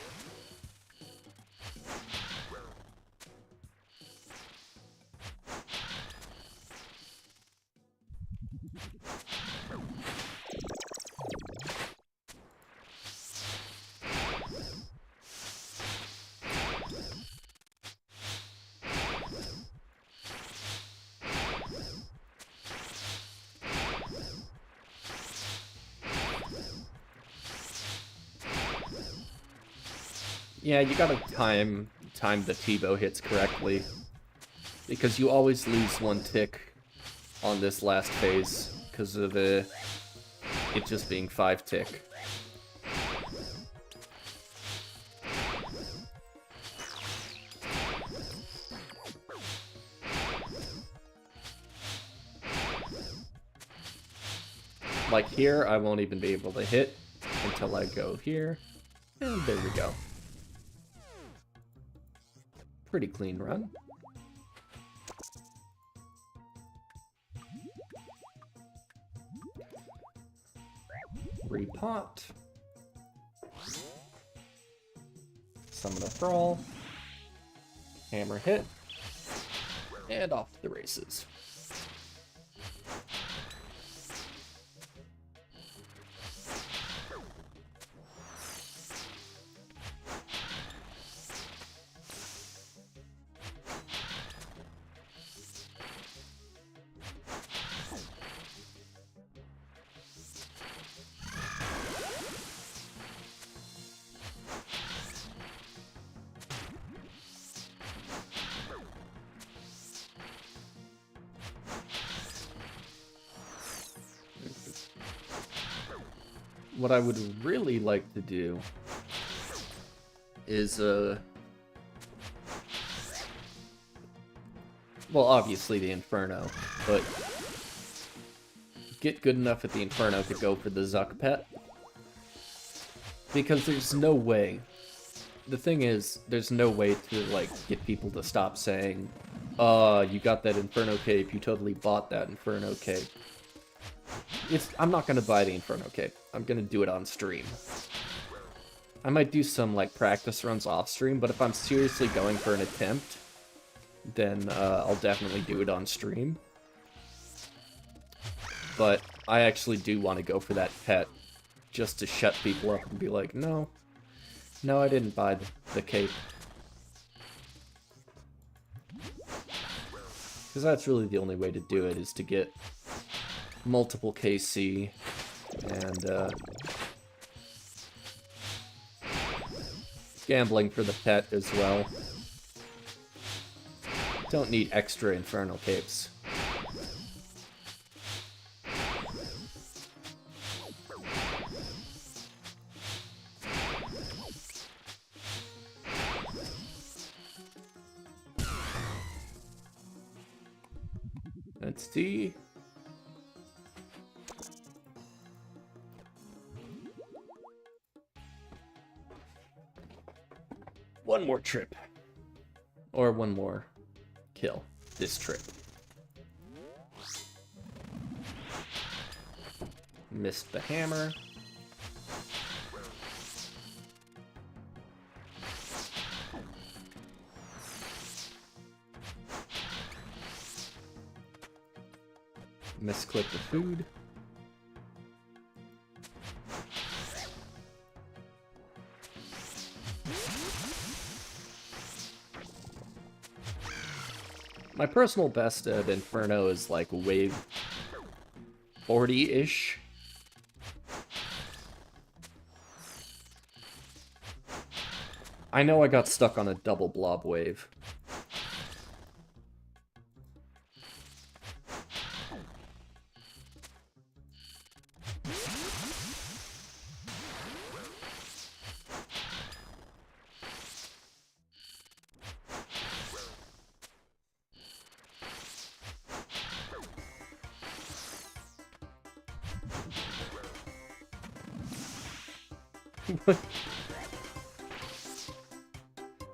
Yeah, you gotta time the T-bow hits correctly, because you always lose one tick on this last phase because of it just being 5 tick. Like here, I won't even be able to hit until I go here, and there we go. Pretty clean run. Repot. Summon a Thrall. Hammer hit. And off to the races. What I would really like to do is, well, obviously the Inferno, but get good enough at the Inferno to go for the Zuck pet. Because there's no way. The thing is, there's no way to, like, get people to stop saying, you got that Inferno cape, you totally bought that Inferno cape. I'm not gonna buy the Inferno cape. I'm gonna do it on stream. I might do some, like, practice runs off stream, but if I'm seriously going for an attempt, then I'll definitely do it on stream. But I actually do want to go for that pet, just to shut people up and be like, no, I didn't buy the cape. Because that's really the only way to do it, is to get multiple KC, and gambling for the pet as well. Don't need extra Infernal capes. Let's see. One more trip. Or one more kill this trip. Missed the hammer. Misclick the food. My personal best at Inferno is like wave 40-ish. I know I got stuck on a double blob wave.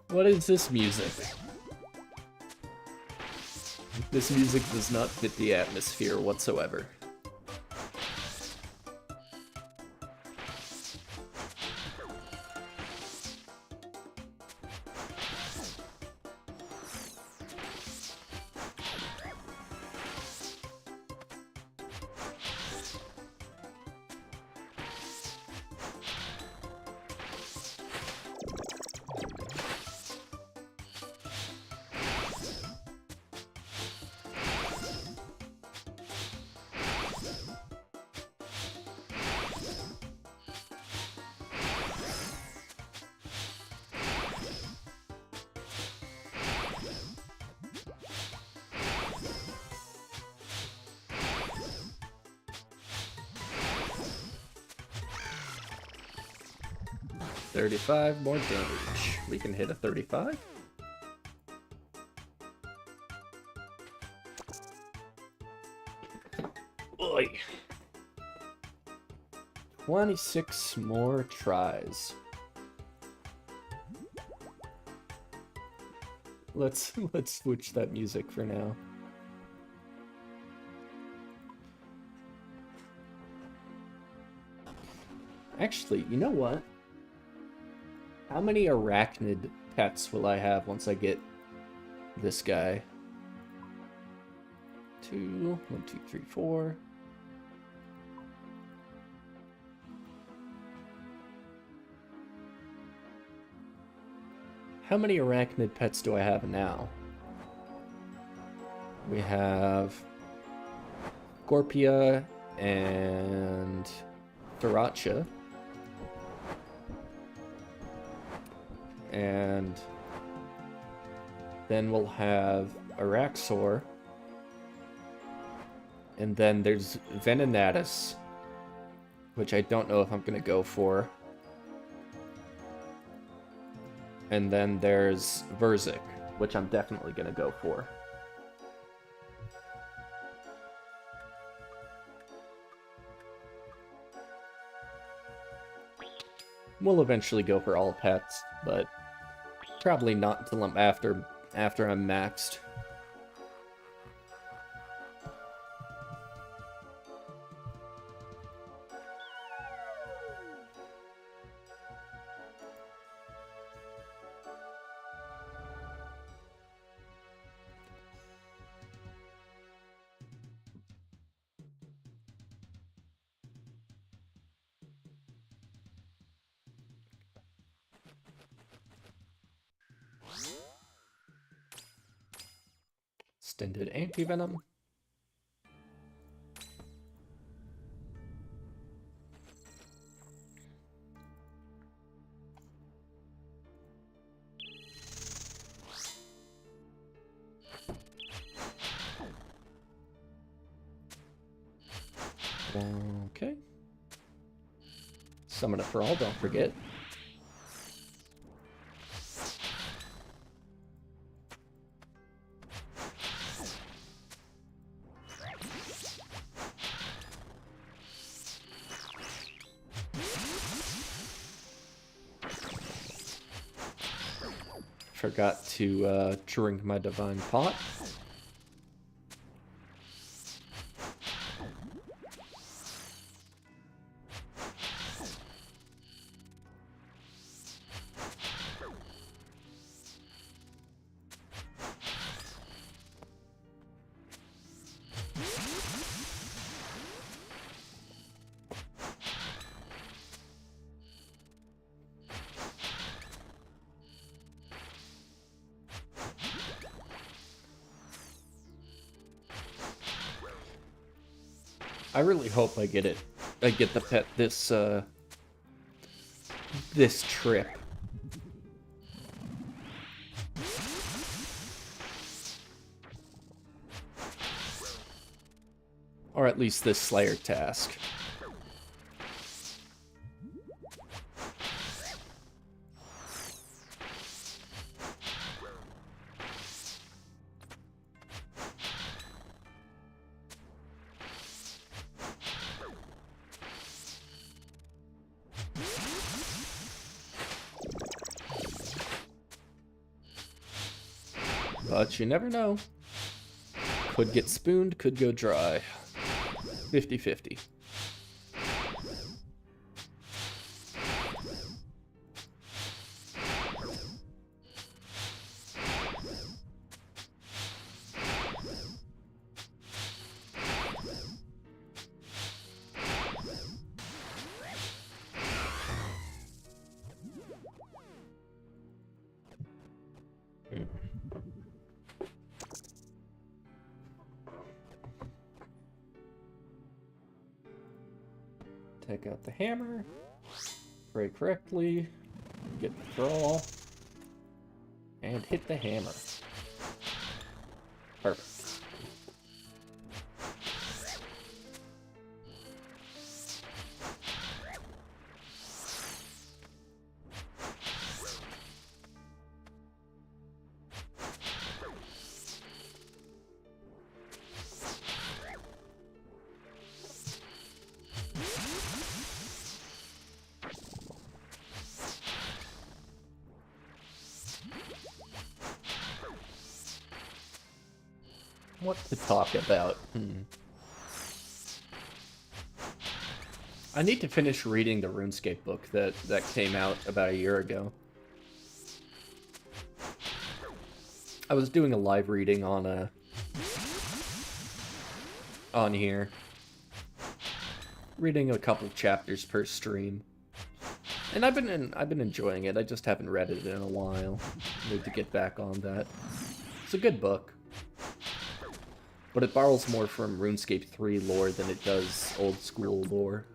What is this music? This music does not fit the atmosphere whatsoever. 35 more damage. We can hit a 35. Oy. 26 more tries. Let's switch that music for now. Actually, you know what? How many arachnid pets will I have once I get this guy? 2, 1, 2, 3, 4. How many arachnid pets do I have now? We have Scorpia and Sriracha. And then we'll have Araxxor. And then there's Venenatus, which I don't know if I'm going to go for. And then there's Verzik, which I'm definitely going to go for. We'll eventually go for all pets, but probably not until I'm after I'm maxed. Extended anti-venom. Okay. Summon it for all, don't forget. Forgot to drink my divine pot. I really hope I get it. I get the pet this this trip. Or at least this Slayer task. But you never know. Could get spooned, could go dry. 50-50. Take out the hammer, pray correctly, get the draw, and hit the hammer. Perfect. What to talk about? I need to finish reading the RuneScape book that came out about a year ago. I was doing a live reading on here, reading a couple chapters per stream, and I've been enjoying it. I just haven't read it in a while. Need to get back on that. It's a good book, but it borrows more from RuneScape 3 lore than it does old school lore.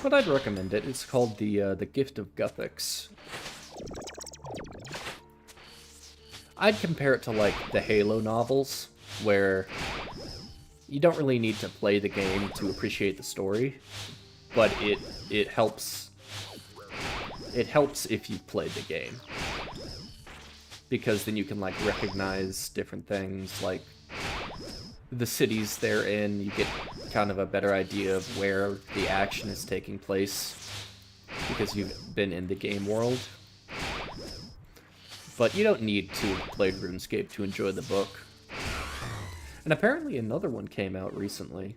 But I'd recommend it. It's called the Gift of Guthix. I'd compare it to like the Halo novels, where you don't really need to play the game to appreciate the story, but it helps. It helps if you played the game, because then you can like recognize different things, like the cities they're in. You get kind of a better idea of where the action is taking place because you've been in the game world. But you don't need to have played RuneScape to enjoy the book. And apparently another one came out recently,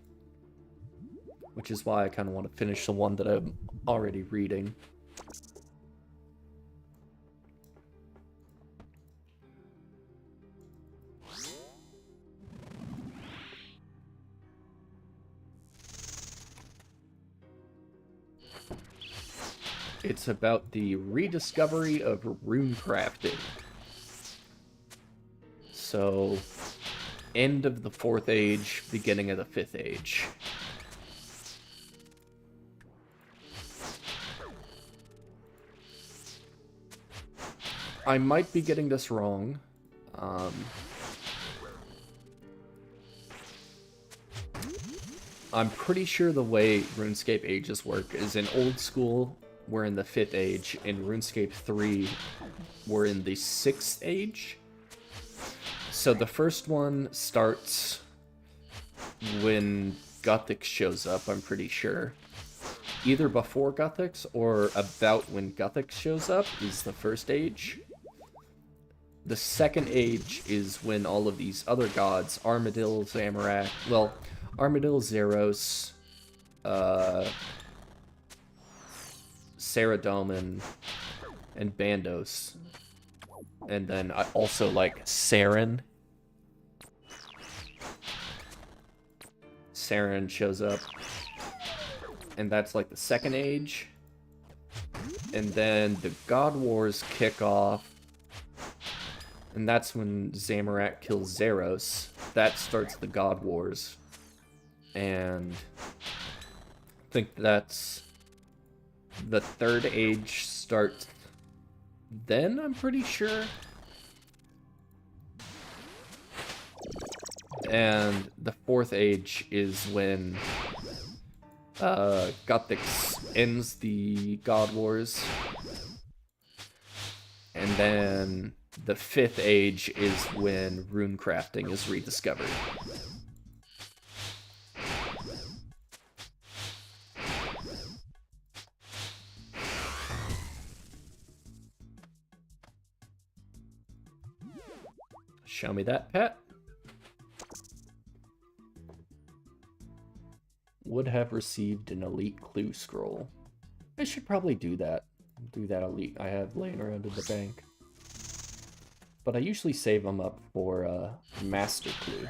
which is why I kind of want to finish the one that I'm already reading. It's about the rediscovery of rune crafting. So, end of the 4th Age, beginning of the 5th Age. I might be getting this wrong. I'm pretty sure the way RuneScape Ages work is in old school, we're in the 5th Age. In RuneScape 3, we're in the 6th Age. So the first one starts when Guthix shows up, I'm pretty sure. Either before Guthix or about when Guthix shows up is the 1st Age. The 2nd Age is when all of these other gods, Armadillo, Zamorak, well, Armadillo, Zeros, Saradomin, and Bandos. And then I also like Saren. Saren shows up. And that's like the 2nd Age. And then the God Wars kick off. And that's when Zamorak kills Zeros. That starts the God Wars. And I think that's the 3rd Age starts then, I'm pretty sure. And the 4th Age is when Guthix ends the God Wars. And then the 5th Age is when rune crafting is rediscovered. Show me that, Pat. Would have received an elite clue scroll. I should probably do that. Do that elite I have laying around in the bank. But I usually save them up for master clue.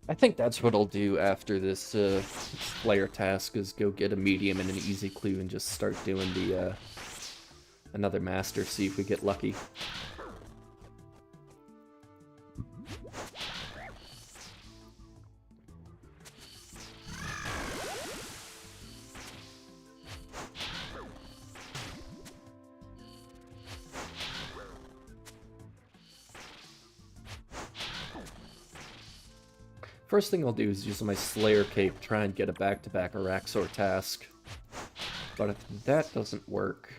I think that's what I'll do after this Slayer task, is go get a medium and an easy clue and just start doing the another master, see if we get lucky. First thing I'll do is use my Slayer Cape, try and get a back-to-back Araxxor task. But if that doesn't work,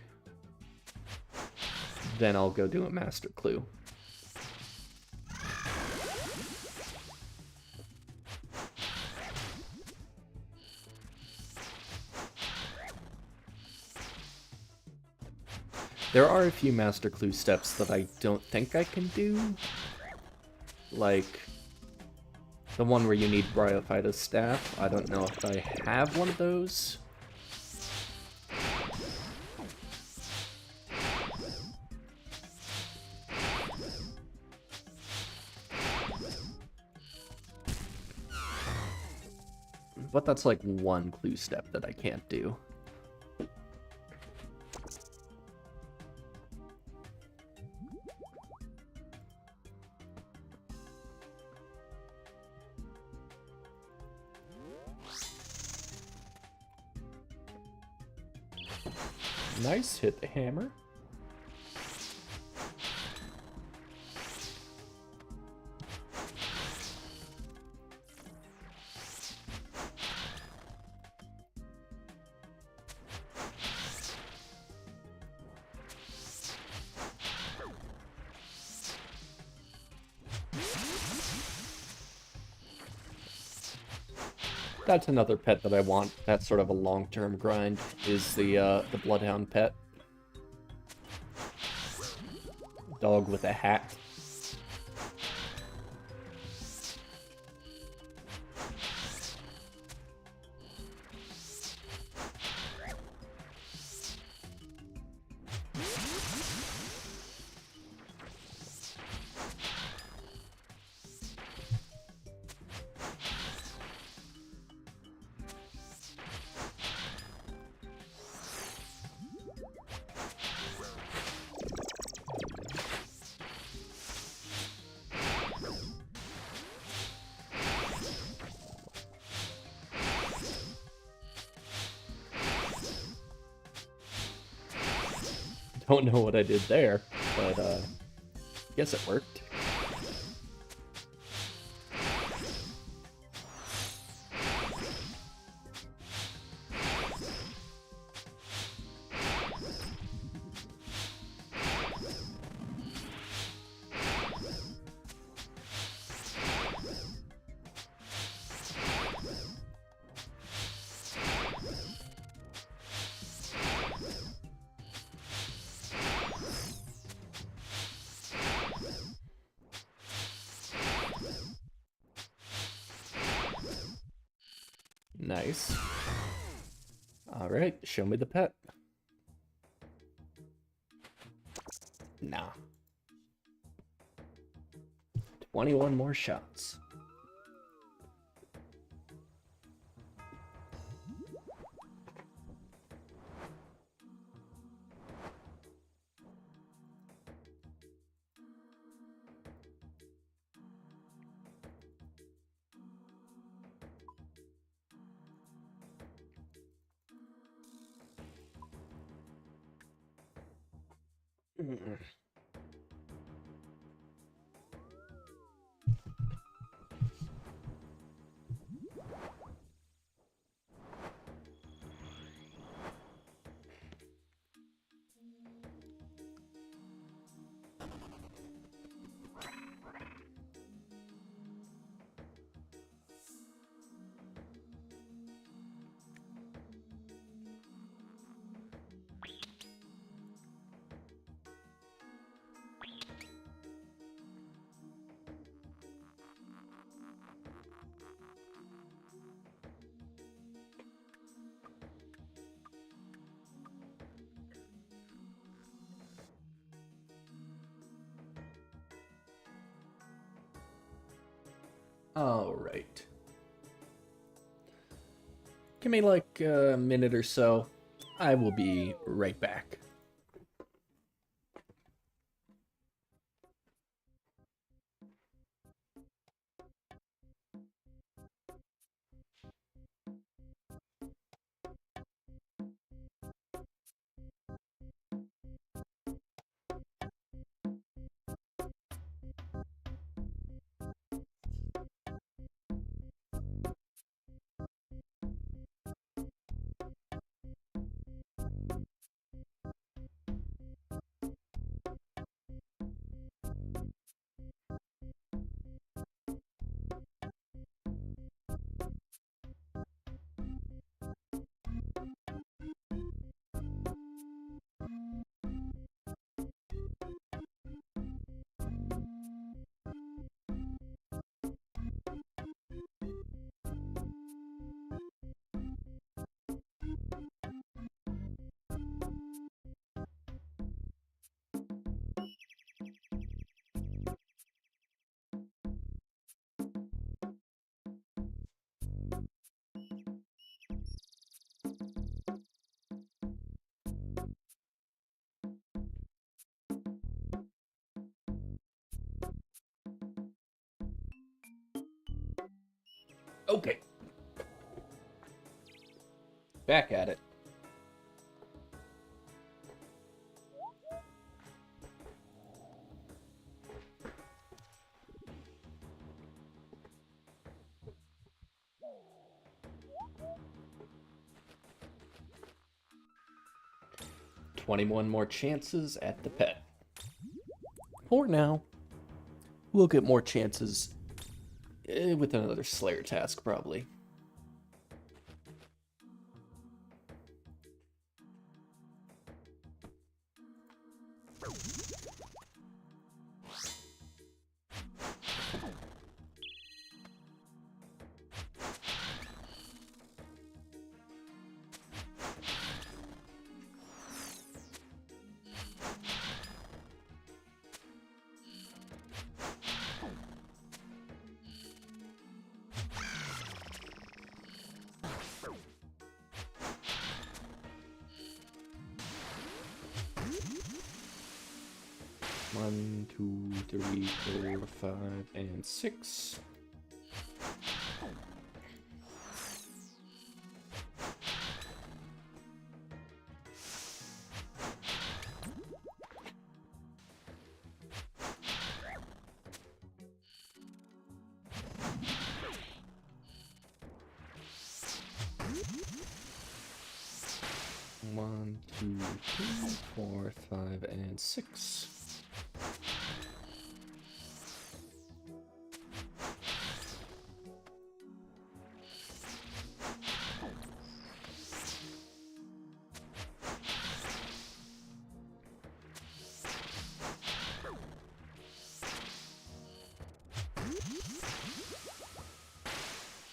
then I'll go do a Master Clue. There are a few Master Clue steps that I don't think I can do. Like, the one where you need Bryophyta's staff. I don't know if I have one of those. But that's like one clue step that I can't do. Nice, hit the hammer. That's another pet that I want. That's sort of a long-term grind, is the Bloodhound pet. Dog with a hat. Don't know what I did there, but guess it worked. Nice. Alright, show me the pet. Nah. 21 more shots. Alright. Give me like a minute or so. I will be right back. Okay. Back at it. "21 more chances at the pet." For now. We'll get more chances with another Slayer task, probably. One, two, three, 4, 5, and 6. One, two, 3, 4, 5, and 6.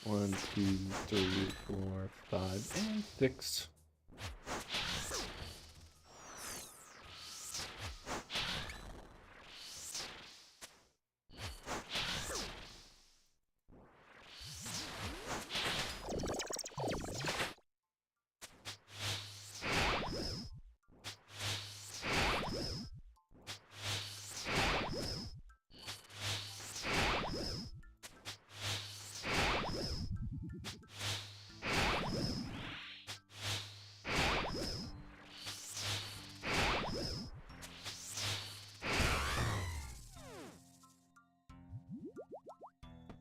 One, two, 3, 4, 5, and 6.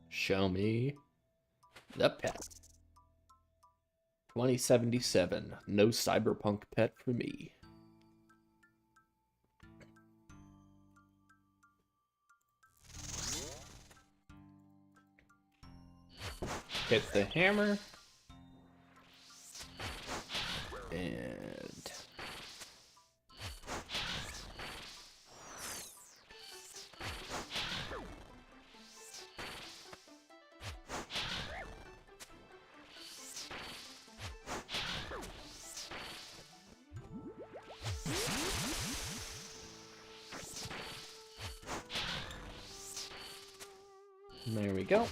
Show me the pet. 2077. No cyberpunk pet for me. Hit the hammer. And there we go.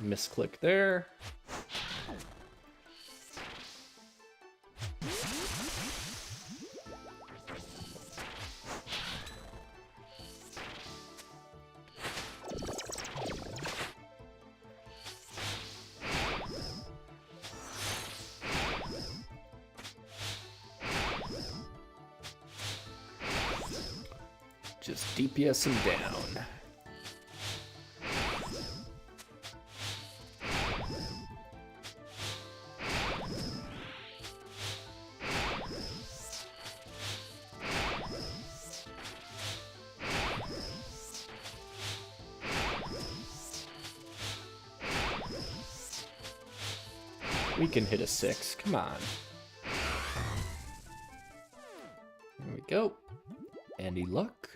Misclick there. Just DPS him down. We can hit a 6. Come on. There we go. Any luck?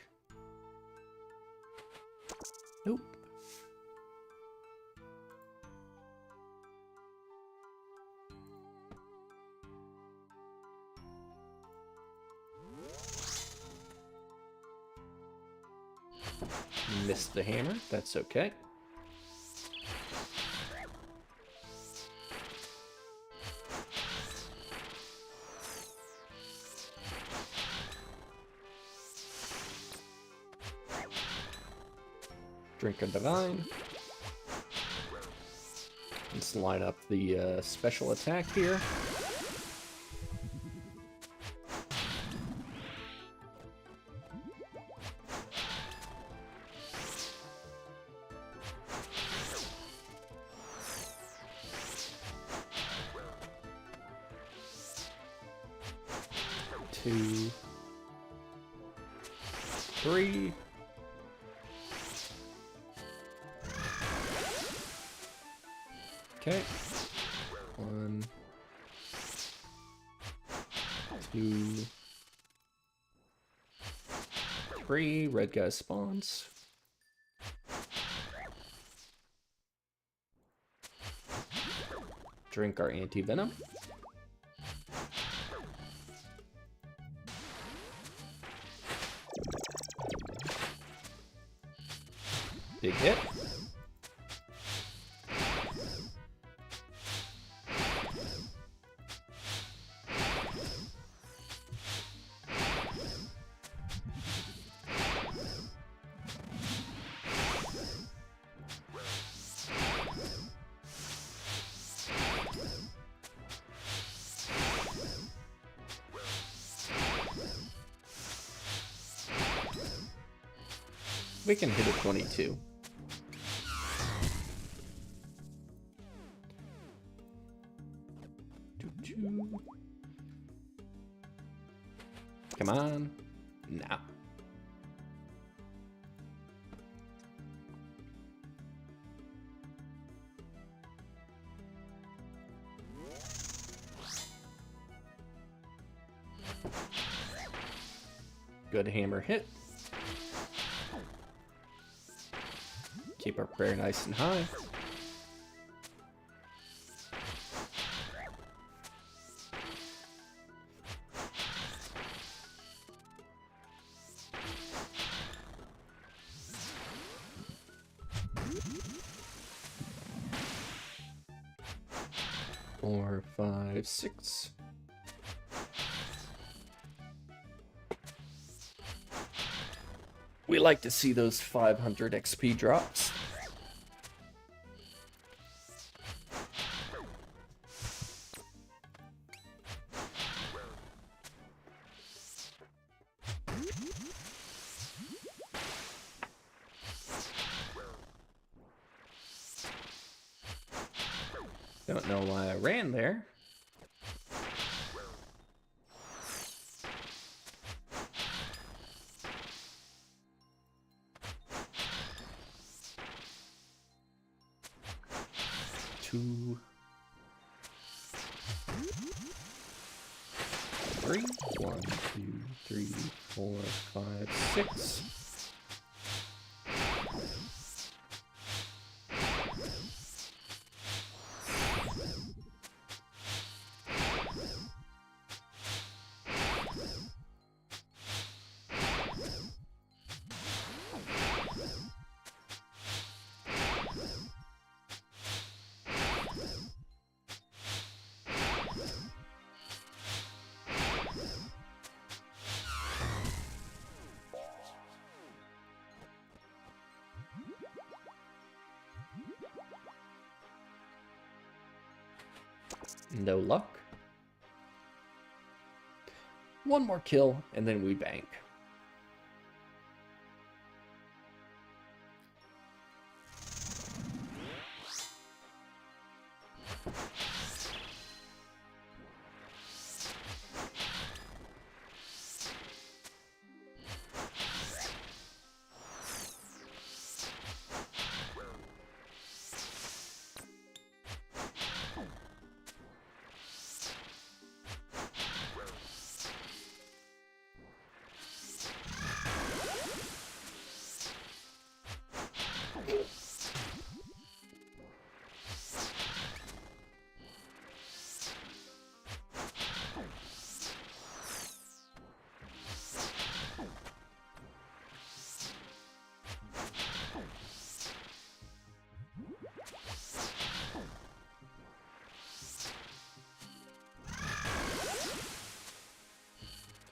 Nope. Missed the hammer, that's okay. Drink a Divine. Let's line up the special attack here. Two, three. Okay. 1, 2, 3. Red guy spawns. Drink our anti-venom. Big hit. We can hit a 22. Come on. Nah. Good hammer hit. Keep our prayer nice and high. Four, five, six. We like to see those 500 XP drops. Don't know why I ran there. Two, three. 1, 2, 3, 4, 5, 6. No luck. One more kill, and then we bank.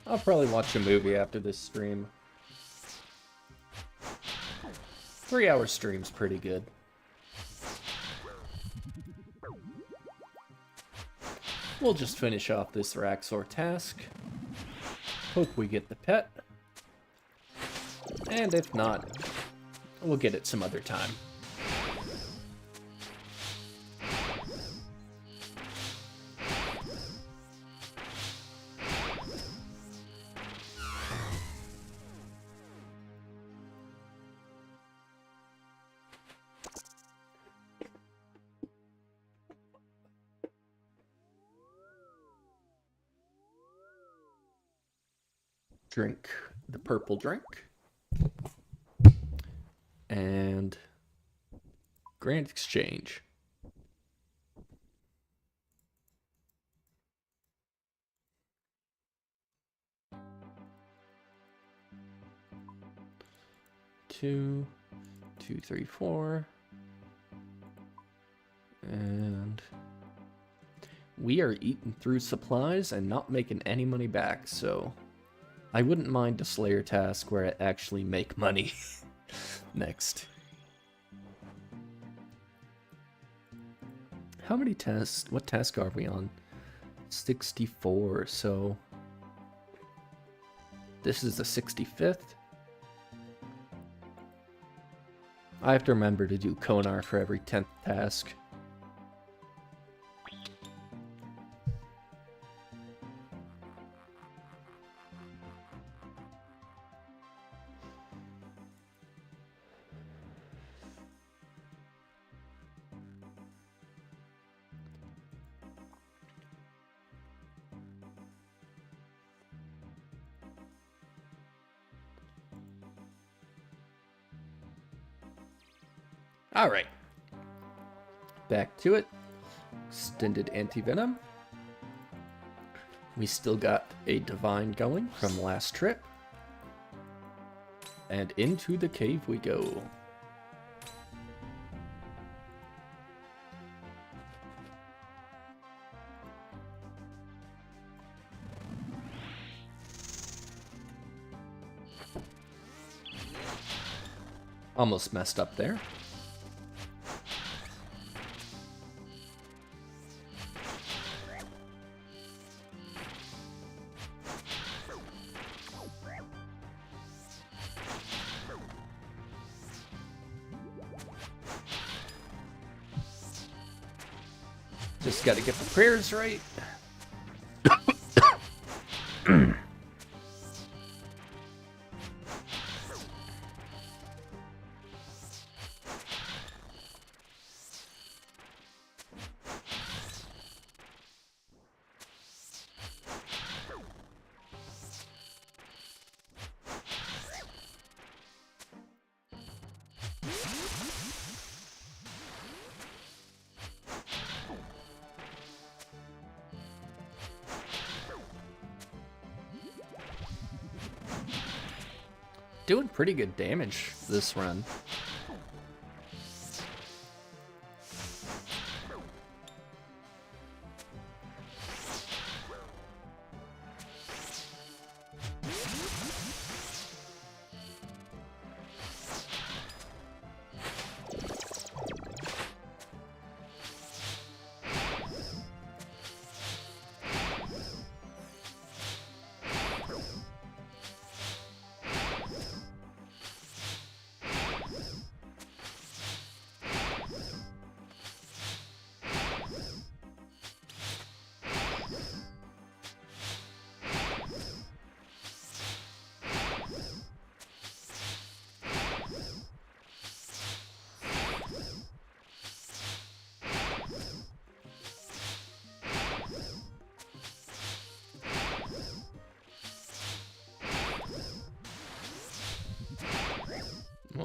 I'll probably watch a movie after this stream. 3-hour stream's pretty good. We'll just finish off this Araxxor task. Hope we get the pet. And if not, we'll get it some other time. Drink the purple drink. And Grand Exchange. Two, 2, 3, 4. And we are eating through supplies and not making any money back, so I wouldn't mind a Slayer task where I actually make money. Next. How many tests? What task are we on? 64, so this is the 65th. I have to remember to do Konar for every 10th task. Alright. Back to it. Extended anti-venom. We still got a divine going from last trip. And into the cave we go. Almost messed up there. Just gotta get the prayers right. Doing pretty good damage this run.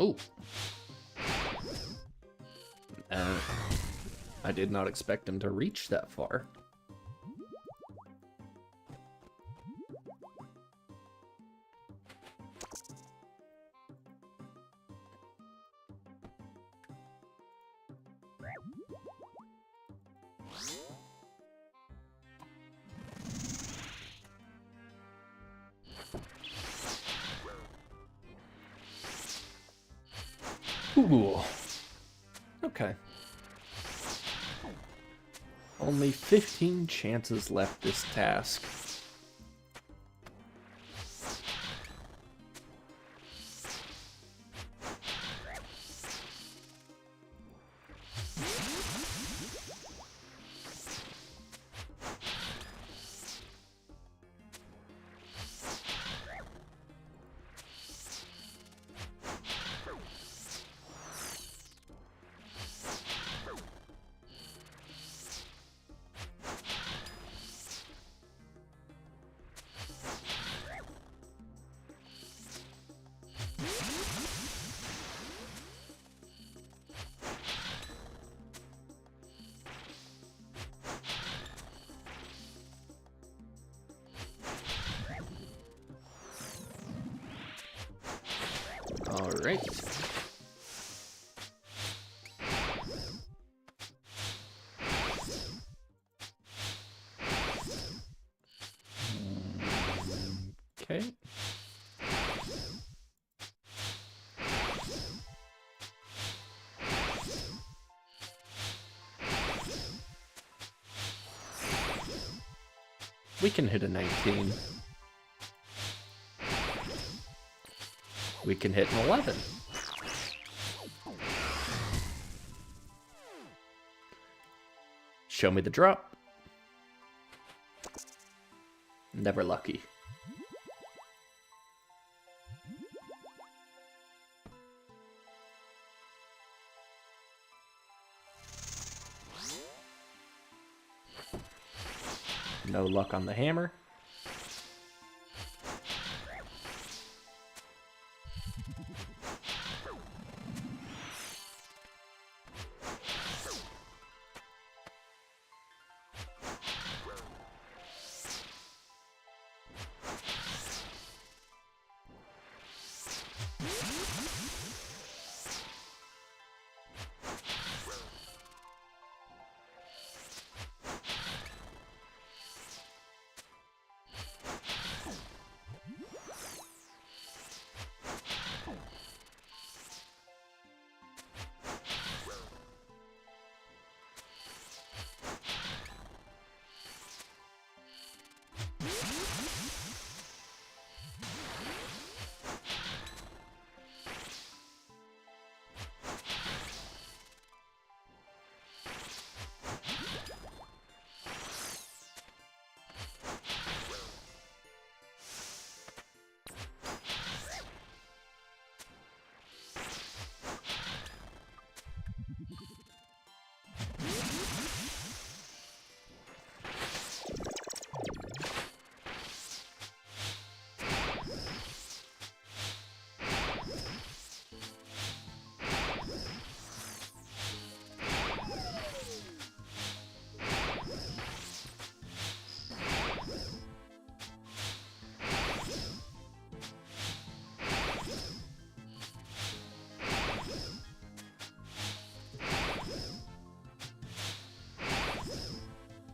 Oh. I did not expect him to reach that far. Ooh. Okay. Only 15 chances left this task. All right. Okay. We can hit a 19. We can hit an 11. Show me the drop. Never lucky. No luck on the hammer.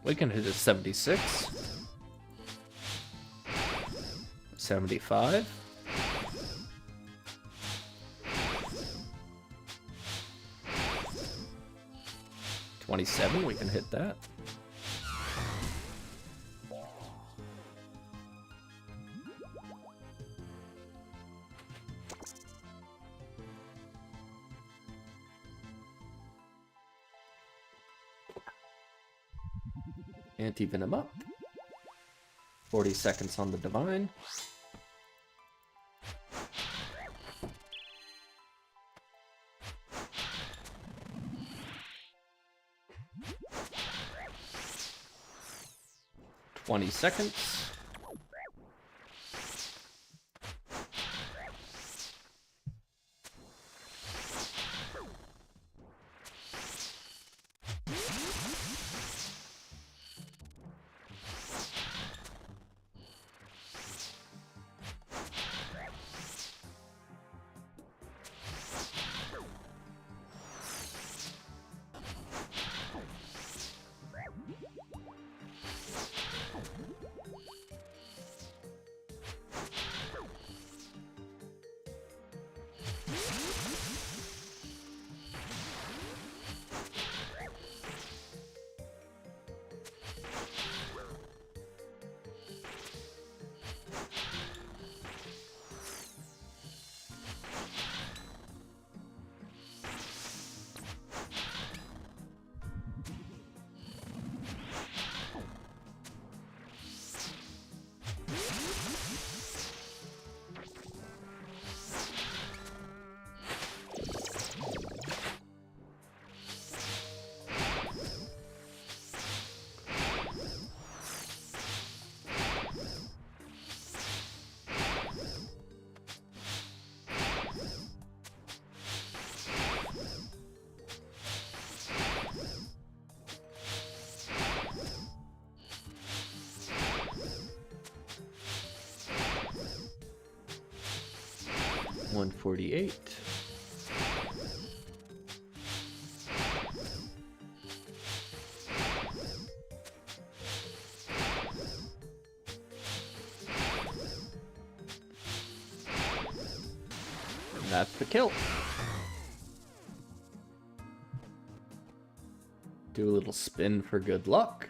We can hit a 76. 75. 27, we can hit that. Anti-venom up. 40 seconds on the divine. $20 seconds. 148. And that's the kill. Do a little spin for good luck.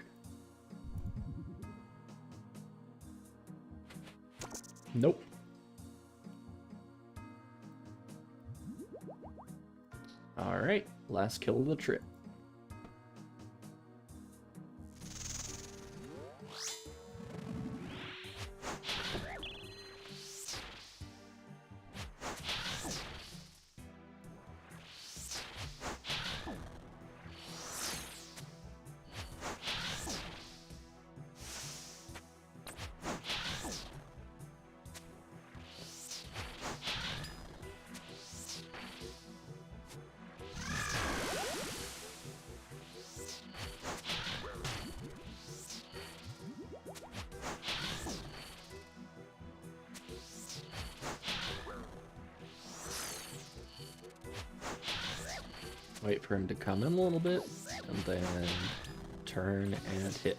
Nope. Alright, last kill of the trip. Wait for him to come in a little bit, and then turn and hit.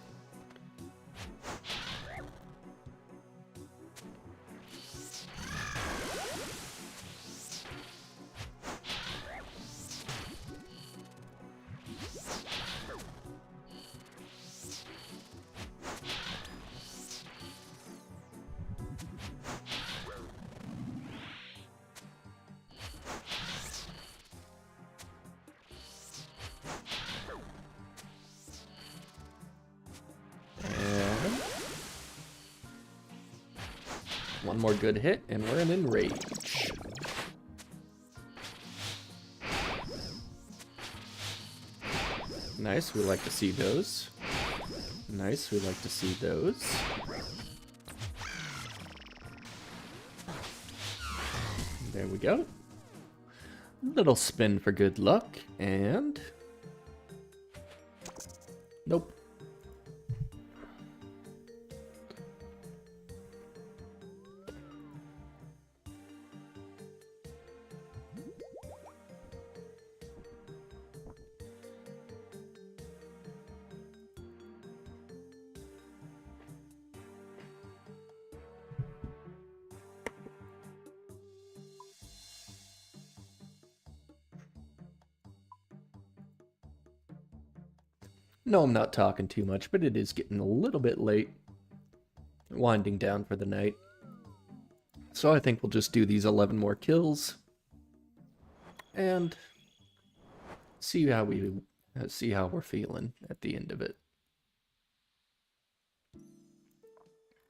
One more good hit, and we're in Enrage. Nice, we like to see those. Nice, we like to see those. There we go. Little spin for good luck, and... Nope. No, I'm not talking too much, but it is getting a little bit late. Winding down for the night. So I think we'll just do these 11 more kills. And see how we're feeling at the end of it.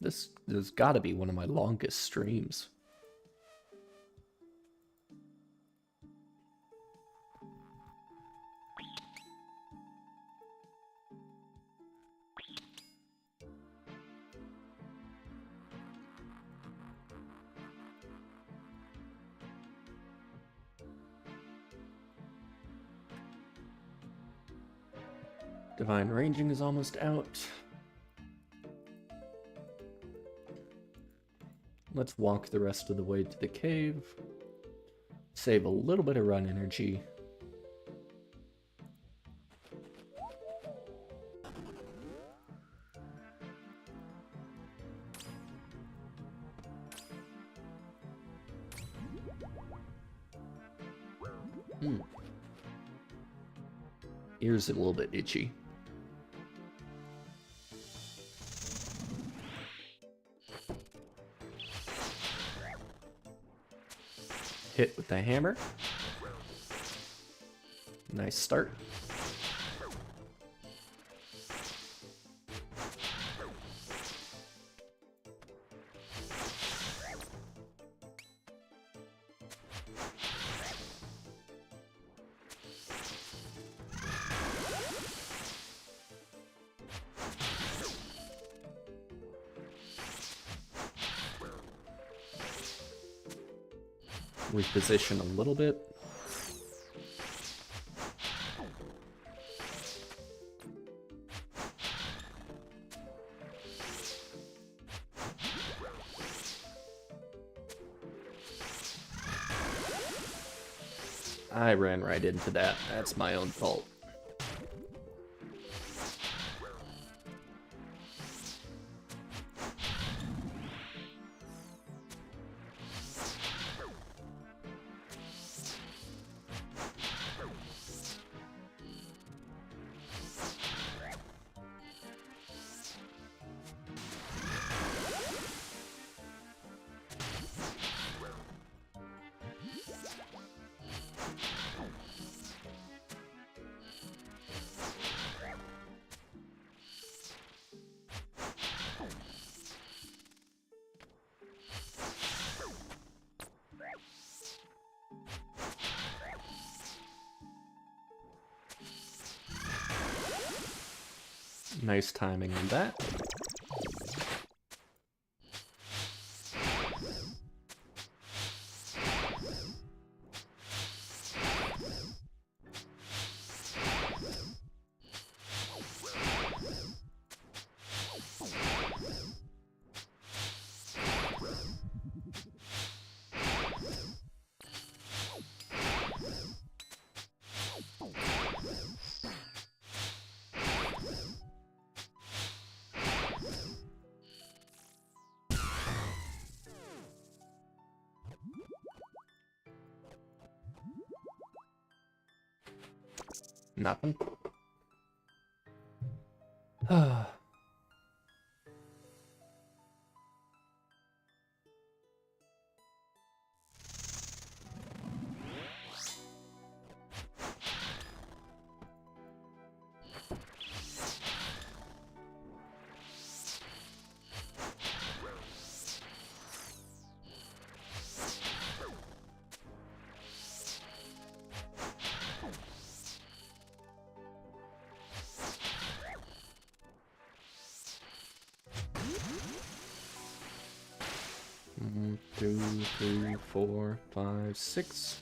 This has got to be one of my longest streams. Divine Ranging is almost out. Let's walk the rest of the way to the cave. Save a little bit of run energy. Ears a little bit itchy. Hit with the hammer. Nice start. Reposition a little bit. I ran right into that. That's my own fault. Nice timing on that. Nothing. One, 2, 3, 4, 5, 6.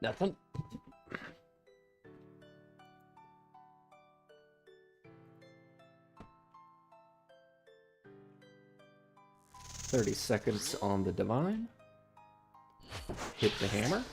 Nothing. $30 on the divine. Hit the hammer.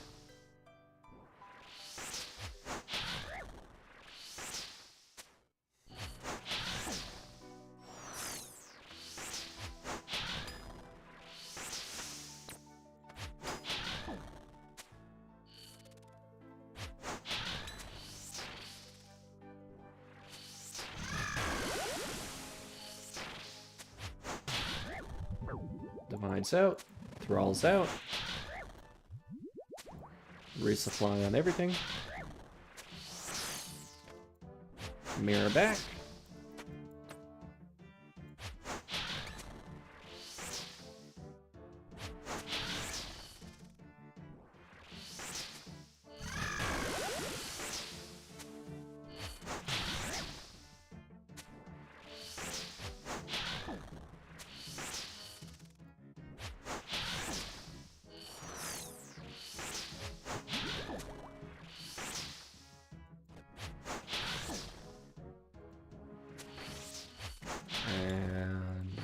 Divine's out, Thrall's out. Resupply on everything. Mirror back.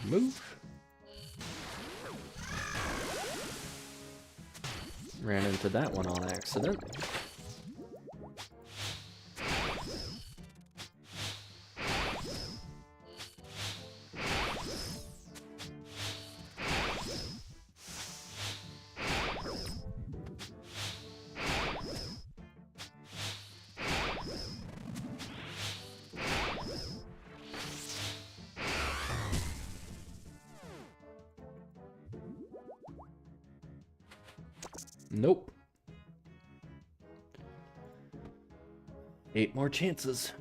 Move. Ran into that one on accident. Nope. 8 more chances.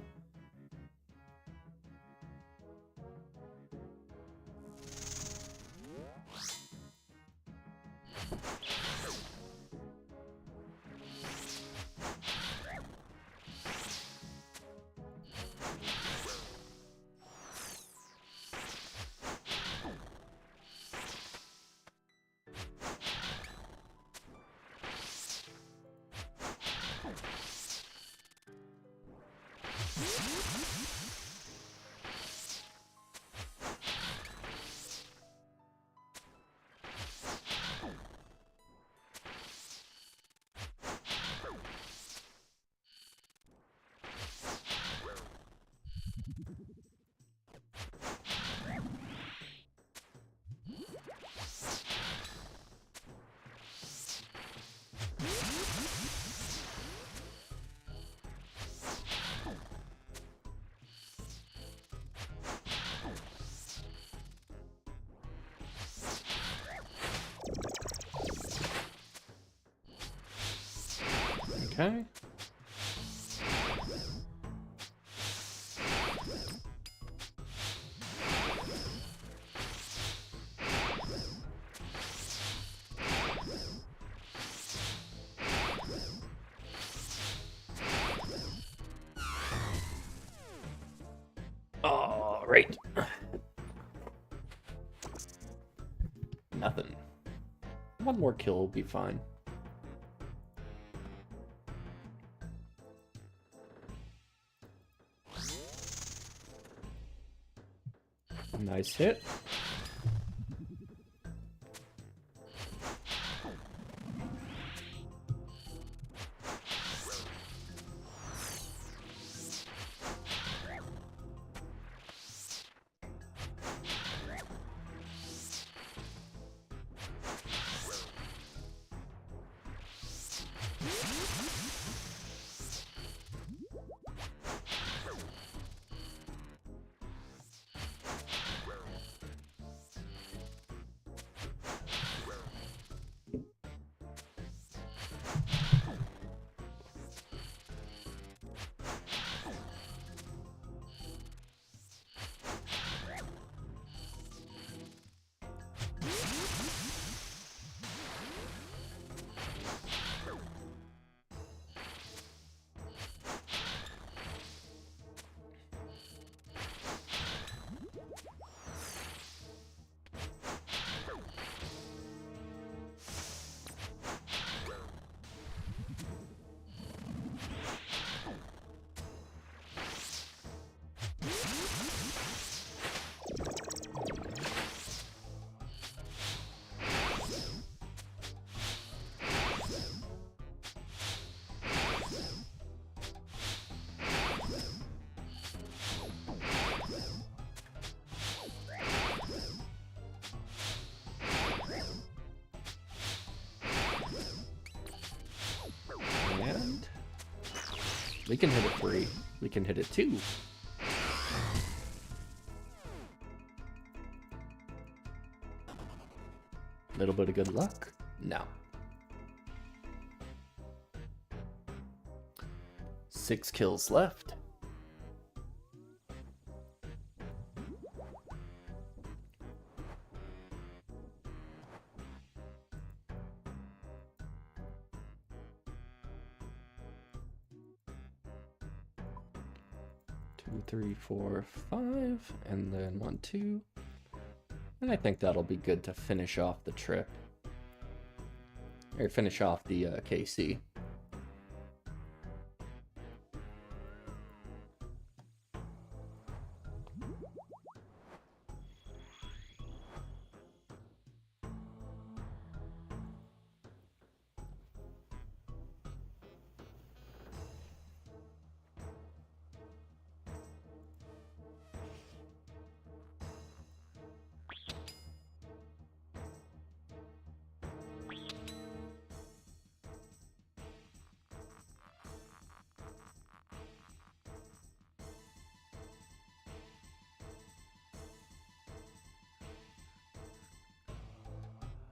Okay. All right. Nothing. One more kill will be fine. Nice hit. And we can hit it 3. We can hit it 2. Little bit of good luck. No. 6 kills left. Two, 3, 4, 5, and then 1, 2. And I think that'll be good to finish off the trip. Or finish off the KC.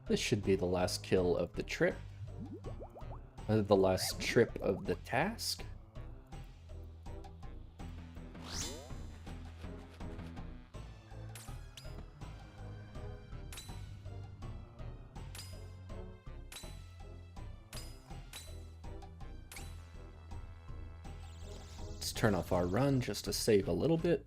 This should be the last kill of the trip. The last trip of the task. Let's turn off our run just to save a little bit.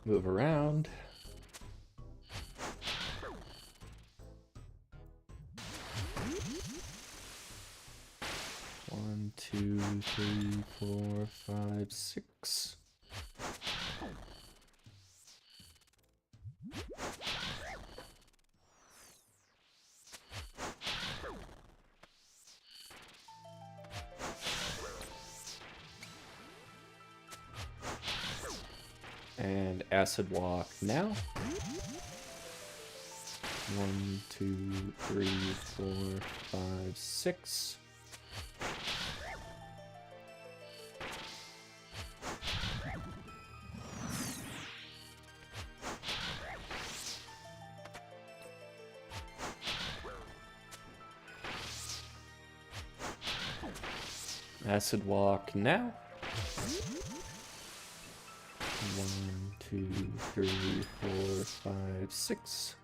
Move around. One, two, three, four, five, six. And acid walk now. 1, 2, 3, 4, 5, 6. Acid walk now. 1, 2, 3, 4, 5, 6.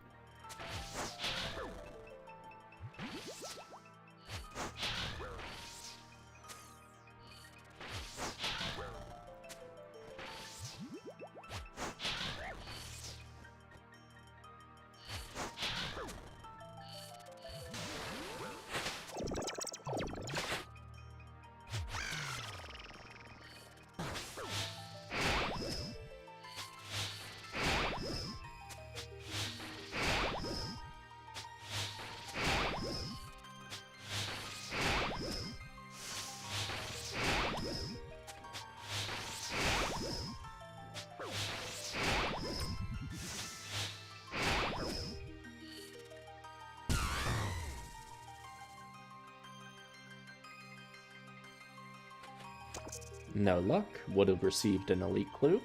No luck. Would have received an elite clue.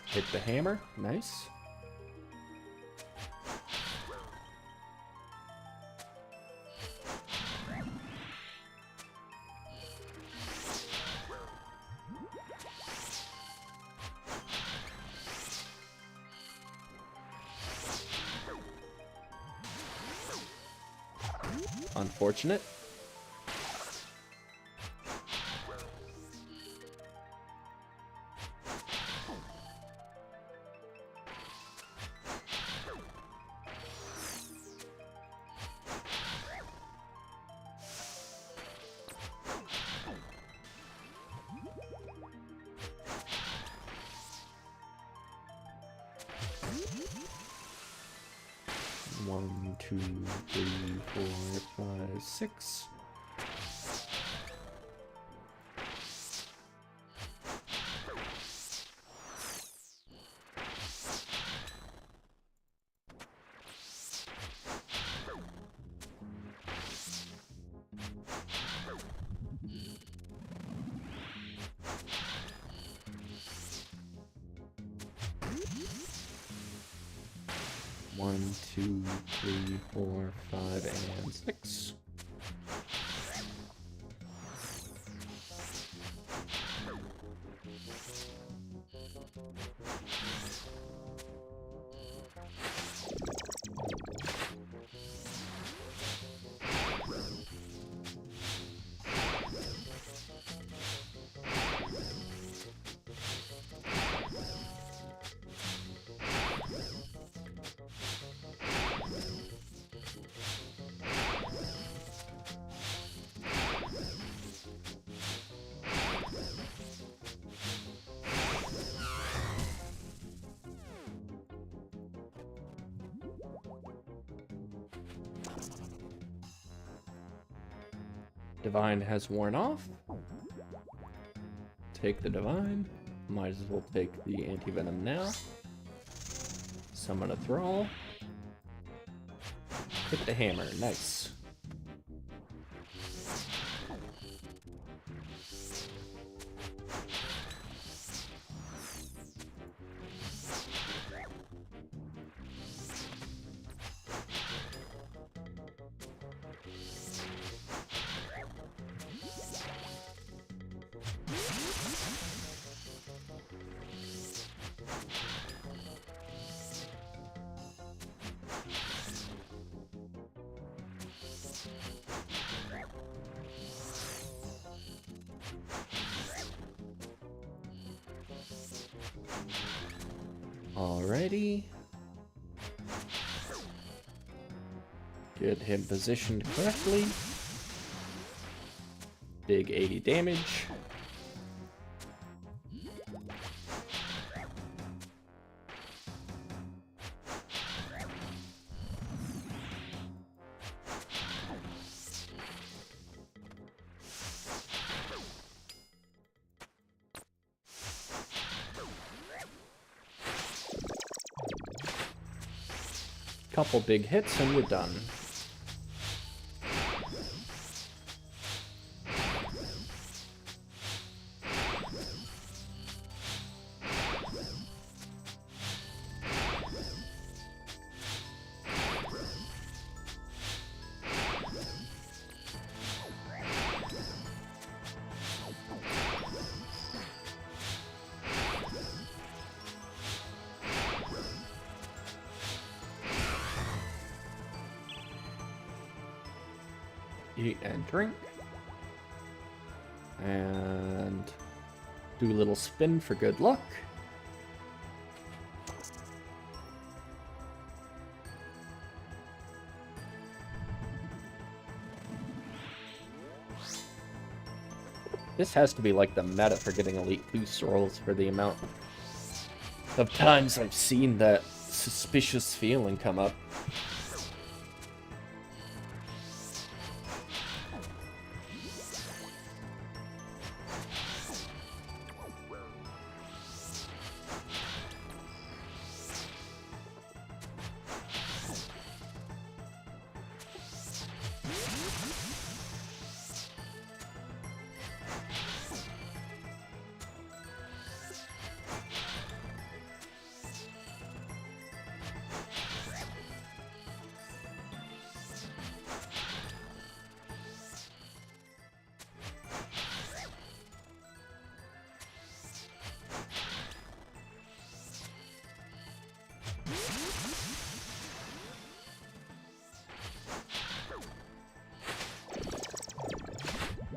Hit the hammer. Nice. Unfortunate. One, two, three, four, five, six. One, two, three, four, five, and six. Divine has worn off. Take the Divine. Might as well take the Anti-Venom now. Summon a Thrall. Hit the hammer. Nice. Alrighty. Get him positioned correctly. Big 80 damage. Couple big hits and you're done. Eat and drink. And do a little spin for good luck. This has to be like the meta for getting elite boost rolls for the amount of times I've seen that suspicious feeling come up.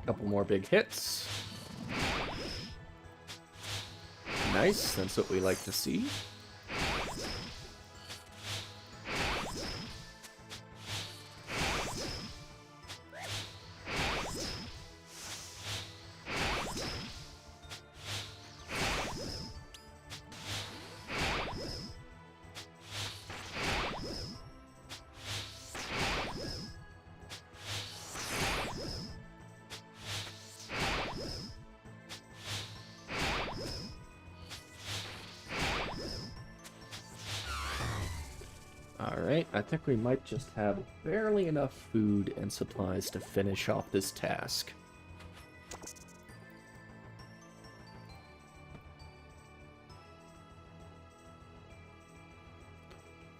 Couple more big hits. Nice, that's what we like to see. Alright, I think we might just have barely enough food and supplies to finish off this task.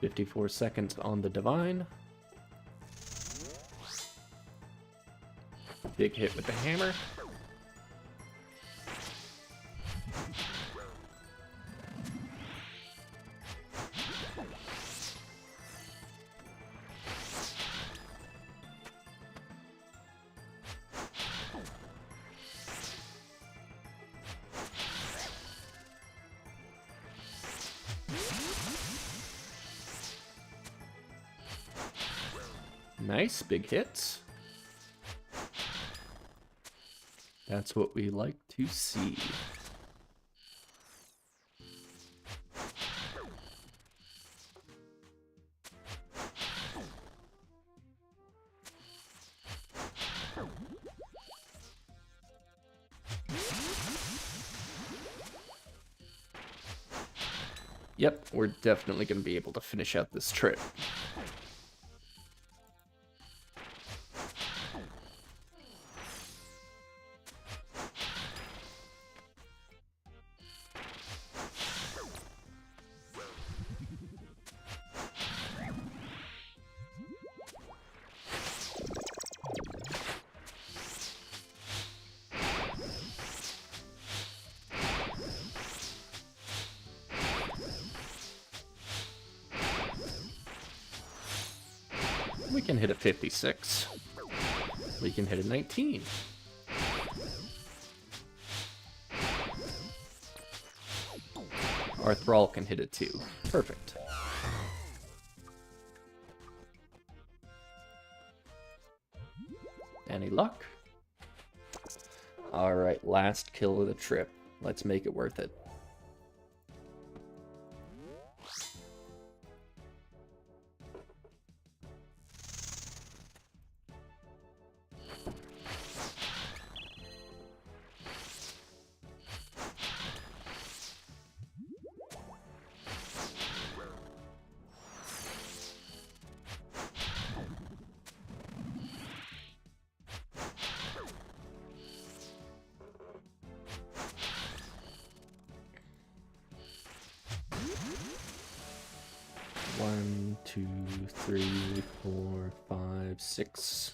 "54 seconds on the Divine. Big hit with the hammer. Nice, big hits. That's what we like to see. Yep, we're definitely going to be able to finish out this trip. We can hit a 56. We can hit a 19. Our Thrall can hit a 2. Perfect. Any luck? Alright, last kill of the trip. Let's make it worth it. One, two, three, 4, 5, 6.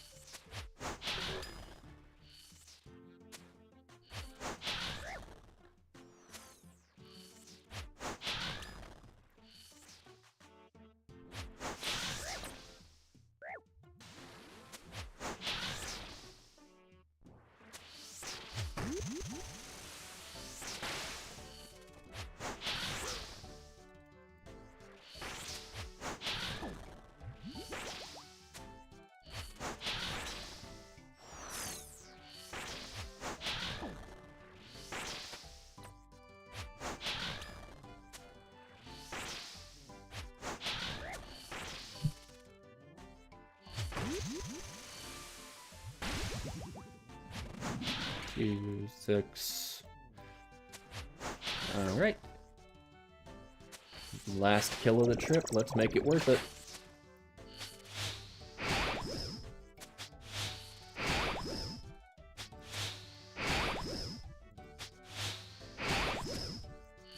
Two, 6. Alright. Last kill of the trip. Let's make it worth it.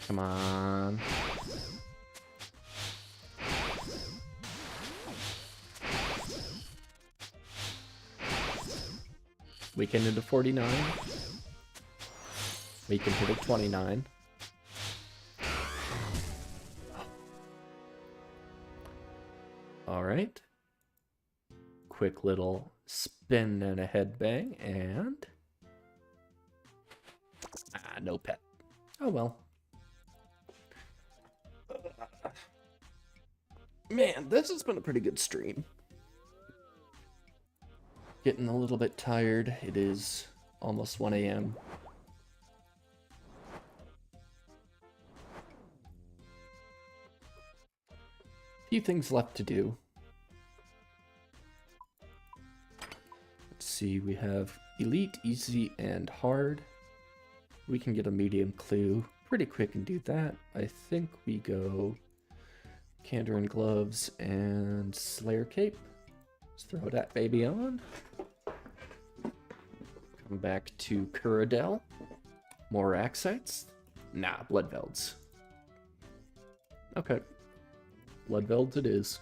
Come on. We can hit a 49. We can hit a 29. Alright. Quick little spin and a headbang, and... no pet. Oh well. Man, this has been a pretty good stream. Getting a little bit tired. It is almost 1 a.m. Few things left to do. Let's see, we have Elite, Easy, and Hard. We can get a medium clue pretty quick and do that. I think we go Candor and Gloves and Slayer Cape. Let's throw that baby on. Come back to Kuradel. More Araxxites? Nah, Bloodvelds. Okay. Bloodvelds it is.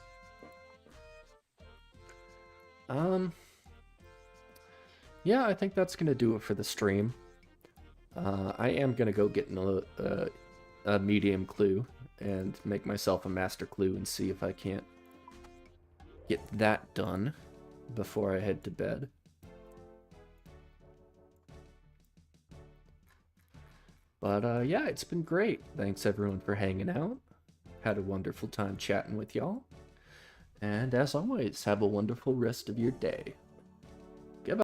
Yeah, I think that's gonna do it for the stream. I am gonna go get a medium clue and make myself a master clue and see if I can't get that done before I head to bed. But yeah, it's been great. Thanks everyone for hanging out. Had a wonderful time chatting with y'all. And as always, have a wonderful rest of your day.